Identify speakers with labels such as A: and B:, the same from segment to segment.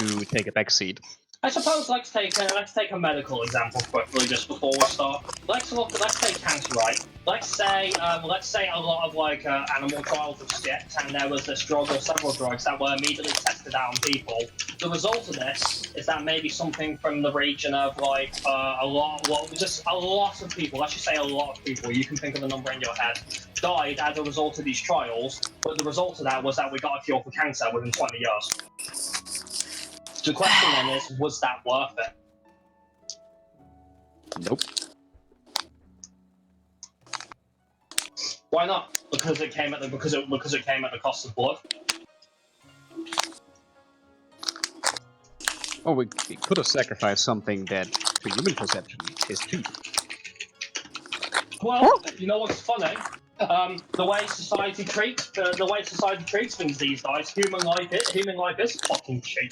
A: to take a backseat.
B: I suppose let's take a medical example quickly just before we start. Let's take cancer, right? Let's say a lot of animal trials have skipped, and there was this drug or several drugs that were immediately tested out on people. The result of this is that maybe something from the region of a lot of people. Let's just say a lot of people. You can think of a number in your head died as a result of these trials. But the result of that was that we got a cure for cancer within 20 years. The question then is, was that worth it?
A: Nope.
B: Why not? Because it came at the cost of blood.
A: Oh, we could have sacrificed something that, to human perception, is cheap.
B: Well, you know what's funny? The way society treats things these days, human life is fucking cheap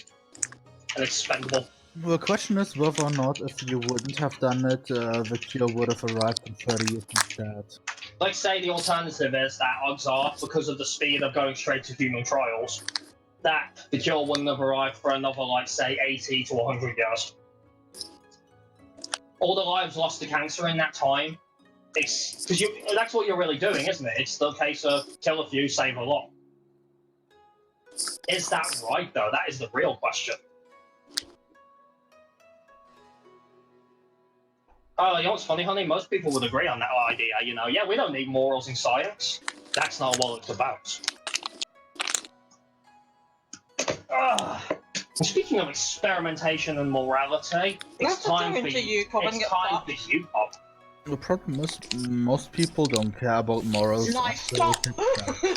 B: and expendable.
C: The question is whether or not, if you wouldn't have done it, the cure would have arrived in 30 years instead.
B: Let's say the alternative is that odds are, because of the speed of going straight to human trials, that the cure wouldn't have arrived for another, say, 80 to 100 years. All the lives lost to cancer in that time, because that's what you're really doing, isn't it? It's the case of kill a few, save a lot. Is that right, though? That is the real question. Oh, you know what's funny, honey? Most people would agree on that idea, Yeah, we don't need morals in science. That's not what it's about. Speaking of experimentation and morality, it's time for you, Pop.
C: The problem is, most people don't care about morals.
B: Nice, stop!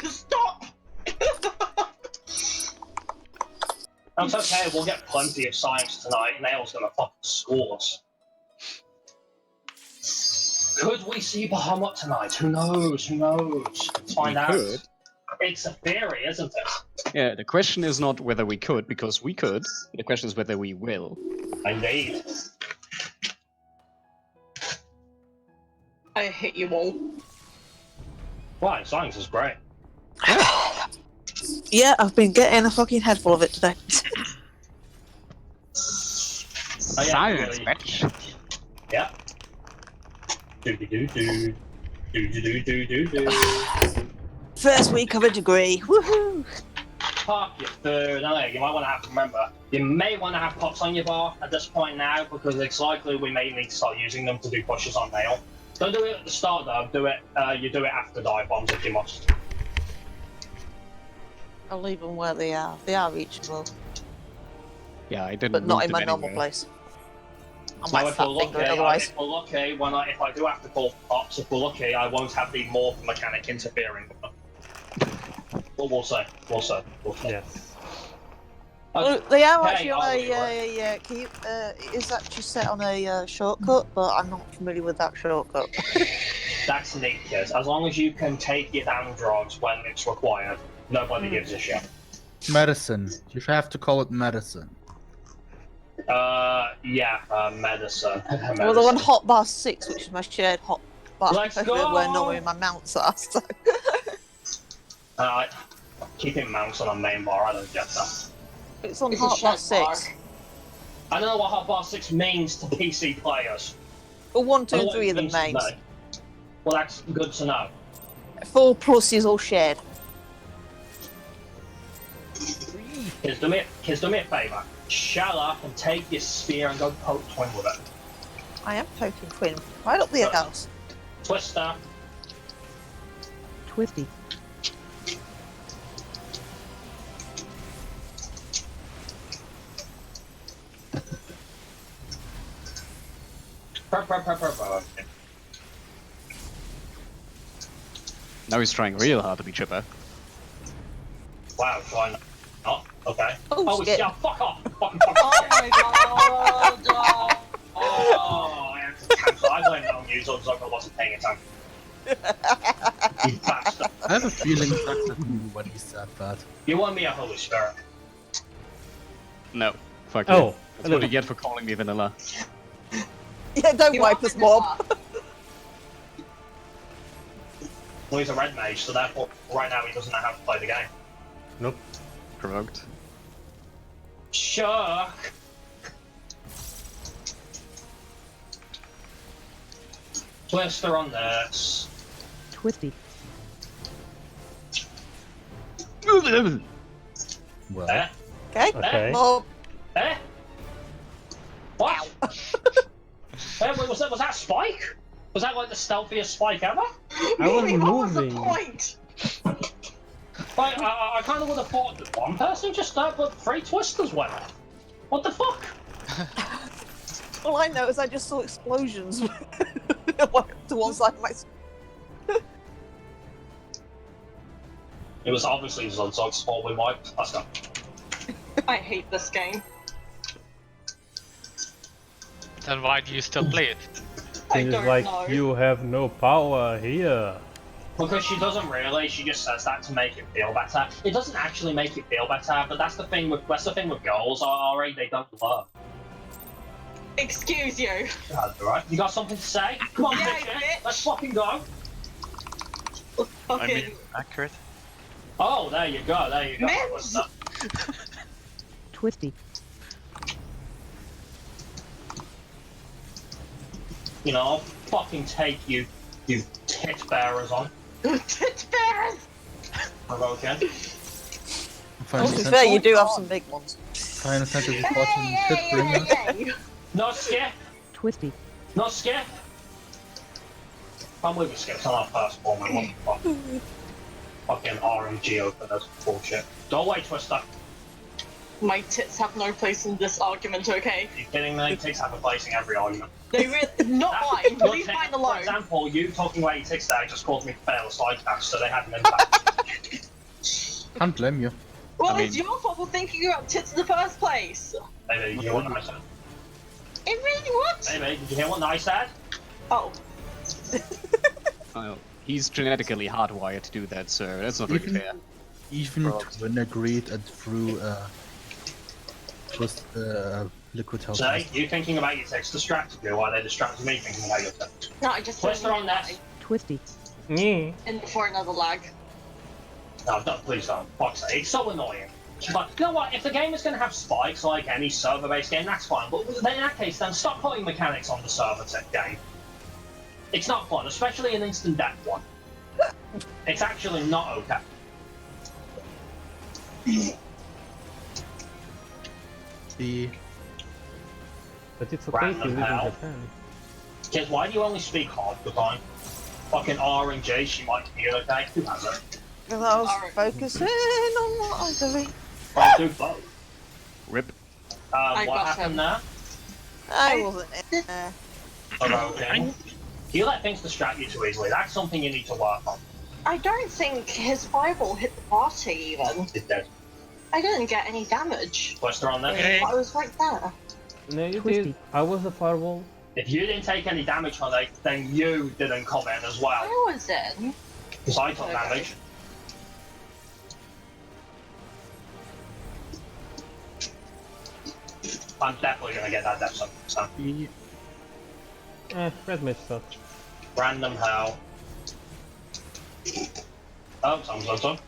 B: Stop! That's okay, we'll get plenty of science tonight. Nail's gonna fucking school us. Could we see Bahamut tonight? Who knows? Let's find out.
A: Could.
B: It's a theory, isn't it?
A: Yeah, the question is not whether we could, because we could. The question is whether we will.
B: Indeed.
D: I hate you all.
B: Why? Science is great.
E: Yeah, I've been getting a fucking head full of it today.
A: Science, bitch.
B: Yeah. Do.
E: First week of a degree. Woohoo!
B: Park your food. No, you might want to have to remember. You may want to have pots on your bar at this point now, because it's likely we may need to start using them to do pushes on nail. Don't do it at the start though. You do it after dive bombs if you must.
E: I'll leave them where they are. They are reachable.
A: Yeah, I didn't.
E: But not
A: move
E: in my
A: them
E: normal
A: anywhere.
E: place. I
B: Now,
E: might
B: if
E: fat
B: we're
E: finger
B: lucky,
E: it otherwise.
B: if I do have to call for pops, if we're lucky, I won't have the morph mechanic interfering with them. But we'll see.
F: Yeah.
E: Well, they are
B: Okay,
E: actually on
B: I'll
E: it's actually set on a shortcut, but I'm not familiar with that shortcut.
B: That's neat, kids. As long as you can take your damn drugs when it's required, nobody gives a shit.
C: Medicine. You have to call it medicine.
B: Medicine.
E: Well, they're on hot bar 6, which is my shared hot bar.
B: Let's go!
E: Where normally my mounts are. So.
B: Keeping mounts on a main bar, I don't get that.
E: It's on
D: It's
E: hot
D: a
E: bar
D: shared bar.
E: 6.
B: I don't know what hot bar 6 means to PC players.
E: Well, 1, 2,
B: I know
E: and
B: what
E: 3
B: it
E: are the
B: means to
E: mains.
B: me. Well, that's good to know.
E: 4 plus is all shared.
B: Kids, do me a favour. Shut up and take your spear and go poke twin with it.
E: I am poking Quinn. Right up the house.
B: Twister.
E: Twisty.
B: Purr.
A: Now he's trying real hard to be chipper.
B: Wow, try not. Okay.
E: Oh, shit.
B: Yeah, fuck off. Fucking
D: Oh my god!
B: Oh, I have to cancel. I blamed that on you, so I wasn't paying attention. You bastard.
C: I have a feeling Jackson knew when he said that.
B: You want me a Holy Spirit?
A: No. Fuck
F: Oh,
A: you. That's what you get for calling me vanilla.
E: Yeah, don't
D: You
E: wipe
D: want
E: us,
D: me
E: Bob.
D: to
B: Well, he's a red mage, so therefore, right now he doesn't know how to play the game.
F: Nope.
A: Provoked.
B: Sure. Twister on this.
F: Twisty.
C: Well,
B: Eh?
E: Okay.
G: Okay.
E: Well,
B: Eh? What? Wait, was that Spike? Was that like the stealthiest Spike ever?
G: I was
D: What was the
G: moving.
D: point?
B: Like, I kind of would have thought that one person just died, but 3 Twisters went off. What the fuck?
E: all I know is I just saw explosions to one side of my.
B: It was obviously Zugzug's fault we wiped. Let's go.
D: I hate this game.
H: Then why do you still play it?
D: I
G: It's
D: don't
G: like
D: know.
G: you have no power here.
B: Because she doesn't really, she just says that to make it feel better. It doesn't actually make it feel better, but that's the thing with girls, Ari, they don't learn.
D: Excuse you.
B: That's alright. You got something to say? Come on,
D: Yeah,
B: bitch.
D: bitch.
B: Let's fucking go.
D: Okay.
H: Accurate.
B: Oh, there you go, there you go.
D: Mims!
B: What's up?
F: Twisty.
B: You know, I'll fucking take you tit bearers on.
D: Tit bears!
B: Okay.
E: Well, to be fair, you do have some big ones.
C: Final Fantasy
D: Hey,
C: 14
D: hey,
C: Pit
D: hey,
C: Bringer.
D: hey, hey.
B: No skip!
F: Twisty.
B: No skip! Can't believe we skipped on our first one, man. What the fuck? Fucking RNG open, that's bullshit. Go away, Twister.
D: My tits have no place in this argument, okay?
B: Are you kidding me? Tits have a place in every argument.
D: They not mine.
B: Your
D: Leave
B: tit-
D: mine
B: For
D: alone.
B: example, you talking about your tits there just caused me to fail a side cast, so they had an impact.
C: Can't blame you.
D: Well,
A: I
D: it's
A: mean-
D: your fault for thinking about tits in the first place.
B: Maybe you want I said.
D: It really what?
B: Maybe, did you hear what I said?
D: Oh.
A: Well, he's genetically hardwired to do that, so that's not really fair.
C: Even
A: Bro.
C: Twin agreed and threw just liquid health.
B: Say, you thinking about your tits distracted you, while they distracted me thinking about your tits.
D: No, I just
B: Twister on that.
F: Twisty.
G: Yeah.
D: in for another lag.
B: No, don't, please don't. Fuck's sake, it's so annoying. But you know what? If the game is going to have spikes like any server-based game, that's fine. But then in that case, then stop putting mechanics on the server tech game. It's not fun, especially an instant death one. It's actually not okay.
C: The
G: But it's okay if you
B: Random
G: live in
B: hell.
G: Japan.
B: Kids, why do you only speak half the time? Fucking R and J, she might communicate. Who has it?
E: Because I was
D: Alright.
E: focusing on what I'm doing.
B: I'll do both.
A: Rip.
D: I
B: What
D: got
B: happened there?
E: I wasn't in there.
B: Okay. You let things distract you too easily. That's something you need to work on.
D: I don't think his fireball hit the party even.
B: It's dead.
D: I didn't get any damage.
B: Twister on there.
H: Okay.
D: I was right there.
G: No, you
F: Twisty.
G: did. I was a fireball.
B: If you didn't take any damage on it, then you didn't come in as well.
D: I was in.
B: Because I took
D: Okay.
B: damage. I'm definitely gonna get that death sentence. So.
C: the
G: Red mage sucks.
B: Random hell. Oh, someone's done.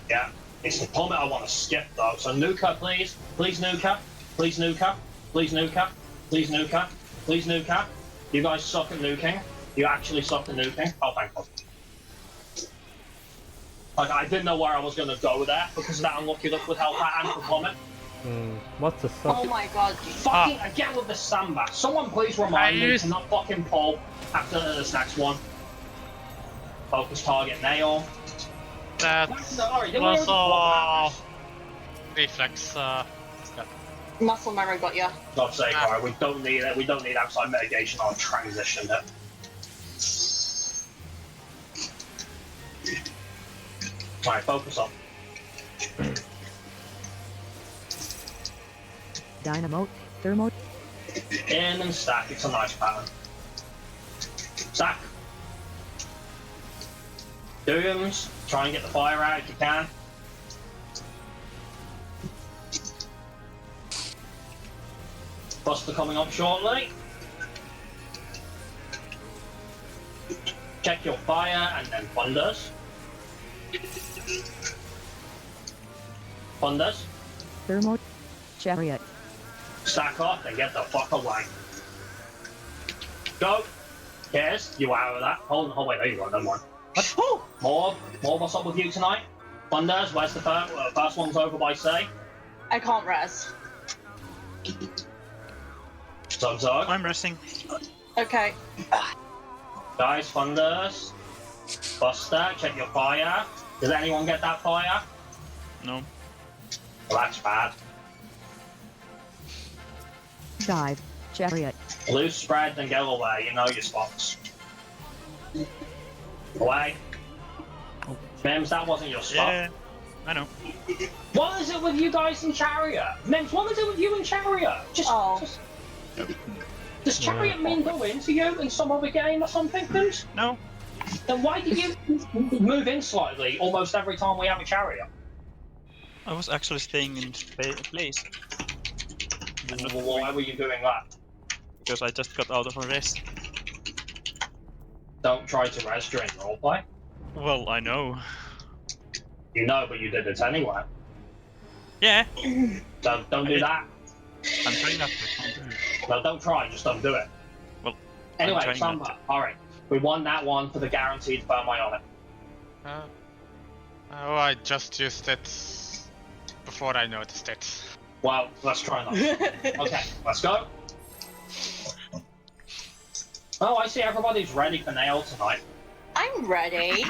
B: Yeah, it's the plummet I want to skip though. So Nuka, please. Please Nuka. Please Nuka. Please Nuka. Please Nuka. Please Nuka. You guys suck at nuking. You actually suck at nuking. Oh, thank God. Like, I didn't know where I was going to go there because of that unlucky liquid health and the plummet.
G: What's a
D: Oh
G: suck?
D: my god.
B: Fucking again with the samba. Someone please remind me to not fucking pull after this next one. Focus target nail.
H: That
B: Sorry, didn't we
H: was
B: already-
H: reflex.
D: Muscle memory got ya.
B: God's sake, alright, we don't need it. We don't need outside mitigation on transition. Alright, focus on.
F: Dynamo. Thermo.
B: In and stack. It's a nice pattern. Stack. Dooms. Try and get the fire out if you can. Buster coming up shortly. Check your fire and then thunders. Thunders.
F: Thermo. Chariot.
B: Stack off and get the fuck away. Go. Cares, you out of that. Hold wait, there you go, never mind. More, what's up with you tonight? Thunders, where's the first one's over by say?
D: I can't res.
B: Zug.
I: I'm resting.
D: Okay.
B: Guys, Thunders. Buster, check your fire. Does anyone get that fire?
I: No.
B: Well, that's bad.
F: Dive. Chariot.
B: Blue spread, then go away. You know your spots. Away. Mims, that wasn't your spot.
I: Yeah, I know.
B: What is it with you guys in Chariot? Mims, what is it with you in Chariot? Does Chariot mean go into you in some other game or something, Mims?
I: No.
B: Then why do you move in slightly almost every time we have a Chariot?
I: I was actually staying in place.
B: Why were you doing that?
I: Because I just got out of a rest.
B: Don't try to res during roleplay.
I: Well, I know.
B: You know, but you did it anyway.
I: Yeah.
B: Don't do that.
I: I'm trying not to.
B: No, don't try, just don't do it.
I: Well,
B: anyway,
I: I'm trying not
B: Samba, alright. We won that one for the guaranteed thermionic.
H: Oh, I just used it before I noticed it.
B: Well, let's try that. Okay, let's go. Oh, I see everybody's ready for nail tonight.
D: I'm ready.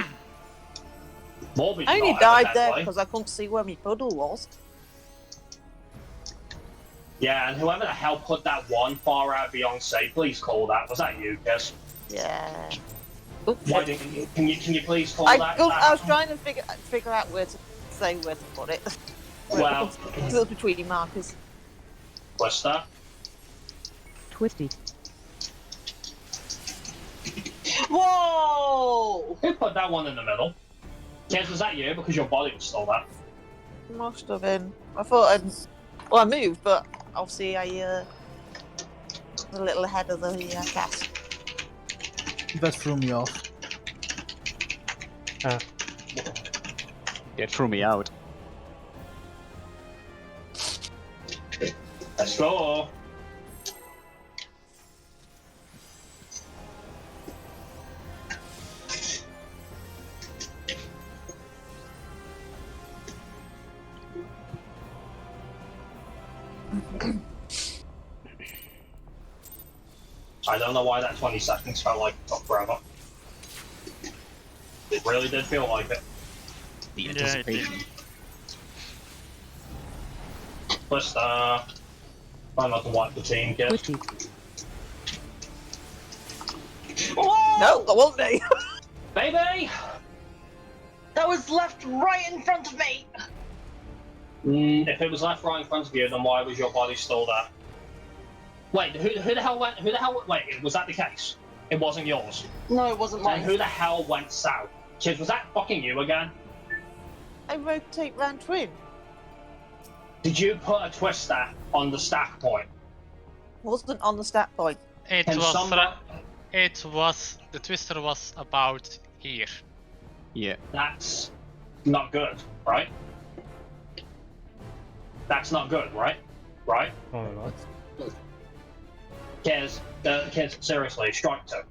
B: Morby's
E: I only
B: not,
E: died there
B: evidently.
E: because I couldn't see where my puddle was.
B: Yeah, and whoever the hell put that one far out Beyonce, please call that. Was that you, Kes?
E: Yeah. Oops.
B: Why didn't you, can you please call
E: I
B: that?
E: was trying to figure out where to say where to put it.
B: Well,
E: It was between markers.
B: Blister.
F: Twisty.
D: Whoa!
B: Who put that one in the middle? Kes, was that you? Because your body was still there.
E: Must have been. I thought I moved, but obviously a little ahead of the cast.
C: That threw me off.
A: It threw me out.
B: Let's go. I don't know why that 20 seconds felt like it took forever. It really did feel like it.
A: The
I: Yeah, it
A: anticipation.
B: Let's try not to wipe the team, kid.
F: Twisty.
D: Whoa!
E: No, that wasn't me.
B: Baby!
D: That was left right in front of me.
B: If it was left right in front of you, then why was your body still there? Wait, who the hell went? Wait, was that the case? It wasn't yours.
D: No, it wasn't
B: Then
D: mine.
B: who the hell went south? Kids, was that fucking you again?
E: I rotate round twin.
B: Did you put a twister on the stack point?
E: Wasn't on the stat point.
H: It
B: Can
H: was.
B: someone-
H: It was. The twister was about here.
A: Yeah.
B: That's not good, right? That's not good, right? Right?
G: Oh my god.
B: Kids, seriously, strike two.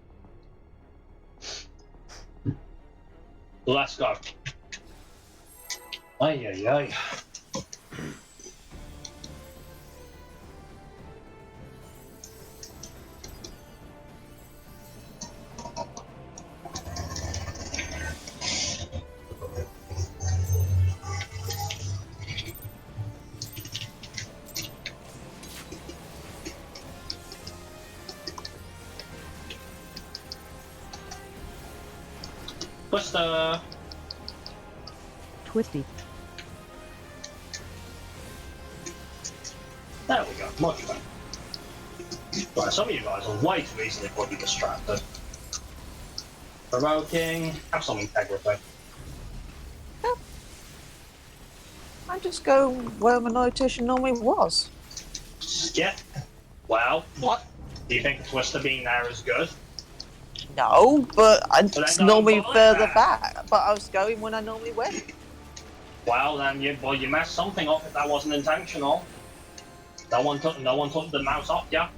B: Let's go. Ay, ay, ay. Twister.
F: Twisty.
B: There we go, much better. Right, some of you guys are way too easily bloody distracted. Provoking, have some integrity.
E: I just go where my notation normally was.
B: Yeah. Well,
D: What?
B: do you think a twister being there is good?
E: No, but
B: then
E: it's
B: don't
E: normally
B: bother
E: further
B: that.
E: back. But I was going when I normally went.
B: Well, then you messed something up if that wasn't intentional. No one took the mouse off ya.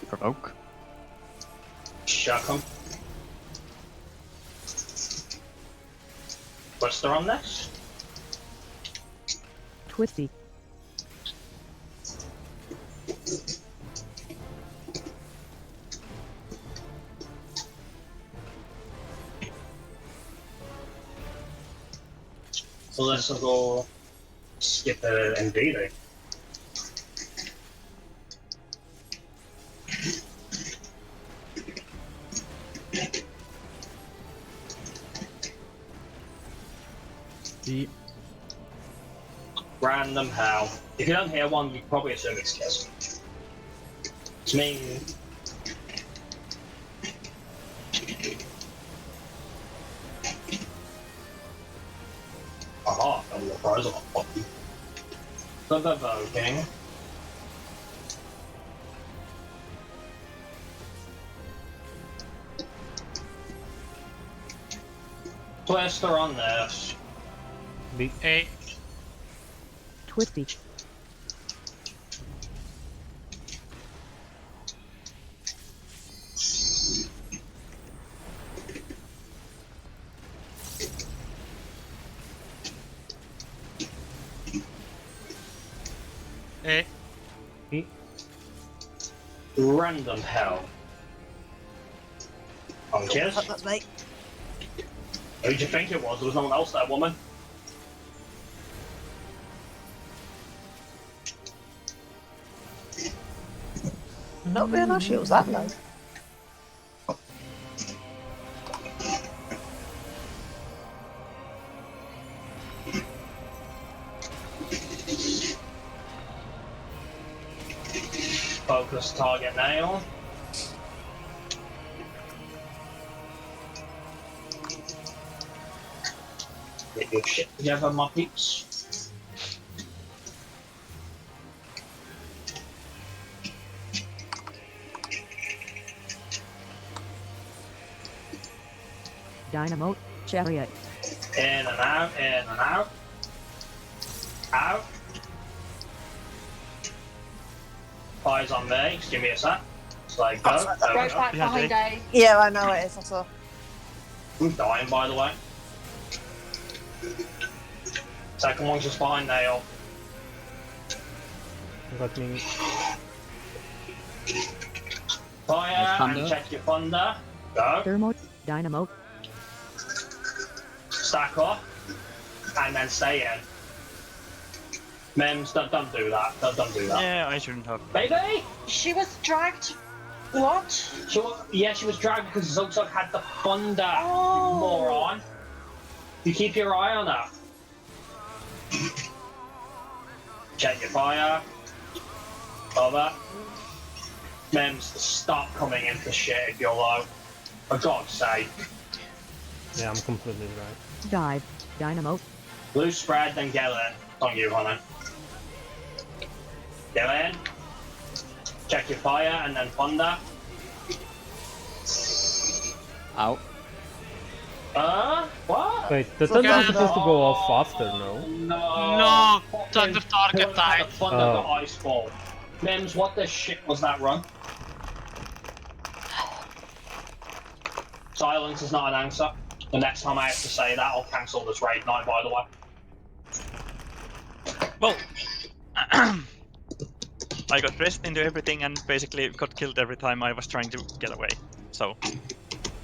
A: Provoke.
B: Shuck 'em. Twister on this.
F: Twisty.
B: So let's go skip the invading.
C: D.
B: Random hell. If you don't hear one, you probably assume it's Kiss. It's me. Aha, I'm the prize of a puppy. The voting. Twister on this.
G: B.
H: A.
F: Twisty.
H: A.
G: B.
B: Random hell. On Kiss.
E: That's me.
B: Who did you think it was? There was no one else there, woman.
E: Not realise she was that low.
B: Focus target nail. Get your shit together, my peeps.
F: Dynamo. Chariot.
B: In and out, in and out. Out. Eyes on me, just give me a sec. It's like, go.
D: Right back behind A.
E: Yeah, I know it is. I saw.
B: I'm dying, by the way. Second one's just behind nail.
G: Got me.
B: Fire
A: Thunder.
B: and check your thunder. Go.
F: Thermo. Dynamo.
B: Stack up. And then stay in. Mems, don't do that. Don't do that.
I: Yeah, I shouldn't have.
B: Baby!
D: She was dragged. What?
B: She was dragged because Zogzog had the thunder,
D: Oh.
B: you moron. You keep your eye on her. Check your fire. Cover. Mems, stop coming into shit if you're low. For God's sake.
G: Yeah, I'm completely right.
F: Dive. Dynamo.
B: Blue spread, then get in. It's on you, honey. Get in. Check your fire and then thunder.
A: Out.
B: What?
G: Wait, the thunder's supposed to go off faster, no?
H: No, thunder target died.
B: Thunder got ice ball. Mims, what the shit was that run? Silence is not an answer. The next time I have to say that, I'll cancel this raid night, by the way.
I: Well, I got pressed into everything and basically got killed every time I was trying to get away. So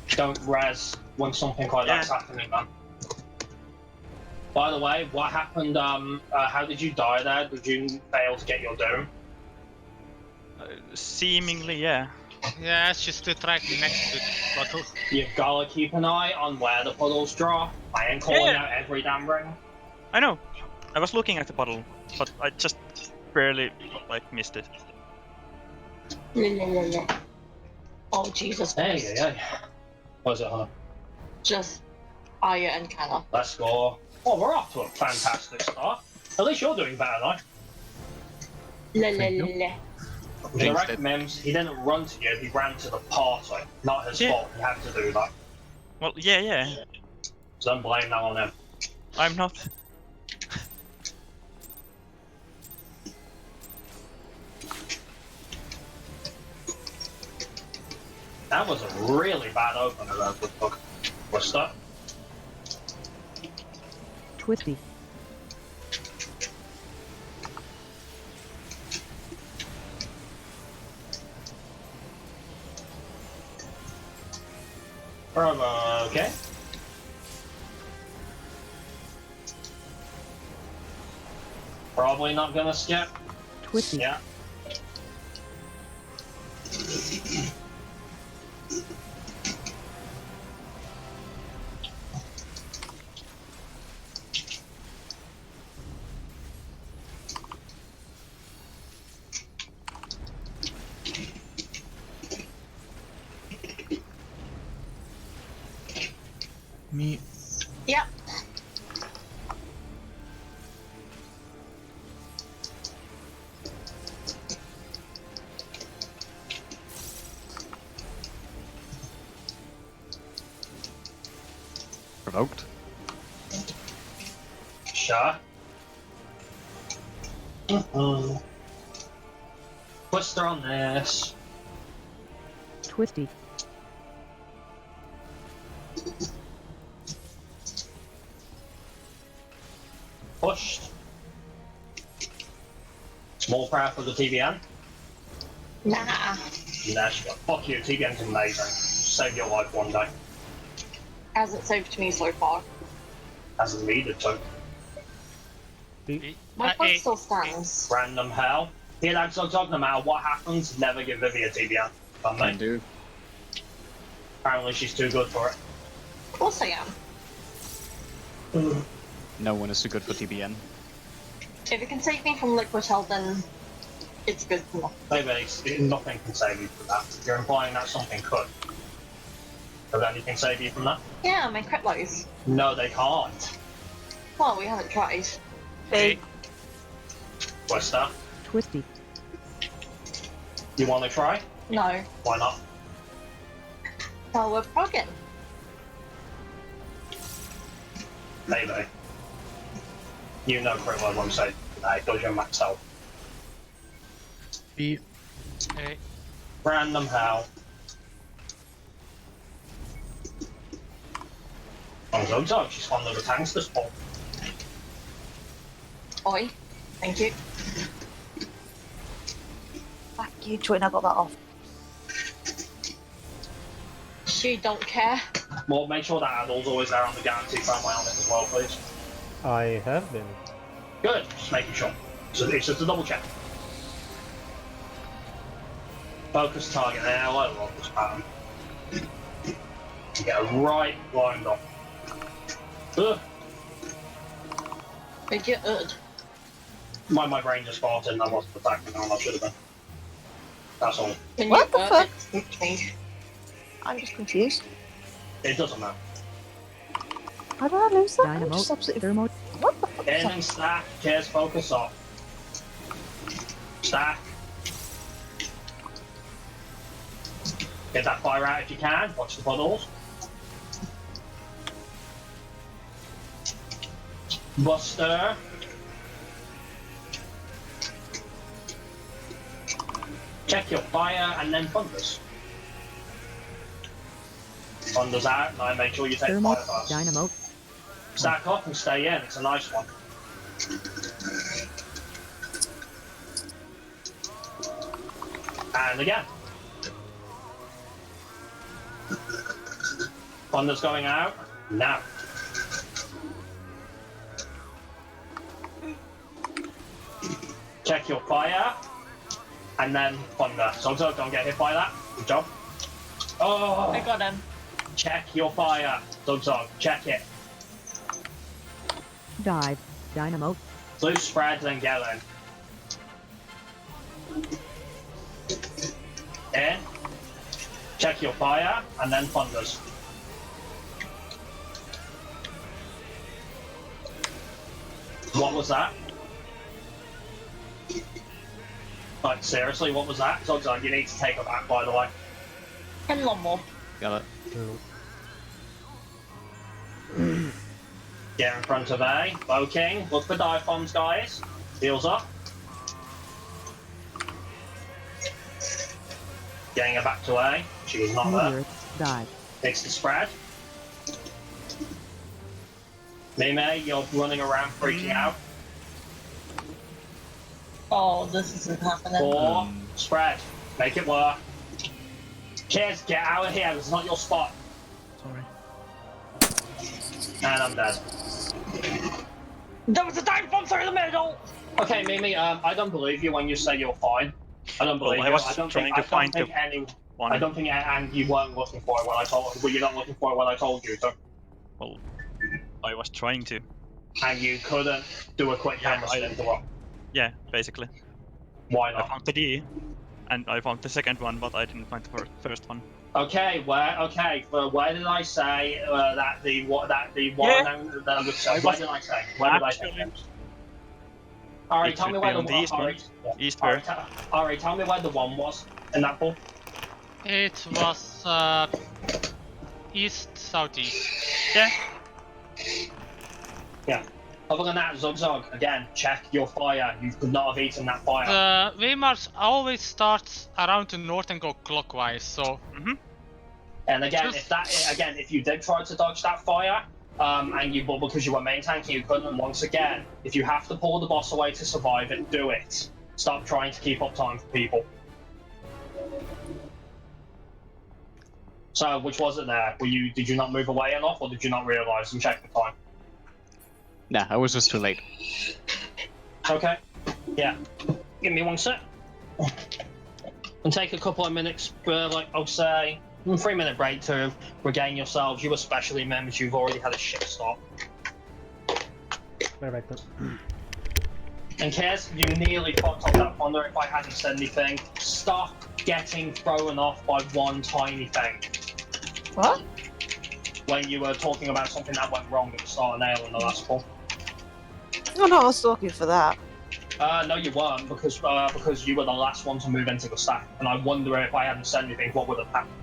B: Don't res when something like that's happening, man. By the way, what happened? How did you die there? Did you fail to get your doom?
I: seemingly, yeah.
H: Yeah, she stood right next to the bottle.
B: You gotta keep an eye on where the puddles drop. I ain't calling
I: Yeah.
B: out every damn ring.
I: I know. I was looking at the bottle, but I just barely missed it.
D: Oh, Jesus
B: Hey,
D: Christ.
B: yeah. What is it, huh?
D: Just Aya and Kenna.
B: Let's go. Oh, we're off to a fantastic start. At least you're doing better, though.
D: La la
C: Thank you.
D: la la.
A: Jinxed
B: Direct
A: it.
B: Mims, he didn't run to you, he ran to the party. Not his
I: Yeah.
B: fault, he had to do that.
I: Well, yeah.
B: So don't blame that on him.
I: I'm not.
B: That was a really bad opener, though, for Book. What's that?
F: Twisty.
B: Okay. Probably not gonna skip.
F: Twisty.
B: Yeah.
C: Me.
D: Yep.
A: Provoked.
B: Sure. Twister on this.
F: Twisty.
B: Pushed. Small prayer for the TBN.
D: Nah.
B: Nah, she got fuck you, TBN's amazing. Save your life one day.
D: Hasn't saved me so far.
B: Hasn't needed to.
D: My point still stands.
B: Random hell. Here, that's no matter what happens, never give Vivi a TBN.
A: Can
B: Mate.
A: do.
B: Apparently she's too good for it.
D: Of course I am.
A: No one is too good for TBN.
D: If it can save me from liquid hell, then it's good enough.
B: Maybe nothing can save you from that. You're implying that something could. Could anything save you from that?
D: Yeah, my crit lows.
B: No, they can't.
D: Well, we haven't tried.
E: B.
B: What's that?
F: Twisty.
B: You want to try?
D: No.
B: Why not?
D: Well, we're progging.
B: Maybe. You know pretty well what I'm saying. It does your max health.
C: B.
B: Random hell. Oh, she's one of the tanks this ball.
D: Oi. Thank you.
E: Fuck you, twin. I got that off.
D: She don't care.
B: Well, make sure that Adol's always there on the guarantee front on it as well, please.
G: I have been.
B: Good, just making sure. So it's just a double check. Focus target there, I love this pattern. Get it right lined up. Ugh.
D: Did you
B: My brain just farted and I wasn't attacking on I should have been. That's all.
D: Can
E: What
D: you
E: the fuck?
D: it me?
E: I'm just confused.
B: It doesn't matter.
E: How did I lose that? I'm
F: Dynamo.
E: just absolutely.
F: Thermo.
E: What the fuck? is
B: Ending stack, cheers, focus off. Stack. Get that fire out if you can, watch the puddles. Buster. Check your fire and then thunders. Thunders out, and I make sure you take
F: Thermo.
B: fire first.
F: Dynamo.
B: Stack up and stay in, it's a nice one. And again. Thunder's going out, now. Check your fire, and then thunder. So don't get hit by that. Good job. Oh,
D: I got him.
B: check your fire. Zog, check it.
F: Dive. Dynamo.
B: Blue spread, then get in. Check your fire, and then thunders. What was that? Like, seriously, what was that? Zogzag, you need to take her back, by the way.
D: And one more.
A: Got it.
B: Get in front of A. Bow King. Look for dive bombs, guys. Heals up. Getting her back to A. She was not there.
F: Meteorites died.
B: Fix the spread. Mime, you're running around freaking out.
D: Oh, this isn't happening.
B: 4. Spread. Make it work. Kids, get out of here. This is not your spot.
C: Sorry.
B: And I'm dead.
D: There was a dive bomb through the middle!
B: Okay, Mimi, I don't believe you when you say you're fine. I don't believe
I: Well,
B: you.
I: I was
B: I don't
I: trying
B: think,
I: to
B: I don't
I: find
B: think
I: the
B: any.
I: one.
B: I don't think, and you weren't looking for it when I told. Well, you're not looking for it when I told you to,
I: Well, I was trying to.
B: and you couldn't do a quick
I: Yeah,
B: camera spin to what?
I: Yeah, basically.
B: Why
I: I
B: not?
I: found the D, and I found the second one, but I didn't find the first one.
B: Okay, where did I say that the one?
I: Yeah.
B: Where did I say? Where did I say?
I: Actually,
B: All right,
I: it
B: tell me
I: should
B: where
I: be
B: the
I: on the east
B: all
I: one.
B: right, yeah.
I: East
B: All
I: where?
B: right, all right, tell me where the one was in that pool.
H: It was east southeast.
I: Yeah.
B: Yeah. Other than that, Zog, again, check your fire. You could not have eaten that fire.
H: The Weimars always starts around the north and go clockwise, so
B: And again,
H: Just-
B: if you did try to dodge that fire, and you but because you were main tanking, you couldn't. Once again, if you have to pull the boss away to survive it, do it. Stop trying to keep up time for people. So, which was it there? Did you not move away enough, or did you not realise and check the time?
A: Nah, I was just too late.
B: Okay. Yeah. Give me one sec. And take a couple of minutes, like I'll say, 3-minute break to regain yourselves. You especially, members, you've already had a shit start.
G: Right back up.
B: In case you nearly fucked up that thunder if I hadn't said anything, stop getting thrown off by one tiny thing.
E: What?
B: When you were talking about something that went wrong at the start of nail in the last call.
E: Oh no, I was talking for that.
B: No, you weren't, because you were the last one to move into the stack, and I wonder if I hadn't said anything, what would have happened.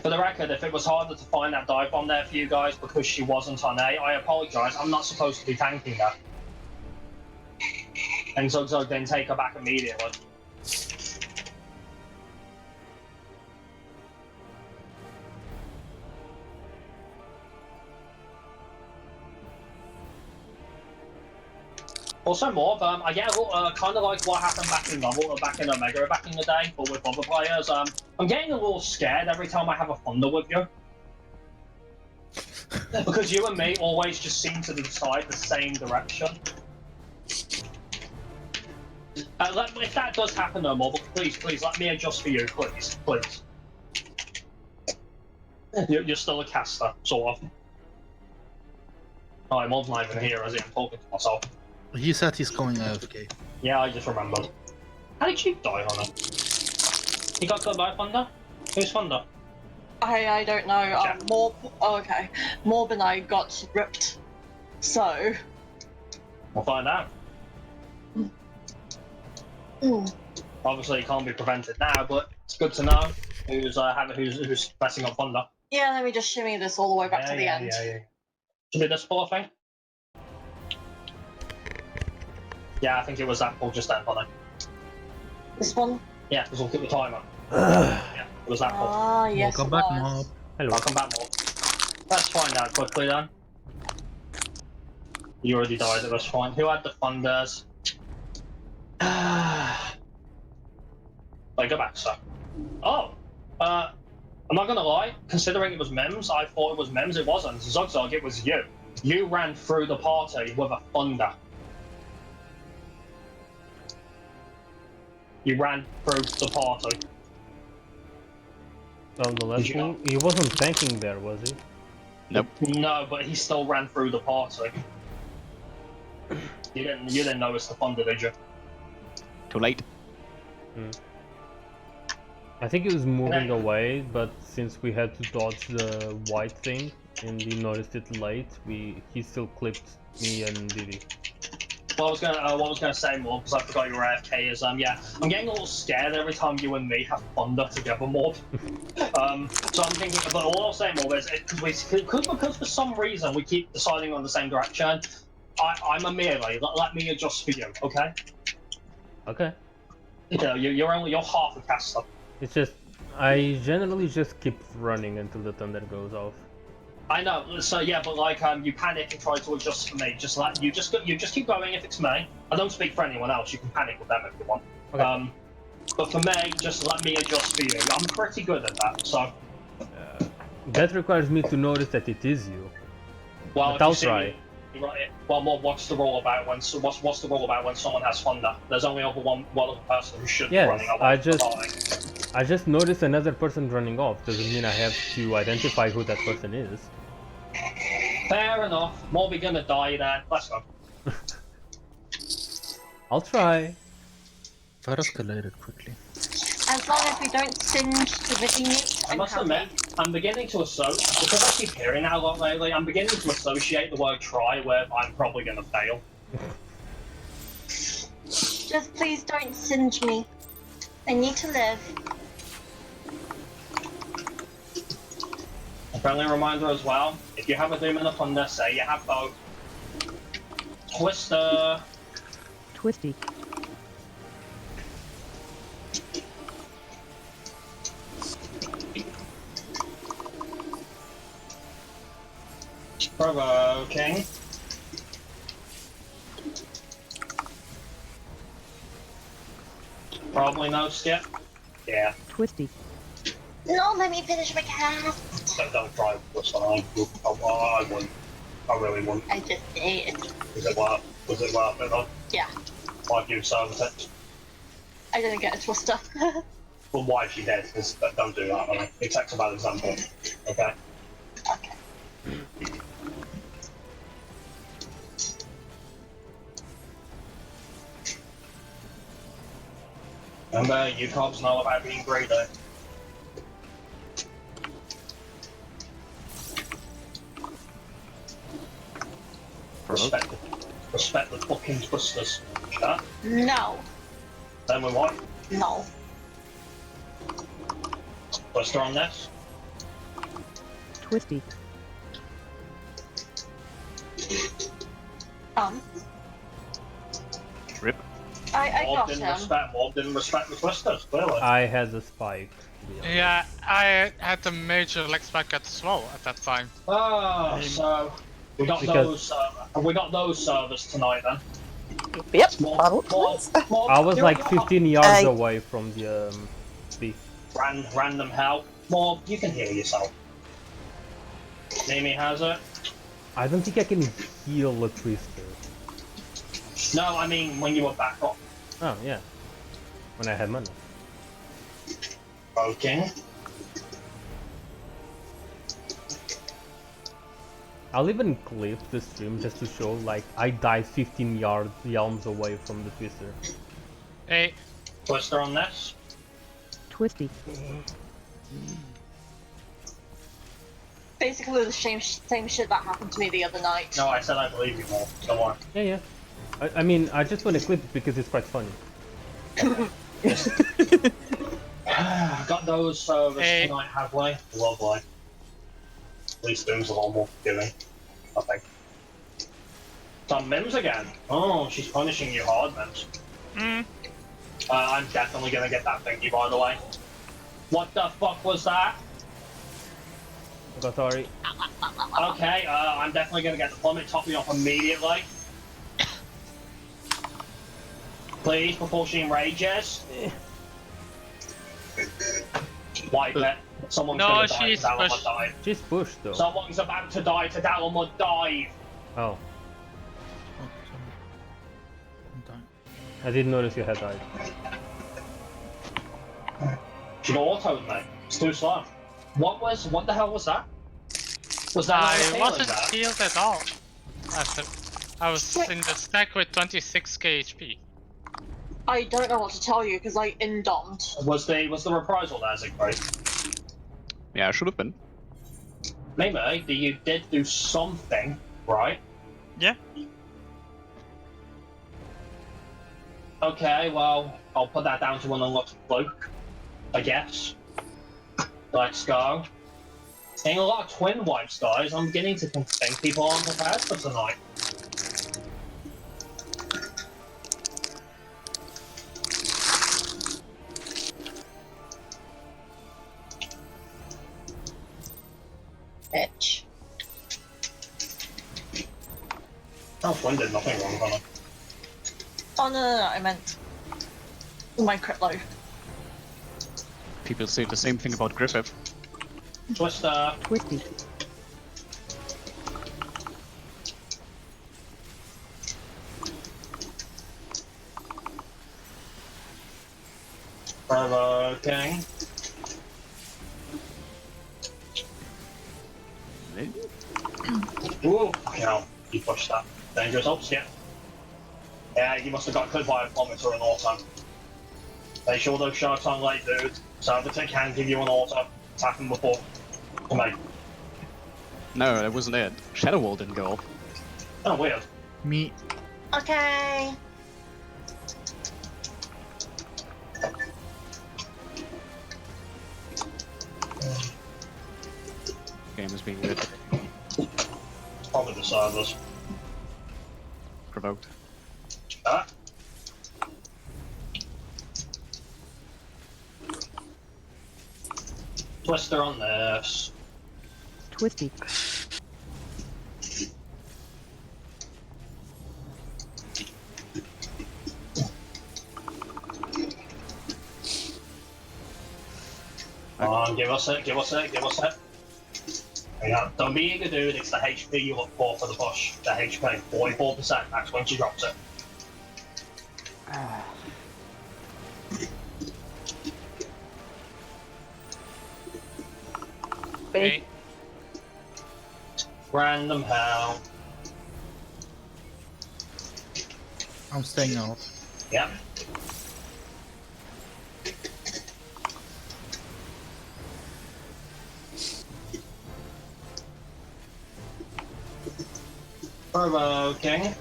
B: For the record, if it was harder to find that dive bomb there for you guys because she wasn't on A, I apologise. I'm not supposed to be tanking that. And so then take her back immediately. Also, Morb, I get a little, kind of like what happened back in Omega back in the day, but with other players. I'm getting a little scared every time I have a thunder with you. Because you and me always just seem to decide the same direction. If that does happen though, Morb, please let me adjust for you, please. You're still a caster, sort of. Oh, Morb's not even here, is he? I'm talking to myself.
C: He said he's going AFK.
B: Yeah, I just remembered. How did you die on it? You got killed by Thunder? Who's Thunder?
D: I don't know.
B: Yeah.
D: Okay. Morb and I got ripped. So.
B: We'll find out. Obviously, it can't be prevented now, but it's good to know who's messing up Thunder.
D: Yeah, let me just shimmy this all the way back to the end.
B: Yeah. Should be this poor thing? Yeah, I think it was that pull just then, wasn't it?
D: This one?
B: Yeah, because we'll keep the timer. Yeah, it was that pull.
D: Ah, yes.
C: Welcome
D: it
C: back,
D: was.
C: Mob.
G: Hello.
B: I'll come back more. Let's find out quickly then. You already died at this point. Who had the Thunders? Wait, go back, sir. Oh! I'm not gonna lie, considering it was Mims, I thought it was Mims, it wasn't. Zogzog, it was you. You ran through the party with a Thunder. You ran through the party.
G: On the last
B: you
G: one, he wasn't tanking there, was he?
A: Nope.
B: No, but he still ran through the party. You didn't notice the thunder, did you?
A: Too late.
G: I think it was moving away, but since we had to dodge the white thing and he noticed it late, he still clipped me and Diddy.
B: What I was gonna say more because I forgot you were AFK is yeah, I'm getting a little scared every time you and me have thunder together, Morb. So I'm thinking, but all I'll say more is because for some reason we keep deciding on the same direction. I'm a melee. Let me adjust for you, okay?
G: Okay.
B: You know, you're half a caster.
G: It's just I generally just keep running until the thunder goes off.
B: I know. So yeah, but like you panic and try to adjust for me. Just like you just keep going if it's me. I don't speak for anyone else. You can panic with them if you want.
G: Okay.
B: But for me, just let me adjust for you. I'm pretty good at that. So.
G: That requires me to notice that it is you.
B: Well,
G: but I'll try.
B: Well, what's the rule about when what's the rule about when someone has thunder? There's only one other person who should be running away.
G: I just noticed another person running off. Doesn't mean I have to identify who that person is.
B: Fair enough. Morby gonna die then. Let's go.
G: I'll try.
C: Fire escalated quickly.
D: As long as we don't singe the Vivini.
B: I must admit, I'm beginning to associate, because I keep hearing that a lot lately, I'm beginning to associate the word try with I'm probably gonna fail.
D: Just please don't singe me. I need to live.
B: A friendly reminder as well, if you have a Doom and a Thunder, say you have both. Twister.
F: Twisty.
B: Provoking. Probably no skip. Yeah.
F: Twisty.
D: No, let me finish my cast.
B: Don't try this one. I wouldn't. I really wouldn't.
D: I just did.
B: Was it worth it though?
D: Yeah.
B: Why have you service it?
D: I didn't get a twister.
B: Well, why if you did? Don't do that. I mean, it takes a bad example. Okay.
D: Okay.
B: Remember, you cops know about being greedy. Respect the fucking twisters. Yeah?
D: No.
B: Then we what?
D: No.
B: Twister on this?
F: Twisty.
A: Rip.
D: I got him.
B: Mob didn't respect the twisters, clearly.
G: I had a spike.
H: Yeah, I had a major leg spike as well at that time.
B: Oh, so we got those servers tonight then.
E: Yep.
G: I was like 15 yards away from the thief.
B: Random hell. Mob, you can heal yourself. Mimi has it.
G: I don't think I can heal a twister.
B: No, I mean when you were back up.
G: Oh yeah, when I had money.
B: Okay.
G: I'll even clip the stream just to show like I died 15 yards away from the twister.
H: Hey.
B: Twister on this.
F: Twisty.
D: Basically the same shit that happened to me the other night.
B: No, I said I believe you more. Don't worry.
G: Yeah. I mean, I just want to clip it because it's quite funny.
B: Got those servers tonight, have we? Lovely. At least Doom's a lot more forgiving, I think. Some Mims again. Oh, she's punishing you hard, Mims. I'm definitely gonna get that thingy, by the way. What the fuck was that?
G: Oh, sorry.
B: Okay, I'm definitely gonna get the plummet topping off immediately. Please, before she enrages. Wipe it. Someone's gonna die to Dalamud dive.
G: She's pushed though.
B: Someone's about to die to Dalamud dive.
G: Oh. I didn't notice you had died.
B: She got autoed, mate. It's too slow. What the hell was that? Was that
H: I wasn't healed at all. I was in the stack with 26k HP.
D: I don't know what to tell you because I indomed.
B: Was the reprisal there, Zigfried?
A: Yeah, should have been.
B: Maybe you did do something, right?
I: Yeah.
B: Okay, well, I'll put that down to an unlucky fluke, I guess. Let's go. Seeing a lot of twin wipes, guys. I'm beginning to think people aren't prepared for tonight.
D: Bitch.
B: Oh, twin did nothing wrong, Connor.
D: Oh no, I meant my crit low.
A: People say the same thing about Griffith.
B: Twister.
F: Twisty.
B: Provoking. Ooh, fucking hell. You pushed that. Dangerous ops, yeah. Yeah, you must have got clipped by a plummeter and auto. Make sure those sharks aren't late, dude. Servitor can give you an auto. It's happened before. To me.
A: No, that wasn't it. Shadow Wall didn't go off.
B: Oh, weird.
C: Me.
D: Okay.
A: Game is being weird.
B: Probably the servers.
A: Provoked.
B: Ah. Twister on this.
F: Twisty.
B: Come on, give us it, give us it, give us it. Yeah, don't be eager, dude. It's the HP you look for the push. The HP, 44%. That's when she drops it.
H: Hey,
B: Random hell.
C: I'm staying out.
B: Yep. Provoking.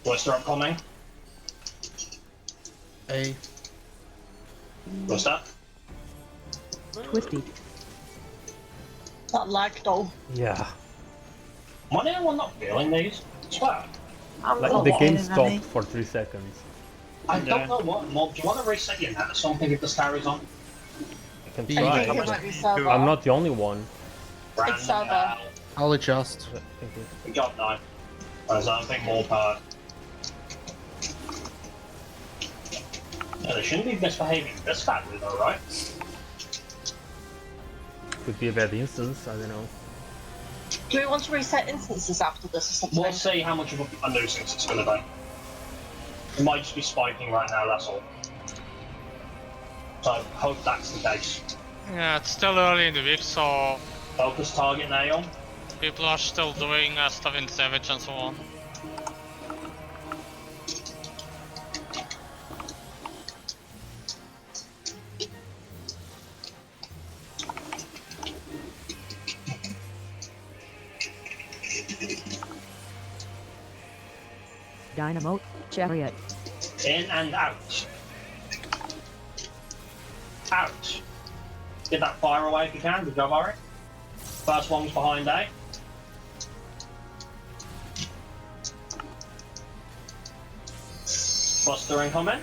B: Twister upcoming.
C: A.
B: Twister.
F: Twisty.
D: That lag though.
G: Yeah.
B: Am I the only one not feeling these? I swear.
E: I'm
G: Like
E: not
G: the game
E: feeling any.
G: stopped for 3 seconds.
B: I
I: Yeah.
B: don't know what. Mob, do you want to reset your net or something if this carries on?
G: I can
C: Yeah.
D: I think
G: try.
D: it might be server.
G: I'm not the only one.
B: Random
D: server.
B: hell.
C: I'll adjust.
G: Thank you.
B: We got 9. There's something more power. Yeah, they shouldn't be misbehaving this badly though, right?
G: Could be a bad instance, I don't know.
D: Do we want to reset instances after this or something?
B: We'll see how much of a nuisance it's going to be. It might just be spiking right now, that's all. So, hope that's the case.
H: yeah, it's still early in the week, so
B: Focus target nail.
H: people are still doing stuff in Savage and so on.
F: Dynamo. Chariot.
B: In and out. Out. Get that fire away if you can. Good job, Ari. First one's behind A. Buster incoming.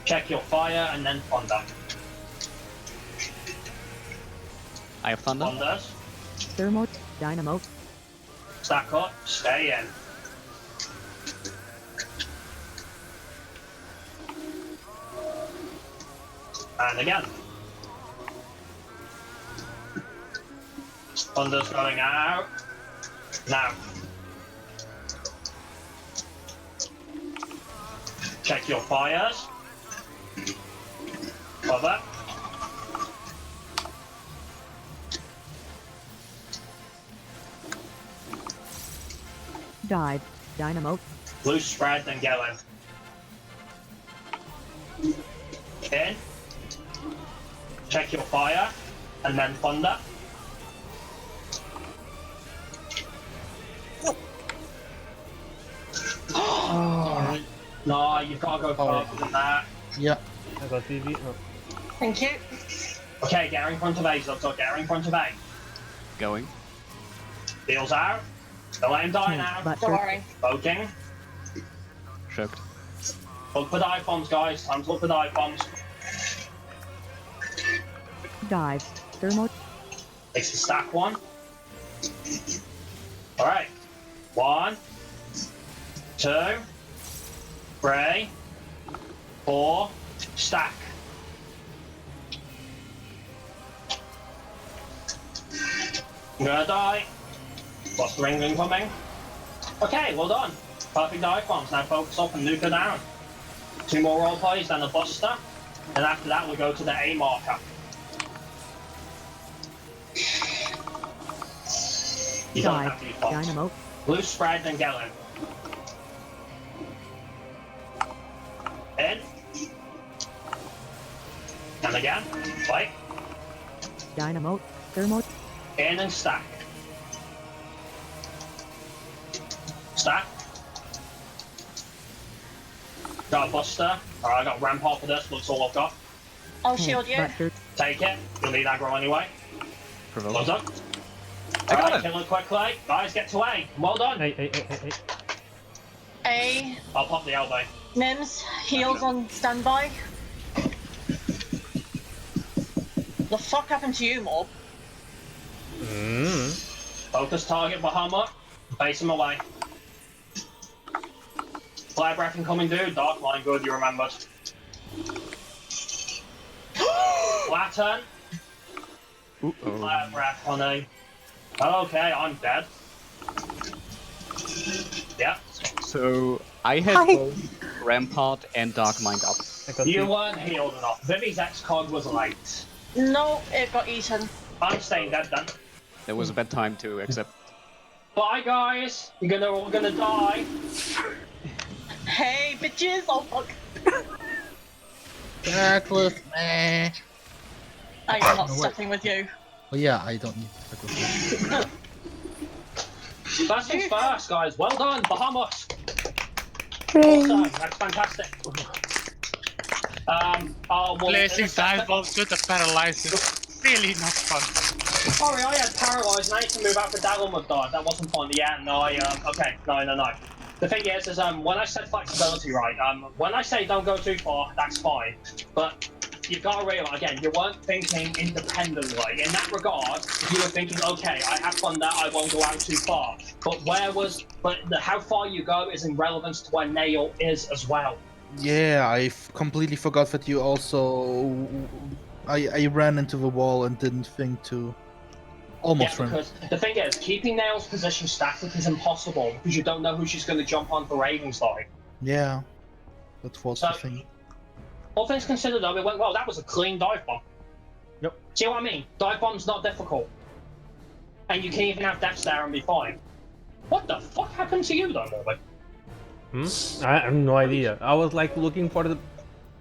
B: Check your fire and then thunder.
A: I have thunder.
B: Thunders.
F: Thermo. Dynamo.
B: Stack up. Stay in. And again. Thunder's going out. Now. Check your fires. Love that.
F: Dive. Dynamo.
B: Blue spread, then go in. In. Check your fire, and then thunder. No, you've got to go further than that.
C: Yeah.
G: I got TV. Oh.
D: Thank you.
B: Okay, get her in front of A, so get her in front of A.
A: Going.
B: Deals out. Don't let him die now.
F: But
D: Don't worry.
B: Poking.
A: Shocked.
B: Look for dive bombs, guys. Time to look for dive bombs.
F: dive. Thermo.
B: Takes the stack one. Alright. 1, 2, 3, 4, stack. I'm gonna die. Lost the ring incoming. Okay, well done. Perfect dive bombs. Now focus up and nuke her down. 2 more role plays, then a buster. And after that, we'll go to the A marker. You don't have
F: Dive.
B: these bombs.
F: Dynamo.
B: Blue spread, then get in. In. And again. Wait.
F: Dynamo. Thermo.
B: In and stack. Stack. Got a buster. Alright, I got rampart for this, but that's all I've got.
D: I'll shield you.
F: Buster.
B: Take it. You'll need aggro anyway.
A: Provoke.
B: Well done.
A: I got
B: Alright,
A: it.
B: kill it quickly. Guys, get to A. Well done.
G: Hey.
D: A.
B: I'll pop the elbow.
D: Mims, heals on standby. The fuck happened to you, Mob?
B: Focus target Bahamut. Face him away. Flare breath incoming, dude. Dark line, good, you remembered. Flatten.
A: Ooh-oh.
B: Flare breath, honey. Okay, I'm dead. Yeah.
A: So I had both Rampart and Dark Mind up.
G: I got
B: You
G: TV.
B: weren't healed enough. Vivi's ex-cog was late.
D: No, it got eaten.
B: I'm staying dead then.
A: There was a bad time to accept.
B: Bye, guys. You're all gonna die.
D: Hey, bitches! Oh fuck.
C: Backless, meh.
D: I am not
C: No way.
D: stepping with you.
C: Oh yeah, I don't need backless.
B: First things first, guys. Well done, Bahamut. Awesome. That's fantastic. Oh, well,
H: Placing
B: in a second-
H: dive bombs with the paralysis. Really not fun.
B: Sorry, I had paralyzed. Now you can move out for Dagglemud dive. That wasn't fun. Yeah, no, okay, no. The thing is when I said flexibility, right, when I say don't go too far, that's fine. But you've got to realize, again, you weren't thinking independently. In that regard, you were thinking, okay, I have fun that I won't go out too far. But how far you go is in relevance to where Nail is as well.
C: Yeah, I completely forgot that you also. I ran into the wall and didn't think to. Almost
B: Yeah,
C: ran.
B: because the thing is, keeping Nail's position static is impossible because you don't know who she's going to jump on for Raven's dive.
C: Yeah, that was the thing.
B: All things considered, though, it went well. That was a clean dive bomb.
G: Yep.
B: See what I mean? Dive bomb's not difficult. And you can even have Death Stare and be fine. What the fuck happened to you, though, Morley?
G: I have no idea. I was like looking for the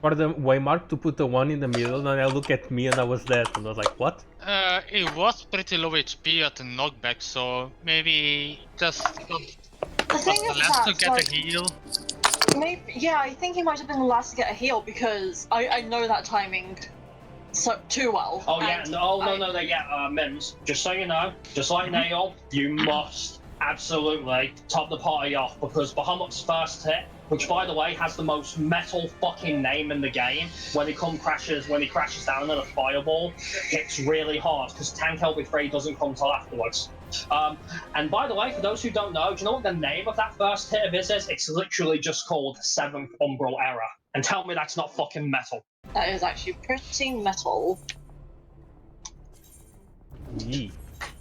G: waymark to put the one in the middle, and I look at me and I was dead, and I was like, what?
H: It was pretty low HP at the knockback, so maybe just got
D: The thing
H: the
D: is
H: last to
D: that,
H: get
D: like,
H: a heal.
D: maybe, yeah, I think he might have been the last to get a heal because I know that timing too well.
B: Oh, yeah.
D: and
B: No, Mims. Just so you know, just like Nail, you must absolutely top the party off because Bahamut's first hit, which by the way has the most metal fucking name in the game, when he crashes down in a fireball, hits really hard because Tank LB3 doesn't come till afterwards. And by the way, for those who don't know, do you know what the name of that first hit of his is? It's literally just called 7th Umbral Error. And tell me that's not fucking metal.
D: That is actually pretty metal.
G: Yee.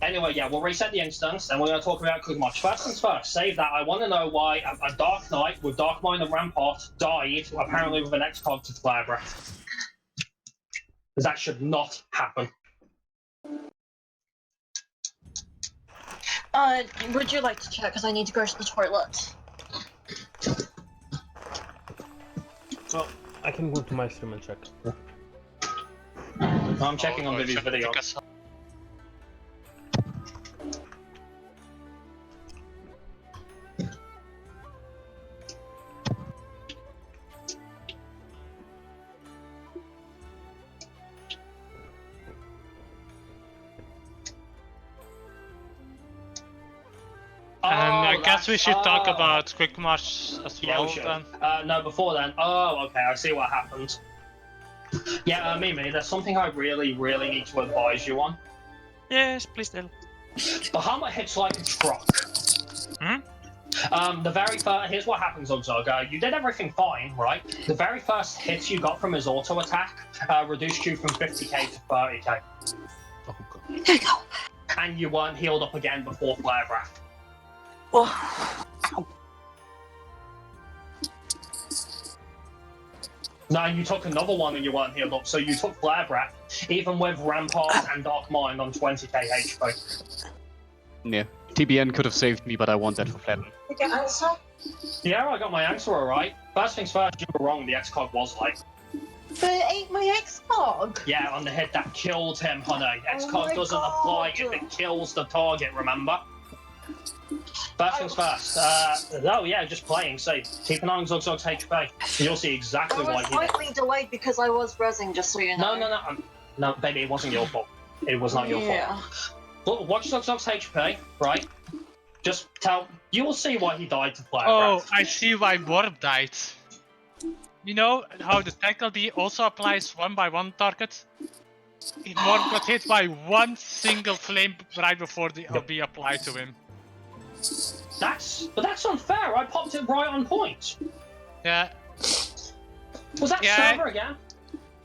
B: Anyway, yeah, we'll reset the instance, and we're going to talk about Kug'Mach. First things first, save that. I want to know why a Dark Knight with Dark Mind and Rampart died, apparently with an X-Cog to Flare Breath. Because that should not happen.
D: Would you like to check? Because I need to go to the toilet.
G: Well, I can go to my stream and check.
B: I'm checking on Vivi's video.
H: And I
B: Oh,
H: guess we should talk
B: oh.
H: about Quick March as
B: Yeah,
H: well
B: we should.
H: then.
B: No, before then. Oh, okay, I see what happened. Yeah, Mimi, there's something I really, really need to advise you on.
I: Yes, please tell.
B: Bahamut hits like a truck. The very first, here's what happens, Zugzug. You did everything fine, right? The very first hit you got from his auto attack reduced you from 50k to 30k.
C: Oh god.
E: There you go.
B: And you weren't healed up again before Flare Breath.
E: Oh.
B: No, you took another one and you weren't healed up, so you took Flare Breath, even with Rampart and Dark Mind on 20k HP.
A: Yeah. TBN could have saved me, but I want that for Flatten.
D: Did you get answer?
B: Yeah, I got my answer alright. First things first, you were wrong, the X-Cog was light.
D: But it ate my X-Cog!
B: Yeah, on the hit that killed him, honey. X-Cog
D: my
B: doesn't
D: God.
B: apply if it kills the target, remember? First things first. Oh yeah, just playing safe. Keep an eye on Zugzug's HP. You'll see exactly
D: I
B: why
D: was
B: he did.
D: slightly delayed because I was rezzing, just so you know.
B: No, baby, it wasn't your fault. It was not your fault.
D: Yeah.
B: Look, watch Zugzug's HP, right? Just tell. You will see why he died to Flare
H: Oh,
B: Breath.
H: I see why Warp died. You know how the Tackle D also applies one by one target? Warp got hit by one single flame right before the LB applied to him.
B: But that's unfair. I popped it right on point.
H: Yeah.
B: Was that
H: Yeah.
B: server again?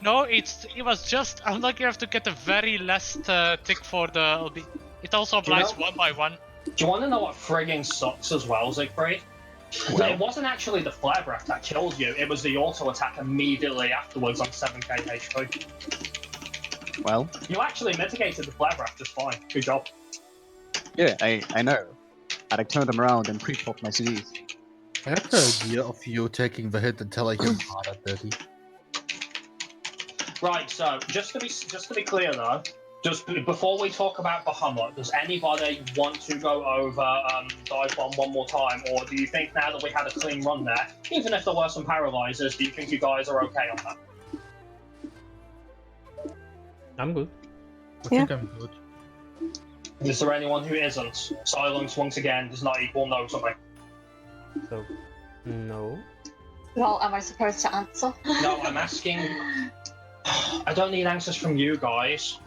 H: No, it was just unlucky enough to get the very last tick for the LB. It also
B: Do you
H: applies
B: know-
H: one by one.
B: Do you want to know what frigging sucks as well, Siegfried?
A: Well.
B: It wasn't actually the Flare Breath that killed you, it was the auto attack immediately afterwards on 7k HP.
A: Well,
B: You actually mitigated the Flare Breath just fine. Good job.
A: yeah, I know. I turned them around and pre-popped my CDs.
C: I had the idea of you taking the hit and telling him hard at Daddy.
B: Right, so just to be clear though, just before we talk about Bahamut, does anybody want to go over Dive Bomb one more time, or do you think now that we had a clean run there, even if there were some paralyzers, do you think you guys are okay on that?
G: I'm good.
C: I think I'm good.
B: Is there anyone who isn't? Silence once again does not equal no to me.
G: So, no.
D: Well, am I supposed to answer?
B: No, I'm asking. I don't need answers from you guys.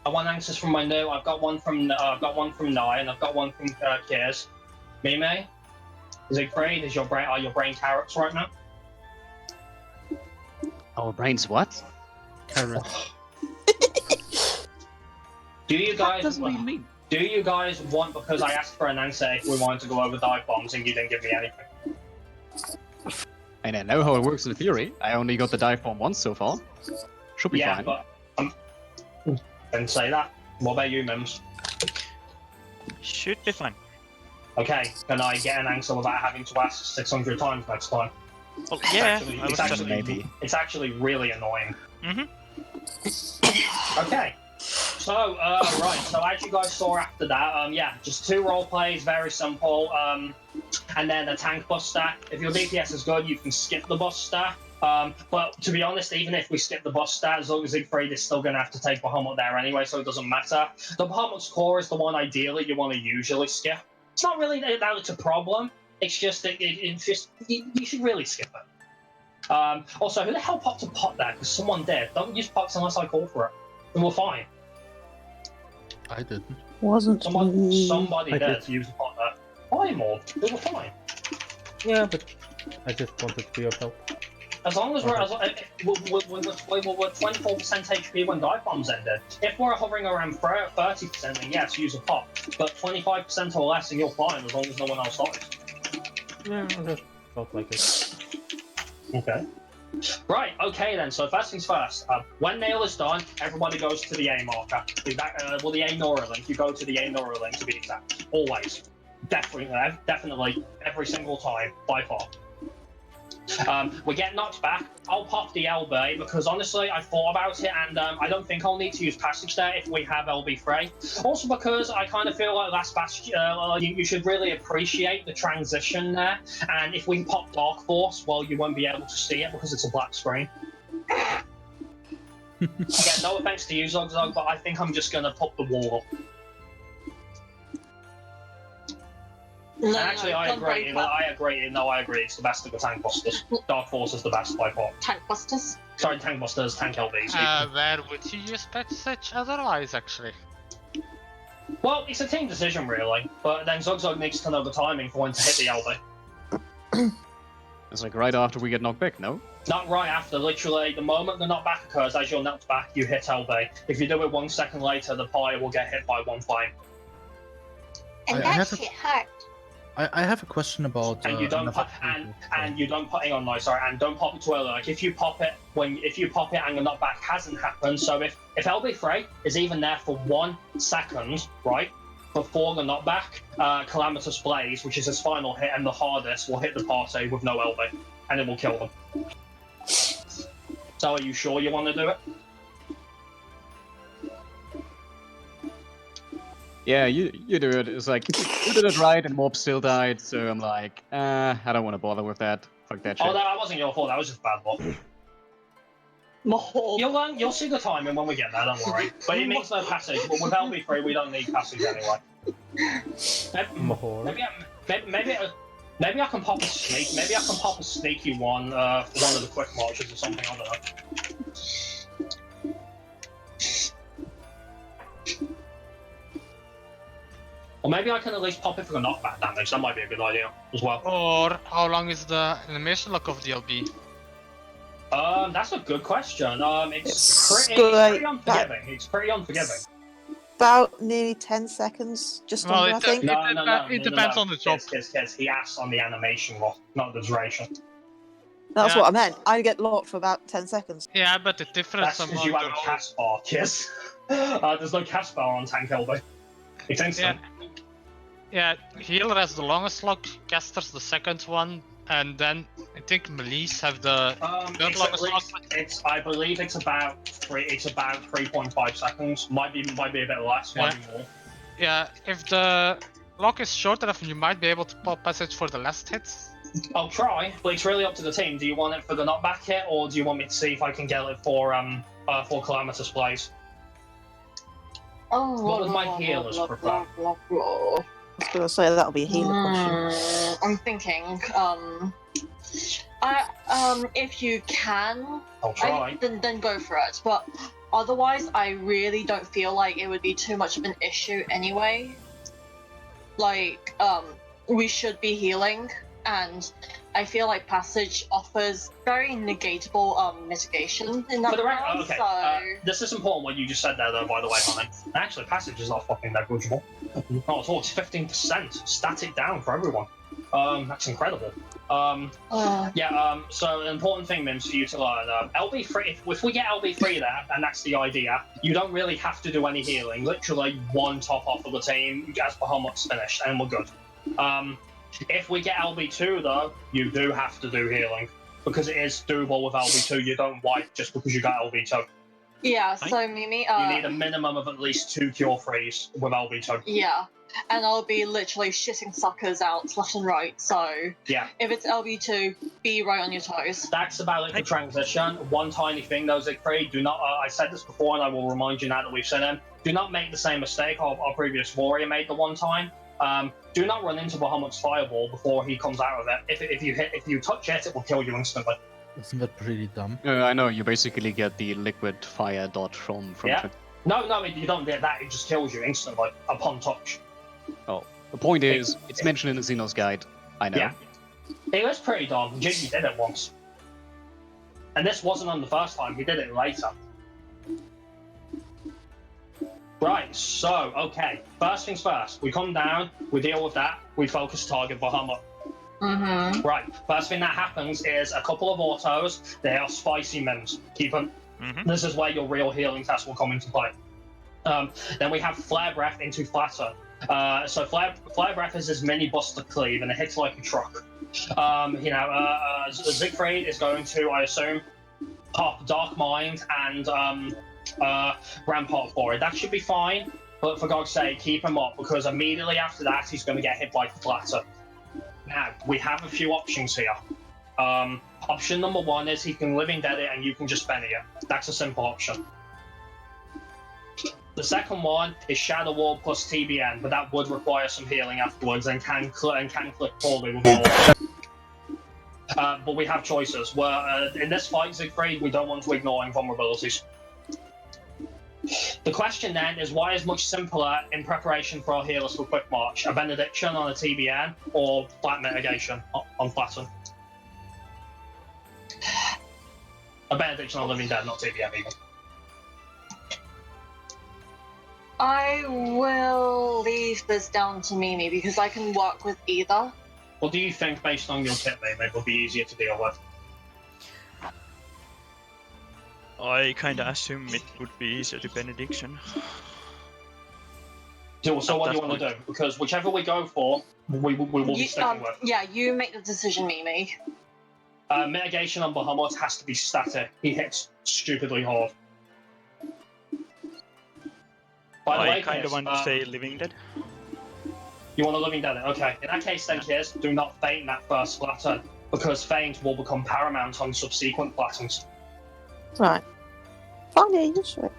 B: I want answers from my new. I've got one from Nye, I've got one from Kiers. Mime, Siegfried, are your brain carrots right now?
A: Our brains what?
C: Carrot.
B: Do you
A: What
B: guys?
A: does it mean?
B: Do you guys want? Because I asked for an answer if we wanted to go over dive bombs, and you didn't give me anything.
A: And I know how it works in theory. I only got the dive bomb once so far. Should be
B: Yeah,
A: fine.
B: but didn't say that. What about you, Mims?
I: Should be fine.
B: Okay, can I get an answer without having to ask 600 times next time?
I: Oh, yeah,
B: Actually,
I: I was
B: it's
I: just...
A: Maybe.
B: It's actually really annoying.
I: Mhm.
B: Okay. So, right, so as you guys saw after that, yeah, just 2 role plays, very simple, and then a tank buster. If your DPS is good, you can skip the buster. But to be honest, even if we skip the buster, as long as Siegfried is still going to have to take Bahamut there anyway, so it doesn't matter. The Bahamut's core is the one ideally you want to usually skip. It's not really that it's a problem, it's just that it's just, you should really skip it. Also, who the hell popped a pot there? Because someone did. Don't use pots unless I call for it. And we're fine.
C: I didn't.
E: Wasn't me.
B: Somebody
G: I
B: did
G: did.
B: use the pot there. Why more? We were fine.
G: Yeah, but I just wanted to be of help.
B: As long as we're, we're 24% HP when dive bombs ended. If we're hovering around 30%, then yes, use a pot. But 25% or less, and you're fine as long as no one else dies.
G: Yeah, I just felt like it.
B: Okay. Right, okay then, so first things first. When nail is done, everybody goes to the A marker. Well, the A Nora link, you go to the A Nora link to be exact. Always. Definitely, every single time, by far. We get knocked back. I'll pop the LB because honestly, I thought about it and I don't think I'll need to use passage there if we have LB3. Also because I kind of feel like last batch, you should really appreciate the transition there. And if we pop Dark Force, well, you won't be able to see it because it's a black screen. Yeah, no offense to you, Zogzog, but I think I'm just gonna put the wall up.
D: No,
B: Actually,
D: no,
B: I
D: don't
B: agree.
D: break
B: I agree. No, I agree. It's the best of the tank busters. Dark Force is the best by far.
D: Tank busters.
B: Sorry, tank busters, tank LBs.
H: Where would you use passage otherwise, actually?
B: Well, it's a team decision, really. But then Zogzog needs to know the timing for when to hit the LB.
A: It's like right after we get knocked back, no?
B: Not right after. Literally, the moment the knockback occurs, as you're knocked back, you hit LB. If you do it 1 second later, the player will get hit by one flame.
D: And
C: I
D: that
C: have
D: shit hurt.
C: I have a question about.
B: And you don't
C: another-
B: pop, and you don't pop. Hang on, no, sorry, and don't pop it too early. Like if you pop it and the knockback hasn't happened. So if LB3 is even there for 1 second, right, before the knockback, Calamitous Blaze, which is his final hit and the hardest, will hit the party with no LB, and it will kill them. So are you sure you want to do it?
A: Yeah, you do it. It's like, you did it right and Mob still died, so I'm like, I don't want to bother with that. Fuck that shit.
B: Oh, that wasn't your fault, that was just bad luck. You'll see the timing when we get there, don't worry. But it means no passage, but with LB3 we don't need passage anyway. Maybe I can pop a sneak. Maybe I can pop a sneaky one for one of the quick marches or something. I don't know. Or maybe I can at least pop it for the knockback damage. That might be a good idea as well.
H: Or how long is the animation lock of the LB?
B: That's a good question. It's
E: It's
B: pretty unforgiving. It's pretty unforgiving.
E: About nearly 10 seconds, just
H: Well,
E: under, I think.
H: it depends on the job.
B: Kids. He asks on the animation lock, not the duration.
E: That's
H: Yeah.
E: what I meant. I get locked for about 10 seconds.
H: Yeah, but the difference
B: That's because
H: among
B: you have
H: the
B: a cast bar, kids. There's no cast bar on Tank LB. It's instant.
H: Yeah, healer has the longest lock, casters the second one, and then I think melees have the third
B: It's
H: longest
B: at
H: lock.
B: least, I believe it's about 3.5 seconds. Might be a bit less. Might be more.
H: Yeah, if the lock is short enough, you might be able to pop passage for the last hits.
B: I'll try, but it's really up to the team. Do you want it for the knockback hit, or do you want me to see if I can get it for Calamitous Blaze?
D: Oh,
B: What would my healers prefer?
E: I was going to say that'll be a healer question.
D: I'm thinking, if you can,
B: I'll try.
D: then go for it. But otherwise, I really don't feel like it would be too much of an issue anyway. Like, we should be healing, and I feel like passage offers very negatable mitigation in that
B: For the
D: round,
B: record, okay,
D: so...
B: this is important what you just said there, though, by the way, honey. Actually, passage is not fucking negligible. Not at all, it's 15%. Stat it down for everyone. That's incredible. So an important thing, Mims, for you to learn, LB3, if we get LB3 there, and that's the idea, you don't really have to do any healing. Literally one top off of the team as Bahamut's finished, and we're good. If we get LB2 though, you do have to do healing. Because it is doable with LB2, you don't wipe just because you got LB2.
D: Yeah, so Mimi,
B: You need a minimum of at least 2 cure frees with LB2.
D: yeah, and I'll be literally shitting suckers out left and right, so...
B: Yeah.
D: If it's LB2, be right on your toes.
B: That's about it for transition. One tiny thing though, Zigfried, do not, I said this before and I will remind you now that we've seen him, do not make the same mistake our previous warrior made the one time. Do not run into Bahamut's fireball before he comes out of it. If you touch it, it will kill you instantly.
C: Isn't that pretty dumb?
A: I know, you basically get the liquid fire dot from
B: Yeah. No, you don't get that, it just kills you instantly upon touch.
A: Oh, the point is, it's mentioned in the Xenos guide. I know.
B: Yeah. It was pretty dumb. Jiggy did it once. And this wasn't on the first time, he did it later. Right, so, okay. First things first, we come down, we deal with that, we focus target Bahamut.
D: Mm-hmm.
B: Right. First thing that happens is a couple of autos. They are spicy mims. Keep them. This is where your real healing test will come into play. Then we have Flare Breath into Flatter. So Flare Breath is his mini Buster Cleave, and it hits like a truck. Siegfried is going to, I assume, pop Dark Mind and Rampart for it. That should be fine, but for God's sake, keep him up, because immediately after that, he's going to get hit by Flatter. Now, we have a few options here. Option number one is he can Living Dead it and you can just Benny it. That's a simple option. The second one is Shadow Wall plus TBN, but that would require some healing afterwards and can click poorly with all. But we have choices. In this fight, Siegfried, we don't want to ignore invulnerabilities. The question then is, why is much simpler in preparation for our healers for Quick March? A Benediction on a TBN or Flat Mitigation on Flatten? A Benediction on Living Dead, not TBN even.
D: I will leave this down to Mimi because I can work with either.
B: What do you think, based on your kit, maybe, would be easier to deal with?
I: I kinda assume it would be easier to Benediction.
B: So what do you want to do? Because whichever we go for, we will be sticking with.
D: Yeah, you make the decision, Mimi.
B: Mitigation on Bahamut has to be static. He hits stupidly hard. By the way,
I: I kinda want to say Living Dead.
B: You want a Living Dead? Okay. In that case, then, kids, do not feint that first flatten, because feint will become paramount on subsequent flattens.
E: Right. Fine, yeah, use it.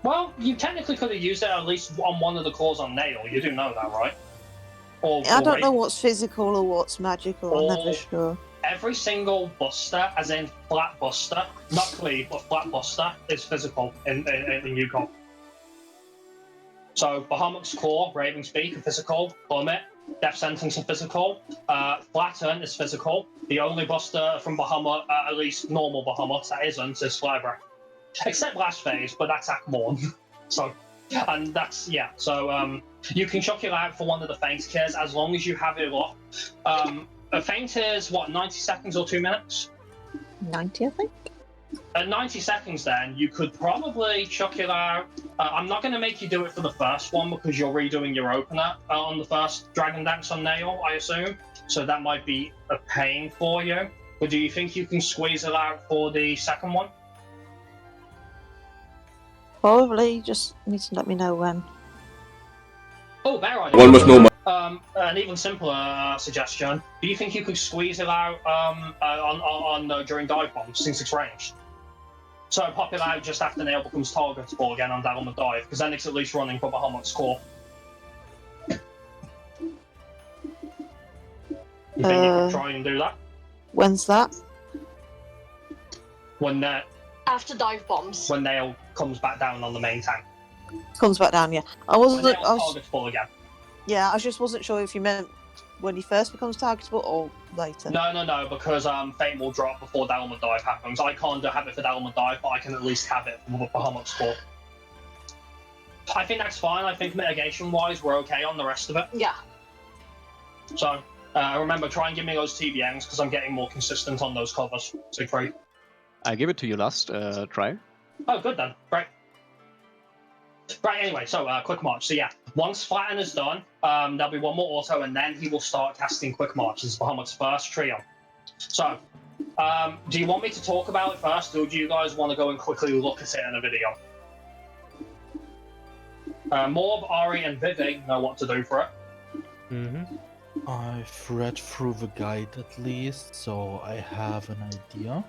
B: Well, you technically could have used it at least on one of the claws on Nail. You do know that, right?
E: I don't know what's physical or what's magical. I'm never sure.
B: Every single buster, as in flat buster, not cleave, but flat buster, is physical in Yukon. So Bahamut's Core, Raven's Beak are physical, Plummet, Death Sentence are physical, Flatten is physical. The only buster from Bahamut, at least normal Bahamut, that isn't, is Flare Breath. Except last phase, but that's Act Morn. So, and that's, yeah, so you can chuck it out for one of the feint kills as long as you have it up. A feint is, what, 90 seconds or 2 minutes?
E: 90, I think.
B: At 90 seconds, then, you could probably chuck it out. I'm not going to make you do it for the first one because you're redoing your opener on the first Dragon Dance on Nail, I assume. So that might be a pain for you. But do you think you can squeeze it out for the second one?
E: Probably. Just need to let me know when.
B: Oh, bear idea.
J: One must know.
B: An even simpler suggestion. Do you think you could squeeze it out during dive bombs since it's ranged? So pop it out just after Nail becomes targetable again on Bahamut dive, because then it's at least running for Bahamut's Core. You think you could try and do that?
E: When's that?
B: When
D: After dive bombs.
B: when Nail comes back down on the main tank.
E: Comes back down, yeah.
B: When Nail's targetable again.
E: Yeah, I just wasn't sure if you meant when he first becomes targetable or later.
B: No, because Fate will drop before Bahamut dive happens. I can't have it for Bahamut dive, but I can at least have it for Bahamut's Core. I think that's fine. I think mitigation-wise, we're okay on the rest of it.
D: Yeah.
B: So, remember, try and give me those TBNs, because I'm getting more consistent on those covers. Siegfried.
A: I give it to you last try.
B: Oh, good then. Great. Right, anyway, so Quick March. So yeah, once Flatten is done, there'll be one more auto, and then he will start casting Quick March. This is Bahamut's first trio. So, do you want me to talk about it first, or do you guys want to go and quickly look at it in a video? Morb, Ari, and Vivi know what to do for it.
C: I've read through the guide at least, so I have an idea.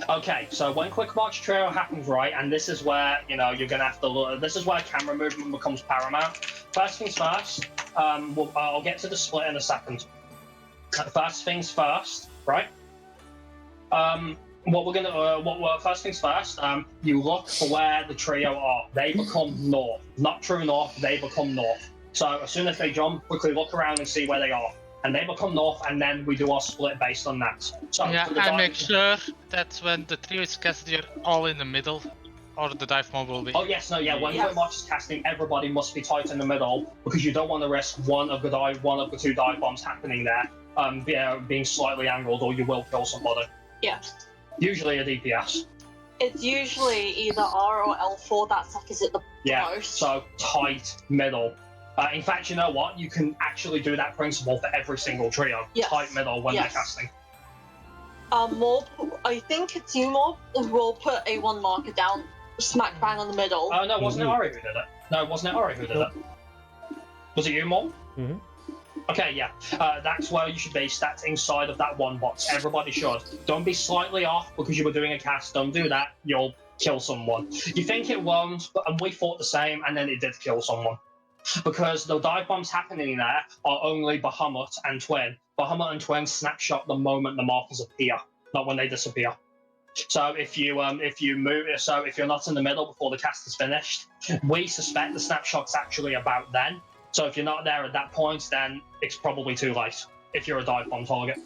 B: Okay, so when Quick March Trio happens, right, and this is where, you know, you're going to have to look, this is where camera movement becomes paramount. First things first, I'll get to the split in a second. First things first, right? First things first, you look for where the trio are. They become north. Not true north, they become north. So as soon as they jump, quickly look around and see where they are. And they become north, and then we do our split based on that. So
H: Yeah, and make sure that when the trio is casted, you're all in the middle, or the dive mob will be.
B: Oh yes, no, yeah. When Quick March is casting, everybody must be tight in the middle because you don't want to risk one of the two dive bombs happening there being slightly angled, or you will kill somebody.
D: Yeah.
B: Usually a DPS.
D: It's usually either R or L4 that suffers it the most.
B: So tight middle. In fact, you know what? You can actually do that principle for every single trio.
D: Yes.
B: Tight middle when they're casting.
D: Mob, I think it's you, Mob, will put a 1 marker down, smack bang on the middle.
B: Oh, no, wasn't it Ori who did it? No, wasn't it Ori who did it? Was it you, Mob?
G: Mhm.
B: Okay, yeah. That's where you should be, stats inside of that 1 box. Everybody should. Don't be slightly off because you were doing a cast. Don't do that. You'll kill someone. You think it won't, and we thought the same, and then it did kill someone. Because the dive bombs happening there are only Bahamut and Twin. Bahamut and Twin snapshot the moment the markers appear, not when they disappear. So if you move, so if you're not in the middle before the cast is finished, we suspect the snapshot's actually about then. So if you're not there at that point, then it's probably too late if you're a dive bomb target.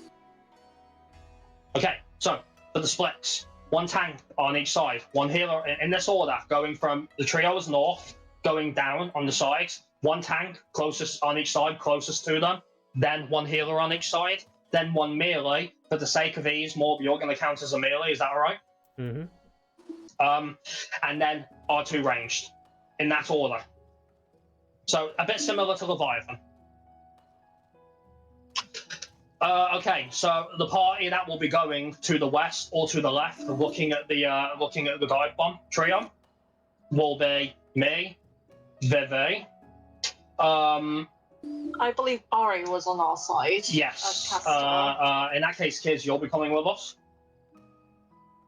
B: Okay, so for the splits, 1 tank on each side, 1 healer in this order, going from the trios north, going down on the sides, 1 tank closest on each side, closest to them, then 1 healer on each side, then 1 melee. For the sake of ease, Morb, you're going to count as a melee, is that all right?
G: Mm-hmm.
B: And then R2 ranged, in that order. So a bit similar to Leviathan. Okay, so the party that will be going to the west or to the left, looking at the dive bomb trio, will be me, Vivi.
D: I believe Ari was on our side.
B: Yes.
D: As caster.
B: In that case, kids, you'll be coming with us.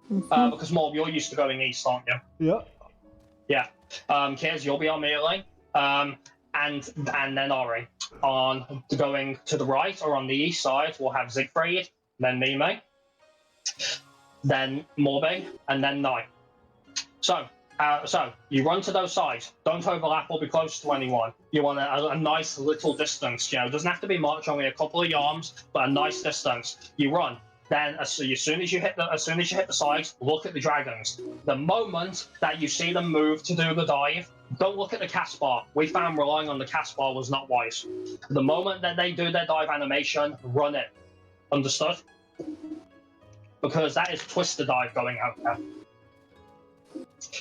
B: Because Morb, you're used to going east, aren't you?
G: Yeah.
B: Yeah. Kids, you'll be on melee. And then Ori. On going to the right or on the east side, we'll have Siegfried, then Mime, then Morbe, and then Nye. So you run to those sides. Don't overlap or be close to anyone. You want a nice little distance. You know, it doesn't have to be much, only a couple of yards, but a nice distance. You run. Then as soon as you hit the sides, look at the dragons. The moment that you see them move to do the dive, don't look at the cast bar. We found relying on the cast bar was not wise. The moment that they do their dive animation, run it. Understood? Because that is twister dive going out there.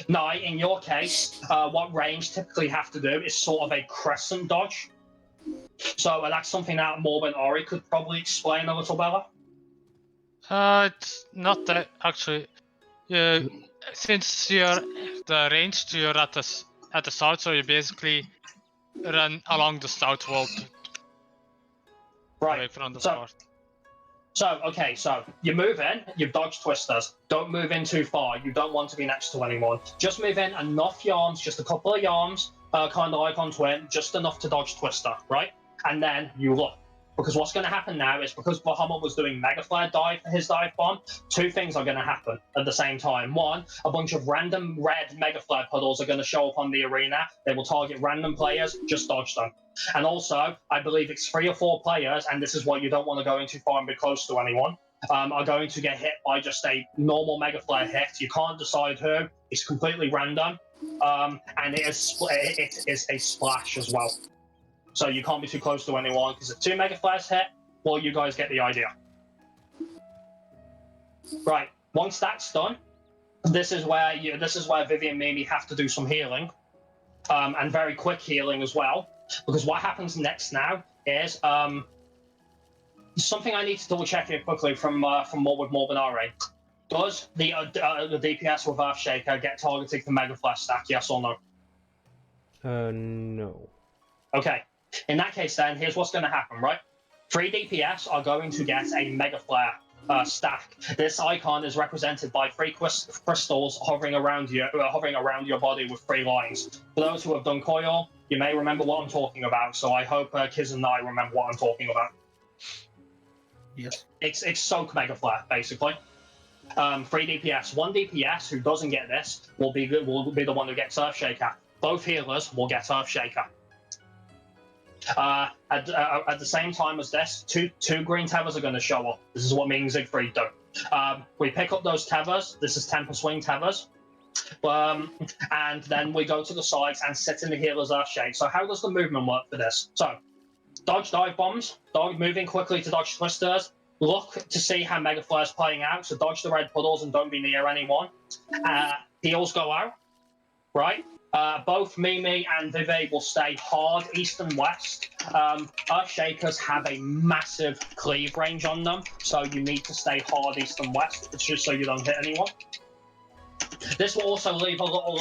B: Now, in your case, what range typically have to do is sort of a crescent dodge. So that's something that Morb and Ori could probably explain a little better.
H: It's not that actually. Since the range you're at the south, so you basically run along the south wall away from the north.
B: So you move in, you dodge twisters. Don't move in too far. You don't want to be next to anyone. Just move in enough yards, just a couple of yards, kind of like on Twin, just enough to dodge twister, right? And then you look. Because what's going to happen now is because Bahamut was doing Mega Flare dive for his dive bomb, 2 things are going to happen at the same time. 1, a bunch of random red Mega Flare puddles are going to show up on the arena. They will target random players, just dodge them. And also, I believe it's 3 or 4 players, and this is why you don't want to go in too far and be close to anyone, are going to get hit by just a normal Mega Flare hit. You can't decide who. It's completely random. And it is a splash as well. So you can't be too close to anyone, because if 2 Mega Flares hit, well, you guys get the idea. Right, once that's done, this is where Vivi and Mimi have to do some healing, and very quick healing as well. Because what happens next now is something I need to double check here quickly from Morb and Ari. Does the DPS with Earthshaker get targeted for Mega Flare stack? Yes or no?
G: No.
B: Okay. In that case, then, here's what's going to happen, right? 3 DPS are going to get a Mega Flare stack. This icon is represented by 3 crystals hovering around your body with 3 lines. For those who have done Coil, you may remember what I'm talking about, so I hope Kiz and I remember what I'm talking about.
C: Yes.
B: It's Soak Mega Flare, basically. 3 DPS. 1 DPS who doesn't get this will be the one who gets Earthshaker. Both healers will get Earthshaker. At the same time as this, two green tethers are going to show up. This is what me and Siegfried do. We pick up those tethers. This is Temper Swing tethers. And then we go to the sides and sit in the healer's Earthshake. So how does the movement work for this? So dodge dive bombs, moving quickly to dodge thrusters. Look to see how Mega Flare's playing out, so dodge the red puddles and don't be near anyone. Heals go out, right? Both Mimi and Vivi will stay hard east and west. Earthshakers have a massive cleave range on them, so you need to stay hard east and west, just so you don't hit anyone. This will also leave a little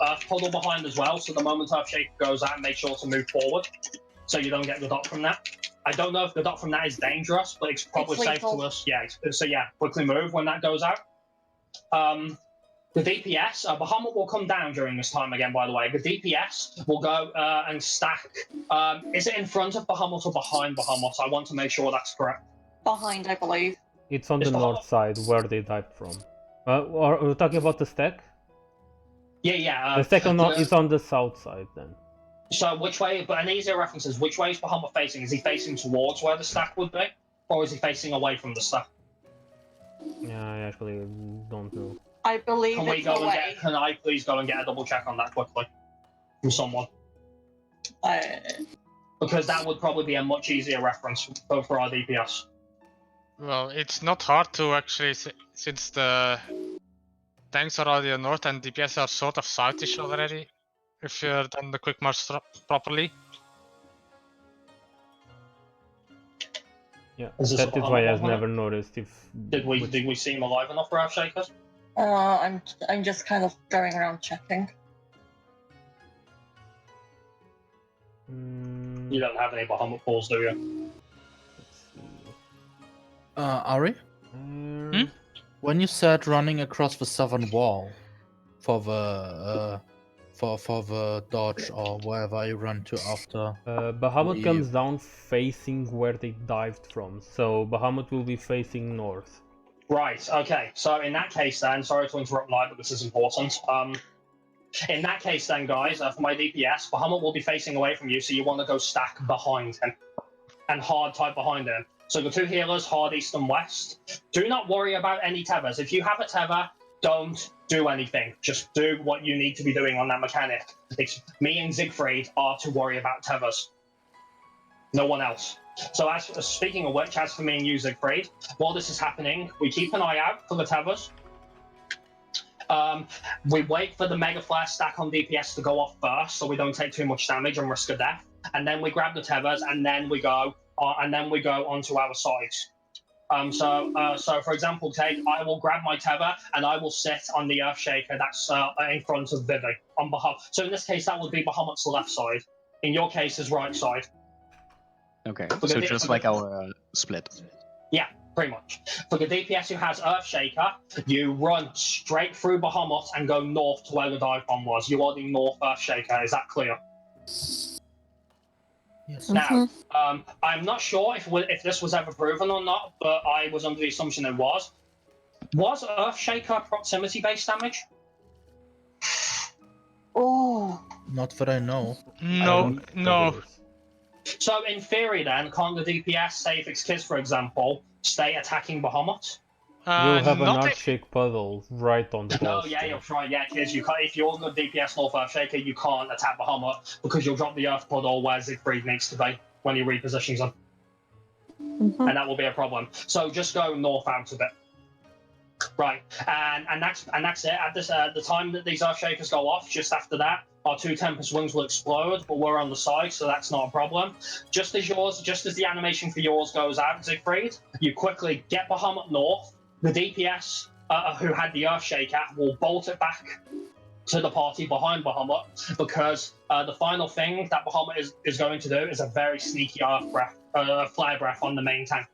B: earth puddle behind as well, so the moment Earthshaker goes out, make sure to move forward, so you don't get the dot from that. I don't know if the dot from that is dangerous, but it's probably safe to us. Yeah, so yeah, quickly move when that goes out. The DPS, Bahamut will come down during this time again, by the way. The DPS will go and stack. Is it in front of Bahamut or behind Bahamut? I want to make sure that's correct.
D: Behind, I believe.
G: It's on
B: It's
G: the north side where they dived from. Are we talking about the stack?
B: Yeah.
G: The second is on the south side then.
B: So which way? But an easier reference is which way is Bahamut facing? Is he facing towards where the stack would be, or is he facing away from the stack?
G: Yeah, I actually don't know.
D: I believe
B: Can we
D: it's
B: go and
D: away.
B: get? Can I please go and get a double check on that quickly from someone? Because that would probably be a much easier reference for our DPS.
H: Well, it's not hard to actually, since the tanks are already north and DPS are sort of southish already, if you're done the quick march properly.
G: Yeah,
B: Is this
G: that is
B: a
G: why I've
B: Bahamut?
G: never noticed if...
B: Did we see him alive enough for Earthshakers?
D: I'm just kind of going around checking.
B: You don't have any Bahamut Pls, do you?
C: Ari? When you said running across the southern wall for the dodge or wherever you run to after,
G: Bahamut comes down facing where they dived from, so Bahamut will be facing north.
B: Right, okay. So in that case then, sorry to interrupt live, but this is important. In that case then, guys, for my DPS, Bahamut will be facing away from you, so you want to go stack behind him. And hard type behind him. So the two healers, hard east and west. Do not worry about any tethers. If you have a tether, don't do anything. Just do what you need to be doing on that mechanic. It's me and Siegfried are to worry about tethers. No one else. So as speaking of which, as for me and you, Siegfried, while this is happening, we keep an eye out for the tethers. We wait for the Mega Flare stack on DPS to go off first, so we don't take too much damage and risk a death. And then we grab the tethers, and then we go onto our sides. So for example, I will grab my tether and I will sit on the Earthshaker that's in front of Vivi on Bahamut. So in this case, that would be Bahamut's left side. In your case, his right side.
A: Okay, so just like our split.
B: Yeah, pretty much. For the DPS who has Earthshaker, you run straight through Bahamut and go north to where the dive bomb was. You are the north Earthshaker. Is that clear?
C: Yes.
B: Now, I'm not sure if this was ever proven or not, but I was under the assumption it was. Was Earthshaker proximity-based damage?
D: Oh.
C: Not that I know.
H: No.
B: So in theory then, can't the DPS, say if it's Kiz for example, stay attacking Bahamut?
G: You'll have an
H: not if-
G: Earthshake puddle right on the
B: No,
G: wall.
B: yeah, you're right, yeah, Kiz, you can't, if you're the DPS North Earthshaker, you can't attack Bahamut because you'll drop the Earth Puddle where Siegfried needs to be when he repositions them. And that will be a problem. So just go north out a bit. Right, and that's it. At the time that these Earthshakers go off, just after that, our two Tempest Wings will explode, but we're on the side, so that's not a problem. Just as the animation for yours goes out, Siegfried, you quickly get Bahamut north. The DPS who had the Earthshaker will bolt it back to the party behind Bahamut, because the final thing that Bahamut is going to do is a very sneaky flare breath on the main tank.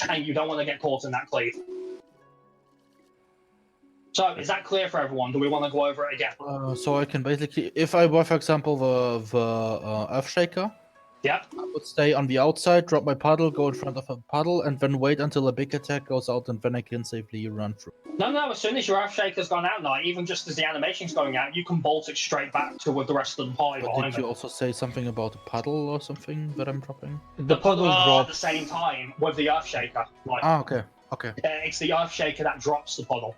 B: And you don't want to get caught in that cleave. So, is that clear for everyone? Do we want to go over it again?
C: So I can basically, if I were, for example, the Earthshaker,
B: Yep.
C: I would stay on the outside, drop my puddle, go in front of a puddle, and then wait until a big attack goes out, and then I can safely run through.
B: No, as soon as your Earthshaker's gone out now, even just as the animation's going out, you can bolt it straight back to with the rest of the party
C: But
B: behind
C: did you
B: it.
C: also say something about a puddle or something that I'm dropping?
G: The puddle
B: At the
G: drops.
B: same time with the Earthshaker. Like,
C: Okay.
B: it's the Earthshaker that drops the puddle.